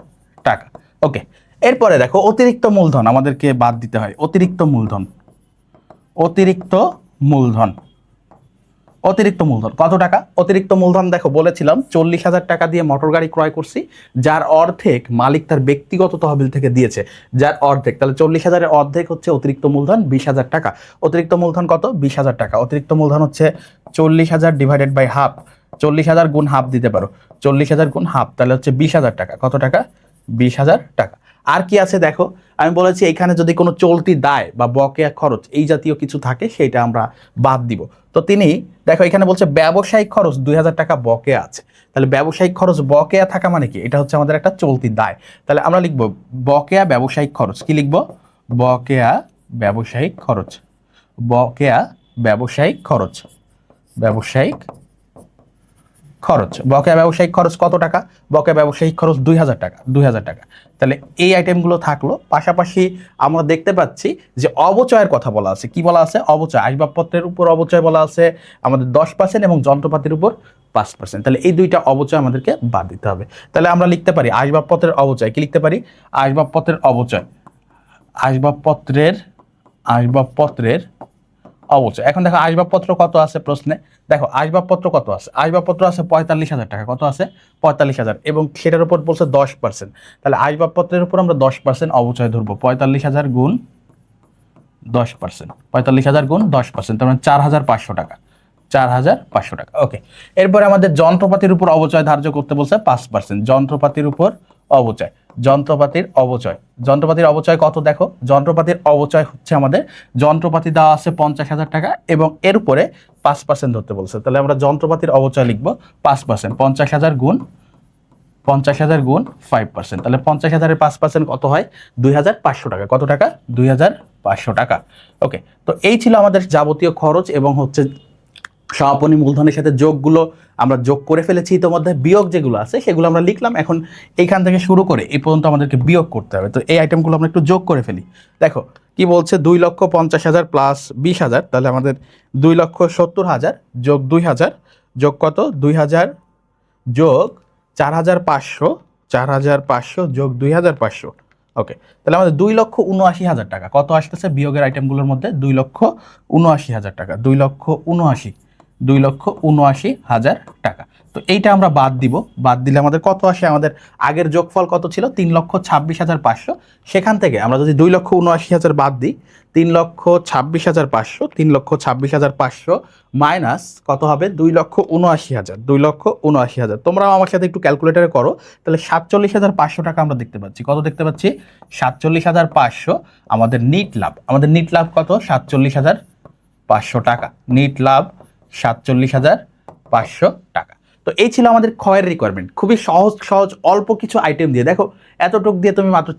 টাকা। ওকে, এরপরে দেখো অতিরিক্ত মূলধন আমাদেরকে বাদ দিতে হয়। অতিরিক্ত মূলধন কত টাকা। অতিরিক্ত মূলধন দেখো বলেছিলাম 40,000 টাকা দিয়ে মোটর গাড়ি ক্রয় করছি, যার অর্ধেক মালিক তার ব্যক্তিগত তহবিল থেকে দিয়েছে, যার অর্ধেক। তাহলে 40,000-এর অর্ধেক হচ্ছে অতিরিক্ত মূলধন 20,000 টাকা। অতিরিক্ত মূলধন কত, 20,000 টাকা। অতিরিক্ত মূলধন হচ্ছে 40,000 ডিভাইডেড বাই হাফ। 40,000 গুণ হাফ দিতে পারো, 40,000 গুণ হাফ, তাহলে হচ্ছে 20,000 টাকা। কত টাকা, 20,000 টাকা। আর কি আছে দেখো, আমি বলেছি এখানে যদি কোনো চলতি দায় বা বকেয়া খরচ এই জাতীয় কিছু থাকে সেটা আমরা বাদ দিব। তো তিনি দেখো এখানে বলছে ব্যবসায়িক খরচ 2,000 টাকা বকেয়া আছে। তাহলে ব্যবসায়িক খরচ বকেয়া থাকা মানে কি, এটা হচ্ছে আমাদের একটা চলতি দায়। তাহলে আমরা লিখবো বকেয়া ব্যবসায়িক খরচ। কি লিখবো, বকেয়া ব্যবসায়িক খরচ। বকেয়া ব্যবসায়িক খরচ, ব্যবসায়িক খরচ, বকেয়া ব্যবসায়িক খরচ কত টাকা? বকেয়া ব্যবসায়িক খরচ 2000 টাকা, 2000 টাকা। তাহলে এই আইটেমগুলো থাকলো। পাশাপাশি আমরা দেখতে পাচ্ছি যে অবচয়ের কথা বলা আছে। কি বলা আছে? অবচয়। আসবাবপত্রের উপর অবচয় বলা আছে আমাদের 10% এবং যন্ত্রপাতির উপর 5%। তাহলে এই দুইটা অবচয় আমাদেরকে বাদ দিতে হবে। তাহলে আমরা লিখতে পারি আসবাবপত্রের অবচয়। কি লিখতে পারি? আসবাবপত্রের অবচয়, আসবাবপত্রের আসবাবপত্রের অবচয়। এখন দেখো আসবাবপত্র কত আছে প্রশ্নে। দেখো আসবাবপত্র কত আছে? আসবাবপত্র আছে 45,000 টাকা। কত আছে? 45,000, এবং সেটার উপর বলছে 10%। তাহলে আসবাবপত্রের উপর আমরা 10% অবচয় ধরবো। 45,000 গুণ 10%, 45,000 গুণ 10%, তার মানে 4,500 টাকা, 4,500 টাকা। ওকে, এরপরে আমাদের যন্ত্রপাতির উপর অবচয় ধার্য করতে বলছে 5%। যন্ত্রপাতির উপর অবচয়, যন্ত্রপাতির অবচয়, যন্ত্রপাতির অবচয় কত? দেখো যন্ত্রপাতির অবচয় হচ্ছে আমাদের, যন্ত্রপাতি দেওয়া আছে 50,000 টাকা এবং এর উপরে 5% ধরতে বলছে। তাহলে আমরা যন্ত্রপাতির অবচয় লিখবো 5%, 50,000 গুণ 50,000 গুণ 5%। তাহলে 50,000-এর 5% কত হয়? 2,500 টাকা। কত টাকা? 2,500 টাকা। ওকে, তো এই ছিল আমাদের যাবতীয় খরচ এবং হচ্ছে সমাপনী মূলধনের সাথে যোগগুলো আমরা যোগ করে ফেলেছি। ইতিমধ্যে বিয়োগ যেগুলো আছে সেগুলো আমরা লিখলাম। এখন এইখান থেকে শুরু করে এই পর্যন্ত আমাদেরকে বিয়োগ করতে হবে। তো এই আইটেমগুলো আমরা একটু যোগ করে ফেলি। দেখো কি বলছে, 2,50,000 প্লাস 20,000, তাহলে আমাদের 2,70,000 যোগ 2,000 যোগ কত? 2,000 যোগ 4,500, 4,500 যোগ 2,500। ওকে, তাহলে আমাদের 2,79,000 টাকা কত আসতেছে বিয়োগের আইটেমগুলোর মধ্যে? 2,79,000 টাকা, 2,79,000 টাকা। তো এইটা আমরা বাদ দিব। বাদ দিলে আমাদের কত আসে? আমাদের আগের যোগফল কত ছিল? 3,26,500। সেখান থেকে আমরা যদি 2,79,000 বাদ দিই, 3,26,500, 3,26,500 মাইনাস কত হবে? 2,79,000, 2,79,000। তোমরাও আমার সাথে একটু ক্যালকুলেটারে করো। তাহলে 47,500 টাকা আমরা দেখতে পাচ্ছি। কত দেখতে পাচ্ছি? 47,500 আমাদের নিট লাভ। আমাদের নিট লাভ কত? 47,500 টাকা। নিট লাভ 47,500 টাকা। তো এই ছিল আমাদের ক্ষয়ের রিকোয়ারমেন্ট। খুবই সহজ সহজ অল্প কিছু আইটেম দিয়ে, দেখো এতটুক দিয়ে তুমি মাত্র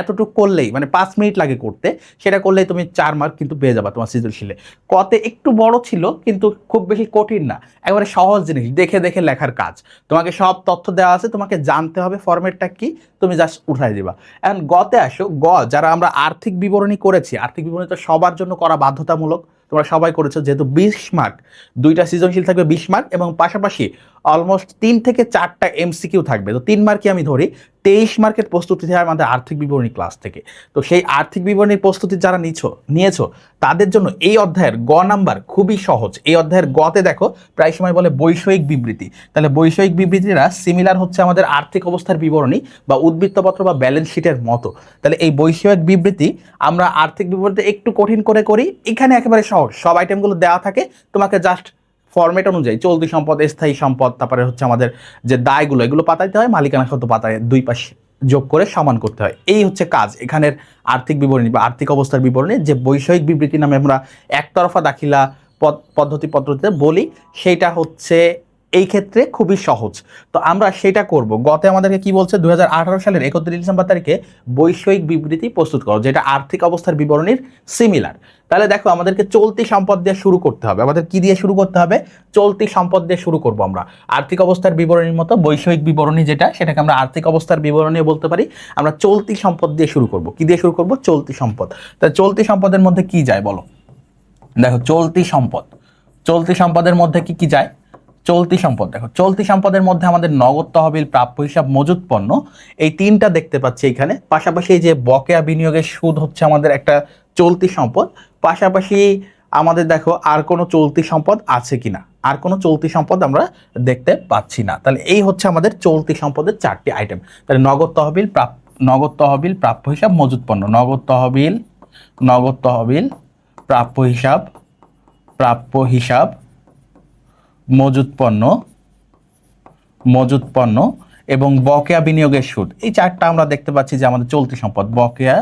এতটুক করলেই, মানে 5 মিনিট লাগে করতে, সেটা করলেই তুমি 4 মার্ক কিন্তু পেয়ে যাবা তোমার সৃজনশীলে। কতে একটু বড় ছিল কিন্তু খুব বেশি কঠিন না, একেবারে সহজ জিনিস, দেখে দেখে লেখার কাজ। তোমাকে সব তথ্য দেওয়া আছে, তোমাকে জানতে হবে ফরম্যাটটা কি, তুমি জাস্ট উঠাই দিবা। এখন গতে আসো। যারা আমরা আর্থিক বিবরণী করেছি, আর্থিক বিবরণী তো সবার জন্য করা বাধ্যতামূলক, তোমরা সবাই করেছো, যেহেতু 20 মার্ক, দুইটা সৃজনশীল থাকবে 20 মার্ক এবং পাশাপাশি অলমোস্ট 3 থেকে 4টা এমসিকিউ থাকবে। তো 3 মার্কই আমি ধরি, 23 মার্কের প্রস্তুতি হয় আমাদের আর্থিক বিবরণী ক্লাস থেকে। তো সেই আর্থিক বিবরণীর প্রস্তুতি যারা নিয়েছো তাদের জন্য এই অধ্যায়ের গ নাম্বার খুবই সহজ। এই অধ্যায়ের গতে দেখো প্রায় সময় বলে বৈষয়িক বিবৃতি। তাহলে বৈষয়িক বিবৃতিরা সিমিলার হচ্ছে আমাদের আর্থিক অবস্থার বিবরণী বা উদ্বৃত্তপত্র বা ব্যালেন্স শিটের মতো। তাহলে এই বৈষয়িক বিবৃতি আমরা আর্থিক বিবৃতি একটু কঠিন করে করি, এখানে একেবারে সহজ, সব আইটেমগুলো দেওয়া থাকে, তোমাকে জাস্ট ফরম্যাট অনুযায়ী চলতি সম্পদ, স্থায়ী সম্পদ, তারপরে হচ্ছে আমাদের যে দায়গুলো, এগুলো পাতাইতে হয়, মালিকানা সত্ত্ব পাতায় দুই পাশে যোগ করে সমান করতে হয়। এই হচ্ছে কাজ এখানের আর্থিক বিবরণী বা আর্থিক অবস্থার বিবরণী। যে বৈষয়িক বিবৃতি নামে আমরা একতরফা দাখিলা পদ্ধতিতে বলি, সেইটা হচ্ছে এই ক্ষেত্রে খুবই সহজ। তো আমরা সেটা করব। গতে আমাদেরকে কি বলছে? 2018 সালের 31 ডিসেম্বর তারিখে বৈষয়িক বিবৃতি প্রস্তুত করো, যেটা আর্থিক অবস্থার বিবরণীর সিমিলার। তাহলে দেখো আমাদেরকে চলতি সম্পদ দিয়ে শুরু করতে হবে। আমাদের কি দিয়ে শুরু করতে হবে? চলতি সম্পদ দিয়ে শুরু করব আমরা। আর্থিক অবস্থার বিবরণীর মতো বৈষয়িক বিবরণী যেটা, সেটাকে আমরা আর্থিক অবস্থার বিবরণী বলতে পারি। আমরা চলতি সম্পদ দিয়ে শুরু করব। কি দিয়ে শুরু করব? চলতি সম্পদ। তাহলে চলতি সম্পদের মধ্যে কি যায় বলো? দেখো চলতি সম্পদ, চলতি সম্পদের মধ্যে কি কি যায়? চলতি সম্পদ, দেখো চলতি সম্পদের মধ্যে আমাদের নগদ তহবিল, প্রাপ্য হিসাব, মজুত পণ্য, এই তিনটা দেখতে পাচ্ছি এখানে। পাশাপাশি এই যে বকেয়া বিনিয়োগের সুদ হচ্ছে আমাদের একটা চলতি সম্পদ। পাশাপাশি আমাদের দেখো আর কোনো চলতি সম্পদ আছে কিনা, আর কোনো চলতি সম্পদ আমরা দেখতে পাচ্ছি না। তাহলে এই হচ্ছে আমাদের চলতি সম্পদের 4টি আইটেম। তাহলে নগদ তহবিল, প্রাপ্য হিসাব, মজুত পণ্য। নগদ তহবিল, প্রাপ্য হিসাব, মজুত পণ্য এবং বকেয়া বিনিয়োগের সুদ। এই 4টা আমরা দেখতে পাচ্ছি যে আমাদের চলতি সম্পদ। বকেয়া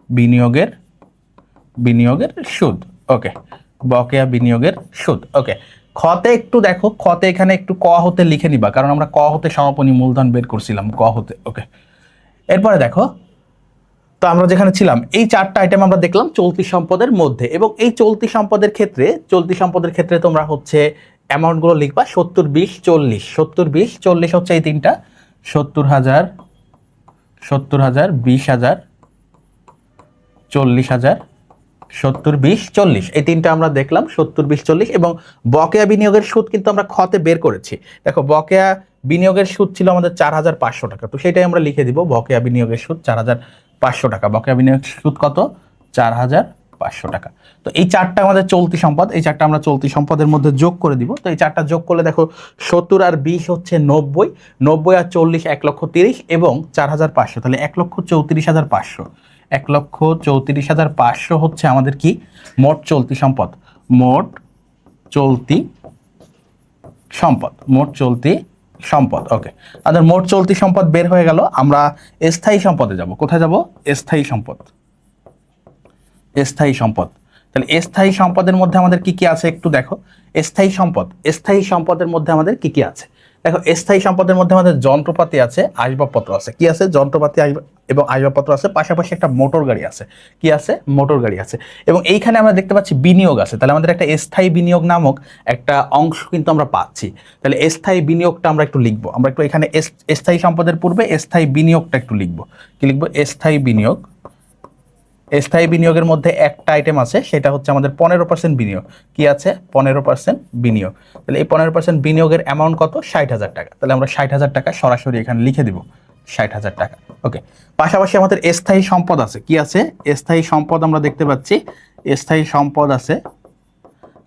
বিনিয়োগের সুদ। ওকে, বকেয়া বিনিয়োগের সুদ। ওকে, খতে একটু দেখো, খতে এখানে একটু ক হতে লিখে নিবা, কারণ আমরা ক হতে সমাপনী মূলধন বের করছিলাম, ক হতে। ওকে, এরপরে দেখো তো আমরা যেখানে ছিলাম এই চারটা আইটেম আমরা দেখলাম চলতি সম্পদের মধ্যে, এবং এই চলতি সম্পদের ক্ষেত্রে তোমরা হচ্ছে অ্যামাউন্টগুলো লিখবা 70, 20, 40। 70, 20, 40 হচ্ছে এই তিনটা, 70,000, 70,000, 20,000, 40,000, 70, 20, 40 এই তিনটা আমরা দেখলাম, 70, 20, 40। এবং বকেয়া বিনিয়োগের সুদ কিন্তু আমরা খতে বের করেছি। দেখো বকেয়া বিনিয়োগের সুদ ছিল আমাদের 4,500 টাকা, তো সেটাই আমরা লিখে দিব, বকেয়া বিনিয়োগের সুদ 4,500 টাকা। বকেয়া বিনিয়োগের সুদ কত? 4,500 টাকা। তো এই চারটা আমাদের চলতি সম্পদ, এই চারটা আমরা চলতি সম্পদের মধ্যে যোগ করে দিব। তো এই চারটা যোগ করলে দেখো 70 আর 20 হচ্ছে 90, 90 আর 40 1,30,000 এবং 4,500, তাহলে 1,34,500। 1,34,500 হচ্ছে আমাদের কি মোট চলতি সম্পদ, মোট চলতি সম্পদ, মোট চলতি সম্পদ। ওকে, আমাদের মোট চলতি সম্পদ বের হয়ে গেল। আমরা স্থায়ী সম্পদে যাব। কোথায় যাব? স্থায়ী সম্পদ। স্থায়ী সম্পদ, তাহলে স্থায়ী সম্পদের মধ্যে আমাদের কি কি আছে একটু দেখো। স্থায়ী সম্পদের মধ্যে আমাদের কি কি আছে দেখো। স্থায়ী সম্পদের মধ্যে আমাদের যন্ত্রপাতি আছে, আসবাবপত্র আছে। কি আছে? যন্ত্রপাতি এবং আসবাবপত্র আছে, পাশাপাশি একটা মোটর গাড়ি আছে। কি আছে? মোটর গাড়ি আছে। এবং এইখানে আমরা দেখতে পাচ্ছি বিনিয়োগ আছে, তাহলে আমাদের একটা স্থায়ী বিনিয়োগ নামক একটা অংশ কিন্তু আমরা পাচ্ছি। তাহলে স্থায়ী বিনিয়োগটা আমরা একটু লিখবো। আমরা একটু এখানে স্থায়ী সম্পদের পূর্বে স্থায়ী বিনিয়োগটা একটু লিখবো। কি লিখবো? স্থায়ী বিনিয়োগ। স্থায়ী বিনিয়োগের মধ্যে একটা আইটেম আছে, সেটা হচ্ছে আমাদের 15% বিনিয়োগ। কি আছে? 15% বিনিয়োগ। তাহলে এই 15% বিনিয়োগের অ্যামাউন্ট কত? 60,000 টাকা। তাহলে আমরা 60,000 টাকা সরাসরি এখানে লিখে দিব, 60,000 টাকা। ওকে, পাশাপাশি আমাদের স্থায়ী সম্পদ আছে। কি আছে? স্থায়ী সম্পদ আমরা দেখতে পাচ্ছি, স্থায়ী সম্পদ আছে।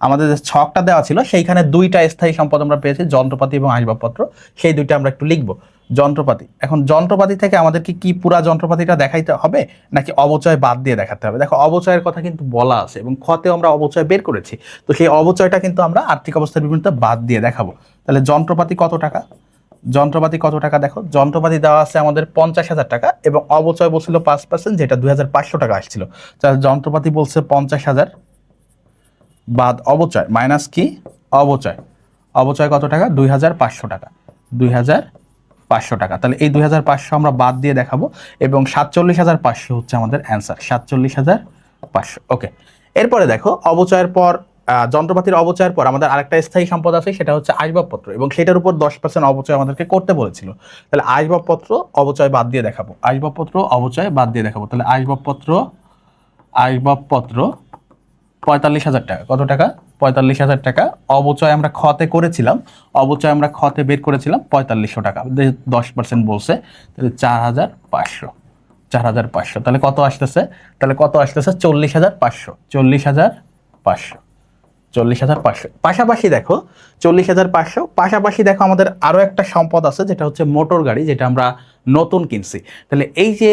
আমাদের যে ছকটা দেওয়া ছিল সেইখানে দুইটা স্থায়ী সম্পদ আমরা পেয়েছি, যন্ত্রপাতি এবং আসবাবপত্র। সেই দুইটা আমরা একটু লিখব। যন্ত্রপাতি, এখন যন্ত্রপাতি থেকে আমাদেরকে কি পুরা যন্ত্রপাতিটা দেখাইতে হবে নাকি অবচয় বাদ দিয়ে দেখাতে হবে? দেখো অবচয়ের কথা কিন্তু বলা আছে এবং খতেও আমরা অবচয় বের করেছি, তো সেই অবচয়টা কিন্তু আমরা আর্থিক অবস্থার বিভিন্নতা বাদ দিয়ে দেখাবো। তাহলে যন্ত্রপাতি কত টাকা? যন্ত্রপাতি কত টাকা? দেখো যন্ত্রপাতি দেওয়া আছে আমাদের 50,000 টাকা এবং অবচয় বলছিল 5%, যেটা 2,500 টাকা আসছিল। তাহলে যন্ত্রপাতি বলছে 50,000 বাদ অবচয় মাইনাস কি? অবচয়। অবচয় কত টাকা? 2,500 টাকা। 2,500 টাকা। তাহলে এই 2,500 আমরা বাদ দিয়ে দেখাবো এবং 47,500 হচ্ছে আমাদের অ্যান্সার, 47,500। ওকে, এরপরে দেখো অবচয়ের পর যন্ত্রপাতির অবচয়ের পর আমাদের আরেকটা স্থায়ী সম্পদ আছে, সেটা হচ্ছে আসবাবপত্র, এবং সেটার উপর 10% অবচয় আমাদেরকে করতে বলেছিল। তাহলে আসবাবপত্র অবচয় বাদ দিয়ে দেখাবো, আসবাবপত্র অবচয় বাদ দিয়ে দেখাবো। তাহলে আসবাবপত্র 45,000 টাকা। কত টাকা? 45,000 টাকা। অবচয় আমরা খতে করেছিলাম, অবচয় আমরা খতে বের করেছিলাম 4,500 টাকা, 10% বলছে। তাহলে 4,500, 4,500। তাহলে কত আসতেছে? 40,500, 40,500, 40,500। পাশাপাশি দেখো 40,500, পাশাপাশি দেখো আমাদের আরও একটা সম্পদ আছে, যেটা হচ্ছে মোটর গাড়ি, যেটা আমরা নতুন কিনছি। তাহলে এই যে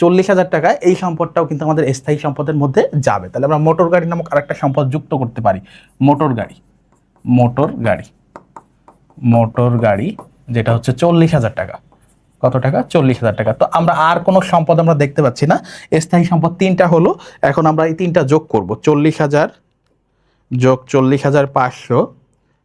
40,000 টাকা, এই সম্পদটাও কিন্তু আমাদের স্থায়ী সম্পদের মধ্যে যাবে। তাহলে আমরা মোটর গাড়ি নামক আরেকটা সম্পদ যুক্ত করতে পারি, মোটর গাড়ি। মোটর গাড়ি, মোটর গাড়ি যেটা হচ্ছে 40,000 টাকা। কত টাকা? 40,000 টাকা। তো আমরা আর কোনো সম্পদ আমরা দেখতে পাচ্ছি না, স্থায়ী সম্পদ তিনটা হলো। এখন আমরা এই তিনটা যোগ করব, 40,000 যোগ 40,500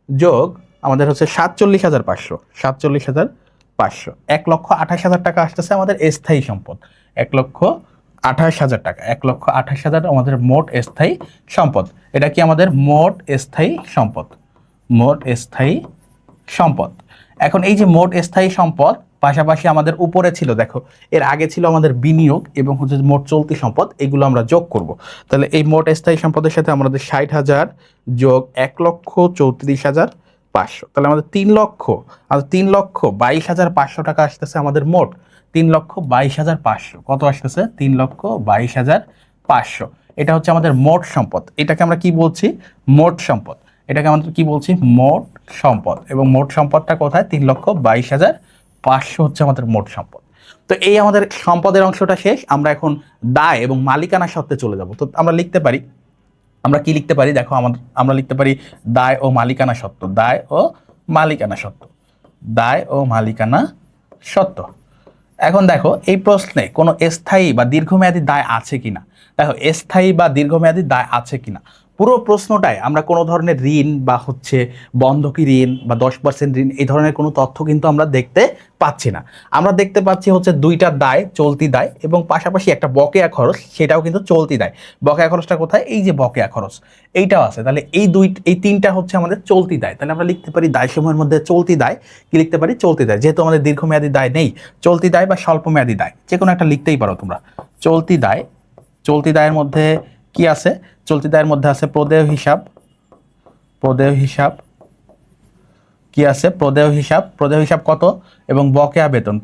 যোগ আমাদের হচ্ছে 47,500, 47,500, 1,28,000 টাকা আসতেছে আমাদের স্থায়ী সম্পদ। 1,28,000 টাকা, 1,28,000 আমাদের মোট স্থায়ী সম্পদ। এটা কি আমাদের মোট স্থায়ী সম্পদ, মোট স্থায়ী সম্পদ। এখন এই যে মোট স্থায়ী সম্পদ, পাশাপাশি আমাদের উপরে ছিল, দেখো এর আগে ছিল আমাদের বিনিয়োগ এবং হচ্ছে মোট চলতি সম্পদ, এগুলো আমরা যোগ করব। তাহলে এই মোট স্থায়ী সম্পদের সাথে আমাদের 60,000 যোগ 1,34,500, তাহলে আমাদের 3,22,500 টাকা আসতেছে আমাদের মোট। 3,22,500 কত আসতেছে? 3,22,500। এটা হচ্ছে আমাদের মোট সম্পদ। এটাকে আমরা কি বলছি? মোট সম্পদ। এটাকে আমাদের কি বলছি? মোট সম্পদ। এবং মোট সম্পদটা কোথায়? 3,22,500 হচ্ছে আমাদের মোট সম্পদ। তো এই আমাদের সম্পদের অংশটা শেষ। আমরা এখন দায় এবং মালিকানা সত্ত্বে চলে যাব। তো আমরা লিখতে পারি, আমরা কি লিখতে পারি দেখো, আমরা লিখতে পারি দায় ও মালিকানা সত্ত্ব, দায় ও মালিকানা সত্ত্ব, দায় ও মালিকানা সত্ত্ব। এখন দেখো এই প্রশ্নে কোনো স্থায়ী বা দীর্ঘমেয়াদী দায় আছে কিনা। দেখো স্থায়ী বা দীর্ঘমেয়াদী দায় আছে কিনা, পুরো প্রশ্নটায় আমরা কোনো ধরনের ঋণ বা হচ্ছে বন্ধকি ঋণ বা 10% ঋণ এই ধরনের কোনো তথ্য কিন্তু আমরা দেখতে পাচ্ছি না। আমরা দেখতে পাচ্ছি হচ্ছে দুইটা দায়, চলতি দায় এবং পাশাপাশি একটা বকেয়া খরচ, সেটাও কিন্তু চলতি দায়। বকেয়া খরচটা কোথায়? এই যে বকেয়া খরচ এইটাও আছে। তাহলে এই তিনটা হচ্ছে আমাদের চলতি দায়। তাহলে আমরা লিখতে পারি দায়সমূহের মধ্যে চলতি দায়, কি লিখতে পারি? চলতি দায়। যেহেতু আমাদের দীর্ঘমেয়াদী দায় নেই, চলতি দায় বা স্বল্পমেয়াদী দায় যে কোনো একটা লিখতেই পারো তোমরা। চলতি দায়, চলতি দায়ের মধ্যে কি আছে? চলতি দায়ের মধ্যে আছে প্রদেয় হিসাব, প্রদেয় হিসাব কি আছে? প্রদেয় হিসাব, প্রদেয় হিসাব কত? এবং বকেয়া বেতন,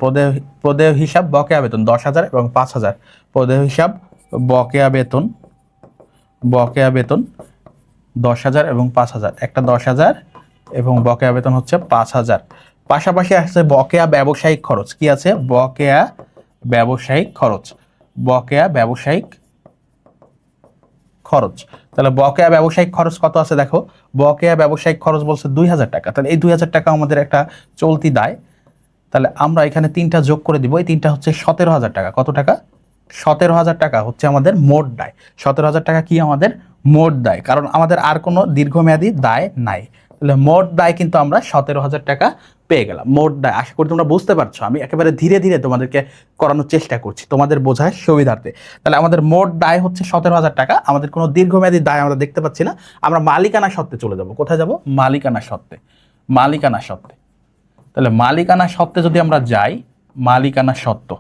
প্রদেয় হিসাব বকেয়া বেতন 10,000 এবং 5,000। প্রদেয় হিসাব বকেয়া বেতন, বকেয়া বেতন 10,000 এবং 5,000, একটা 10,000 এবং বকেয়া বেতন হচ্ছে 5,000। পাশাপাশি আছে বকেয়া ব্যবসায়িক খরচ, কি আছে? বকেয়া ব্যবসায়িক খরচ, বকেয়া ব্যবসায়িক খরচ। তাহলে বকেয়া ব্যবসায়িক খরচ কত আছে দেখো, বকেয়া ব্যবসায়িক খরচ বলছে 2,000 টাকা। তাহলে এই 2,000 টাকা আমাদের একটা চলতি দায়। তাহলে আমরা এখানে তিনটা যোগ করে দিব, এই তিনটা হচ্ছে 17,000 টাকা। কত টাকা? 17,000 টাকা হচ্ছে আমাদের মোট দায়। 17,000 টাকা কি আমাদের মোট দায়, কারণ আমাদের আর কোনো দীর্ঘমেয়াদী দায় নাই। তাহলে মোট দায় কিন্তু আমরা 17,000 টাকা পেয়ে গেলাম। মোট দায় আশা করি তোমরা বুঝতে পারছো, আমি একেবারে ধীরে ধীরে তোমাদেরকে করানোর চেষ্টা করছি তোমাদের বোঝার সুবিধার্থে। তাহলে আমাদের মোট দায় হচ্ছে 17,000 টাকা। আমাদের কোনো দীর্ঘমেয়াদী দায় আমরা দেখতে পাচ্ছি না। আমরা মালিকানা সত্ত্বে চলে যাব। কোথায় যাব? মালিকানা সত্ত্বে, মালিকানা সত্ত্বে। তাহলে মালিকানা সত্ত্বে যদি আমরা যাই, মালিকানা সত্ত্ব,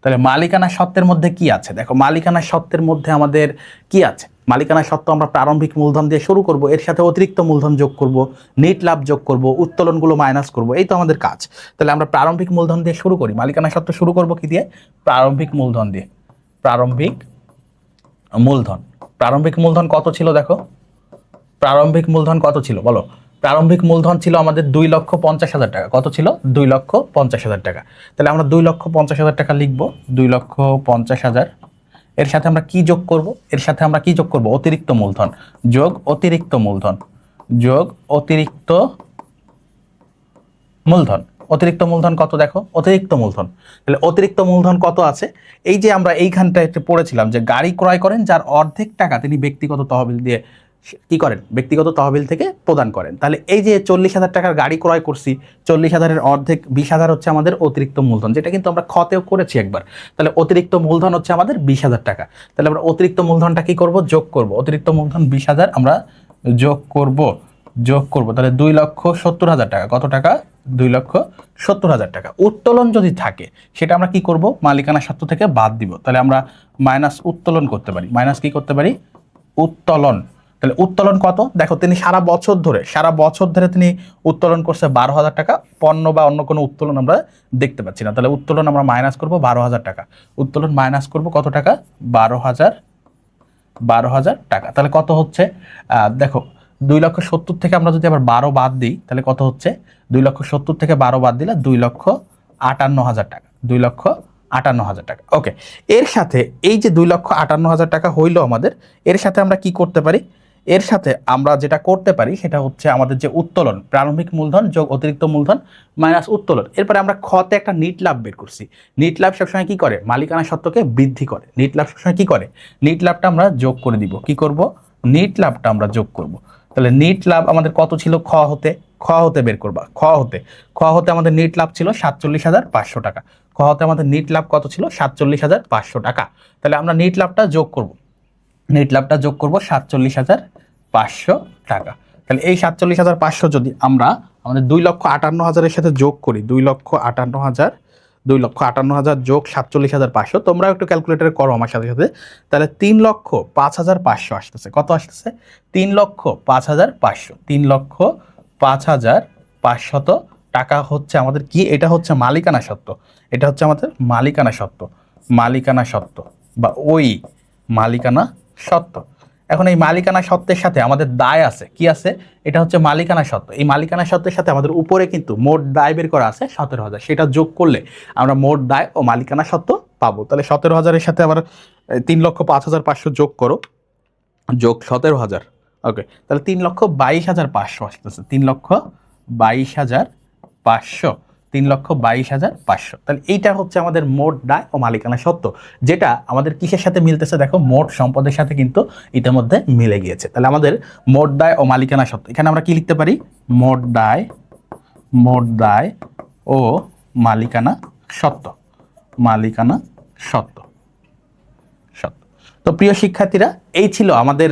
তাহলে মালিকানা সত্ত্বের মধ্যে কি আছে দেখো, মালিকানা সত্ত্বের মধ্যে আমাদের কি আছে? মালিকানা সত্ত্ব আমরা প্রারম্ভিক মূলধন দিয়ে শুরু করব, এর সাথে অতিরিক্ত মূলধন যোগ করব, নেট লাভ যোগ করব, উত্তোলনগুলো মাইনাস করব, এই তো আমাদের কাজ। তাহলে আমরা প্রারম্ভিক মূলধন দিয়ে শুরু করি। মালিকানা সত্ত্ব শুরু করব কি দিয়ে? প্রারম্ভিক মূলধন দিয়ে। প্রারম্ভিক মূলধন, প্রারম্ভিক মূলধন কত ছিল দেখো, প্রারম্ভিক মূলধন কত ছিল বলো? প্রারম্ভিক মূলধন ছিল আমাদের 2,50,000 টাকা। কত ছিল? 2,50,000 টাকা। তাহলে আমরা 2,50,000 টাকা লিখবো, 2,50,000। এর সাথে আমরা কি যোগ করব? এর সাথে আমরা কি যোগ করব? অতিরিক্ত মূলধন যোগ অতিরিক্ত মূলধন, যোগ অতিরিক্ত মূলধন। অতিরিক্ত মূলধন কত দেখো, অতিরিক্ত মূলধন। তাহলে অতিরিক্ত মূলধন কত আছে? এই যে আমরা এইখানটা একটু পড়েছিলাম যে গাড়ি ক্রয় করেন যার অর্ধেক টাকা তিনি ব্যক্তিগত তহবিল দিয়ে কি করেন? ব্যক্তিগত তহবিল থেকে প্রদান করেন। তাহলে এই যে 40,000 টাকার গাড়ি ক্রয় করছি, 40,000-এর অর্ধেক 20,000 হচ্ছে আমাদের অতিরিক্ত মূলধন, যেটা কিন্তু আমরা খতেও করেছি একবার। তাহলে অতিরিক্ত মূলধন হচ্ছে আমাদের 20,000 টাকা। তাহলে আমরা অতিরিক্ত মূলধনটা কি করব? যোগ করব। অতিরিক্ত মূলধন 20,000 আমরা যোগ করব, যোগ করব। তাহলে 2,70,000 টাকা। কত টাকা? 2,70,000 টাকা। উত্তোলন যদি থাকে সেটা আমরা কি করব? মালিকানা সত্ত্ব থেকে বাদ দিব। তাহলে আমরা মাইনাস উত্তোলন করতে পারি। মাইনাস কি করতে পারি? উত্তোলন। তাহলে উত্তোলন কত দেখো, তিনি সারা বছর ধরে তিনি উত্তোলন করছে 12,000 টাকা। পণ্য বা অন্য কোনো উত্তোলন আমরা দেখতে পাচ্ছি না। তাহলে উত্তোলন আমরা মাইনাস করব 12,000 টাকা। উত্তোলন মাইনাস করব কত টাকা? 12,000 টাকা। তাহলে কত হচ্ছে দেখো, 2,70,000 থেকে আমরা যদি আবার 12 বাদ দিই তাহলে কত হচ্ছে? 2,70,000 থেকে 12 বাদ দিলে 2,58,000 টাকা। 2,58,000 টাকা। ওকে, এর সাথে এই যে 2,58,000 টাকা হইলো আমাদের, এর সাথে আমরা কি করতে পারি? এর সাথে আমরা যেটা করতে পারি সেটা হচ্ছে আমাদের যে উত্তোলন, প্রারম্ভিক মূলধন যোগ অতিরিক্ত মূলধন মাইনাস উত্তোলন। এরপরে আমরা খতে একটা নিট লাভ বের করছি। নিট লাভ সবসময় কি করে? মালিকানা সত্ত্বকে বৃদ্ধি করে। নিট লাভ সবসময় কি করে? নিট লাভটা আমরা যোগ করে দিব। কি করব? নিট লাভটা আমরা যোগ করব। তাহলে নিট লাভ আমাদের কত ছিল? খ হতে বের করবা। খ হতে আমাদের নিট লাভ ছিল 47,500 টাকা। খ হতে আমাদের নিট লাভ কত ছিল? 47,500 টাকা। তাহলে আমরা নিট লাভটা যোগ করব। নিট লাভটা যোগ করব 47,500 টাকা। তাহলে এই 47,500 যদি আমরা আমাদের 2,58,000-এর সাথে যোগ করি, 2,58,000 যোগ 47,500, তোমরাও একটু ক্যালকুলেটারে করো আমার সাথে সাথে। তাহলে 3,05,500 আসতেছে। কত আসতেছে? 3,05,500। 3,05,500 টাকা হচ্ছে আমাদের কি? এটা হচ্ছে মালিকানা সত্ত্ব। এটা হচ্ছে আমাদের মালিকানা সত্ত্ব, মালিকানা সত্ত্ব বা ওই মালিকানা সত্ত্ব। এখন এই মালিকানা সত্ত্বের সাথে আমাদের দায় আছে। কি আছে? এটা হচ্ছে মালিকানা সত্ত্ব। এই মালিকানা সত্ত্বের সাথে আমাদের উপরে কিন্তু মোট দায় বের করা আছে 17,000। সেটা যোগ করলে আমরা মোট দায় ও মালিকানা সত্ত্ব পাবো। তাহলে 17,000-এর সাথে আবার 3,05,500 যোগ করো, যোগ 17,000। ওকে, তাহলে 3,22,500 আসতেছে। 3,22,500 3,22,500। তাহলে এইটা হচ্ছে আমাদের মোট দায় ও মালিকানা সত্ত্ব, যেটা আমাদের কিসের সাথে মিলতেছে দেখো, মোট সম্পদের সাথে কিন্তু ইতিমধ্যে মিলে গিয়েছে। তাহলে আমাদের মোট দায় ও মালিকানা সত্ত্ব, এখানে আমরা কি লিখতে পারি, মোট দায় ও মালিকানা সত্ত্ব, মালিকানা সত্ত্ব সত্ত্ব। তো প্রিয় শিক্ষার্থীরা, এই ছিল আমাদের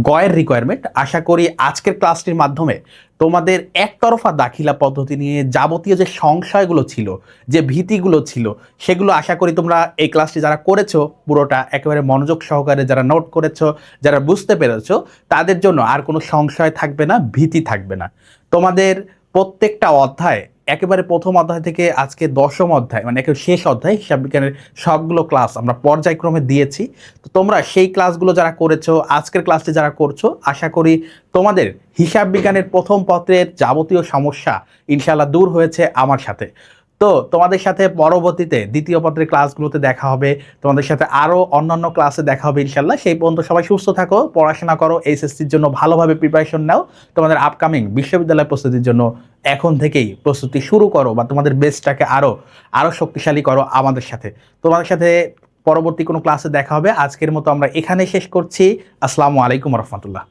গয়ের রিকোয়ারমেন্ট। আশা করি আজকের ক্লাসটির মাধ্যমে তোমাদের একতরফা দাখিলা পদ্ধতি নিয়ে যাবতীয় যে সংশয়গুলো ছিল, যে ভীতিগুলো ছিল, সেগুলো আশা করি তোমরা এই ক্লাসটি যারা করেছো পুরোটা একেবারে মনোযোগ সহকারে যারা নোট করেছো, যারা বুঝতে পেরেছো, তাদের জন্য আর কোনো সংশয় থাকবে না, ভীতি থাকবে না। তোমাদের প্রত্যেকটা অধ্যায়, একেবারে প্রথম অধ্যায় থেকে আজকে 10ম অধ্যায়, মানে একেবারে শেষ অধ্যায় হিসাব বিজ্ঞানের সবগুলো ক্লাস আমরা পর্যায়ক্রমে দিয়েছি। তো তোমরা সেই ক্লাসগুলো যারা করেছো, আজকের ক্লাসটি যারা করছো, আশা করি তোমাদের হিসাব বিজ্ঞানের প্রথম পত্রের যাবতীয় সমস্যা ইনশাআল্লাহ দূর হয়েছে আমার সাথে। তো তোমাদের সাথে পরবর্তীতে দ্বিতীয় পত্রের ক্লাসগুলোতে দেখা হবে, তোমাদের সাথে আরও অন্যান্য ক্লাসে দেখা হবে ইনশাআল্লাহ। সেই পর্যন্ত সবাই সুস্থ থাকো, পড়াশোনা করো, এইচএসসির জন্য ভালোভাবে প্রিপারেশন নাও, তোমাদের আপকামিং বিশ্ববিদ্যালয় প্রস্তুতির জন্য এখন থেকেই প্রস্তুতি শুরু করো, বা তোমাদের বেসটাকে আরও শক্তিশালী করো আমাদের সাথে। তোমাদের সাথে পরবর্তী কোনো ক্লাসে দেখা হবে। আজকের মতো আমরা এখানে শেষ করছি। আসসালামু আলাইকুম রহমতুল্লাহ।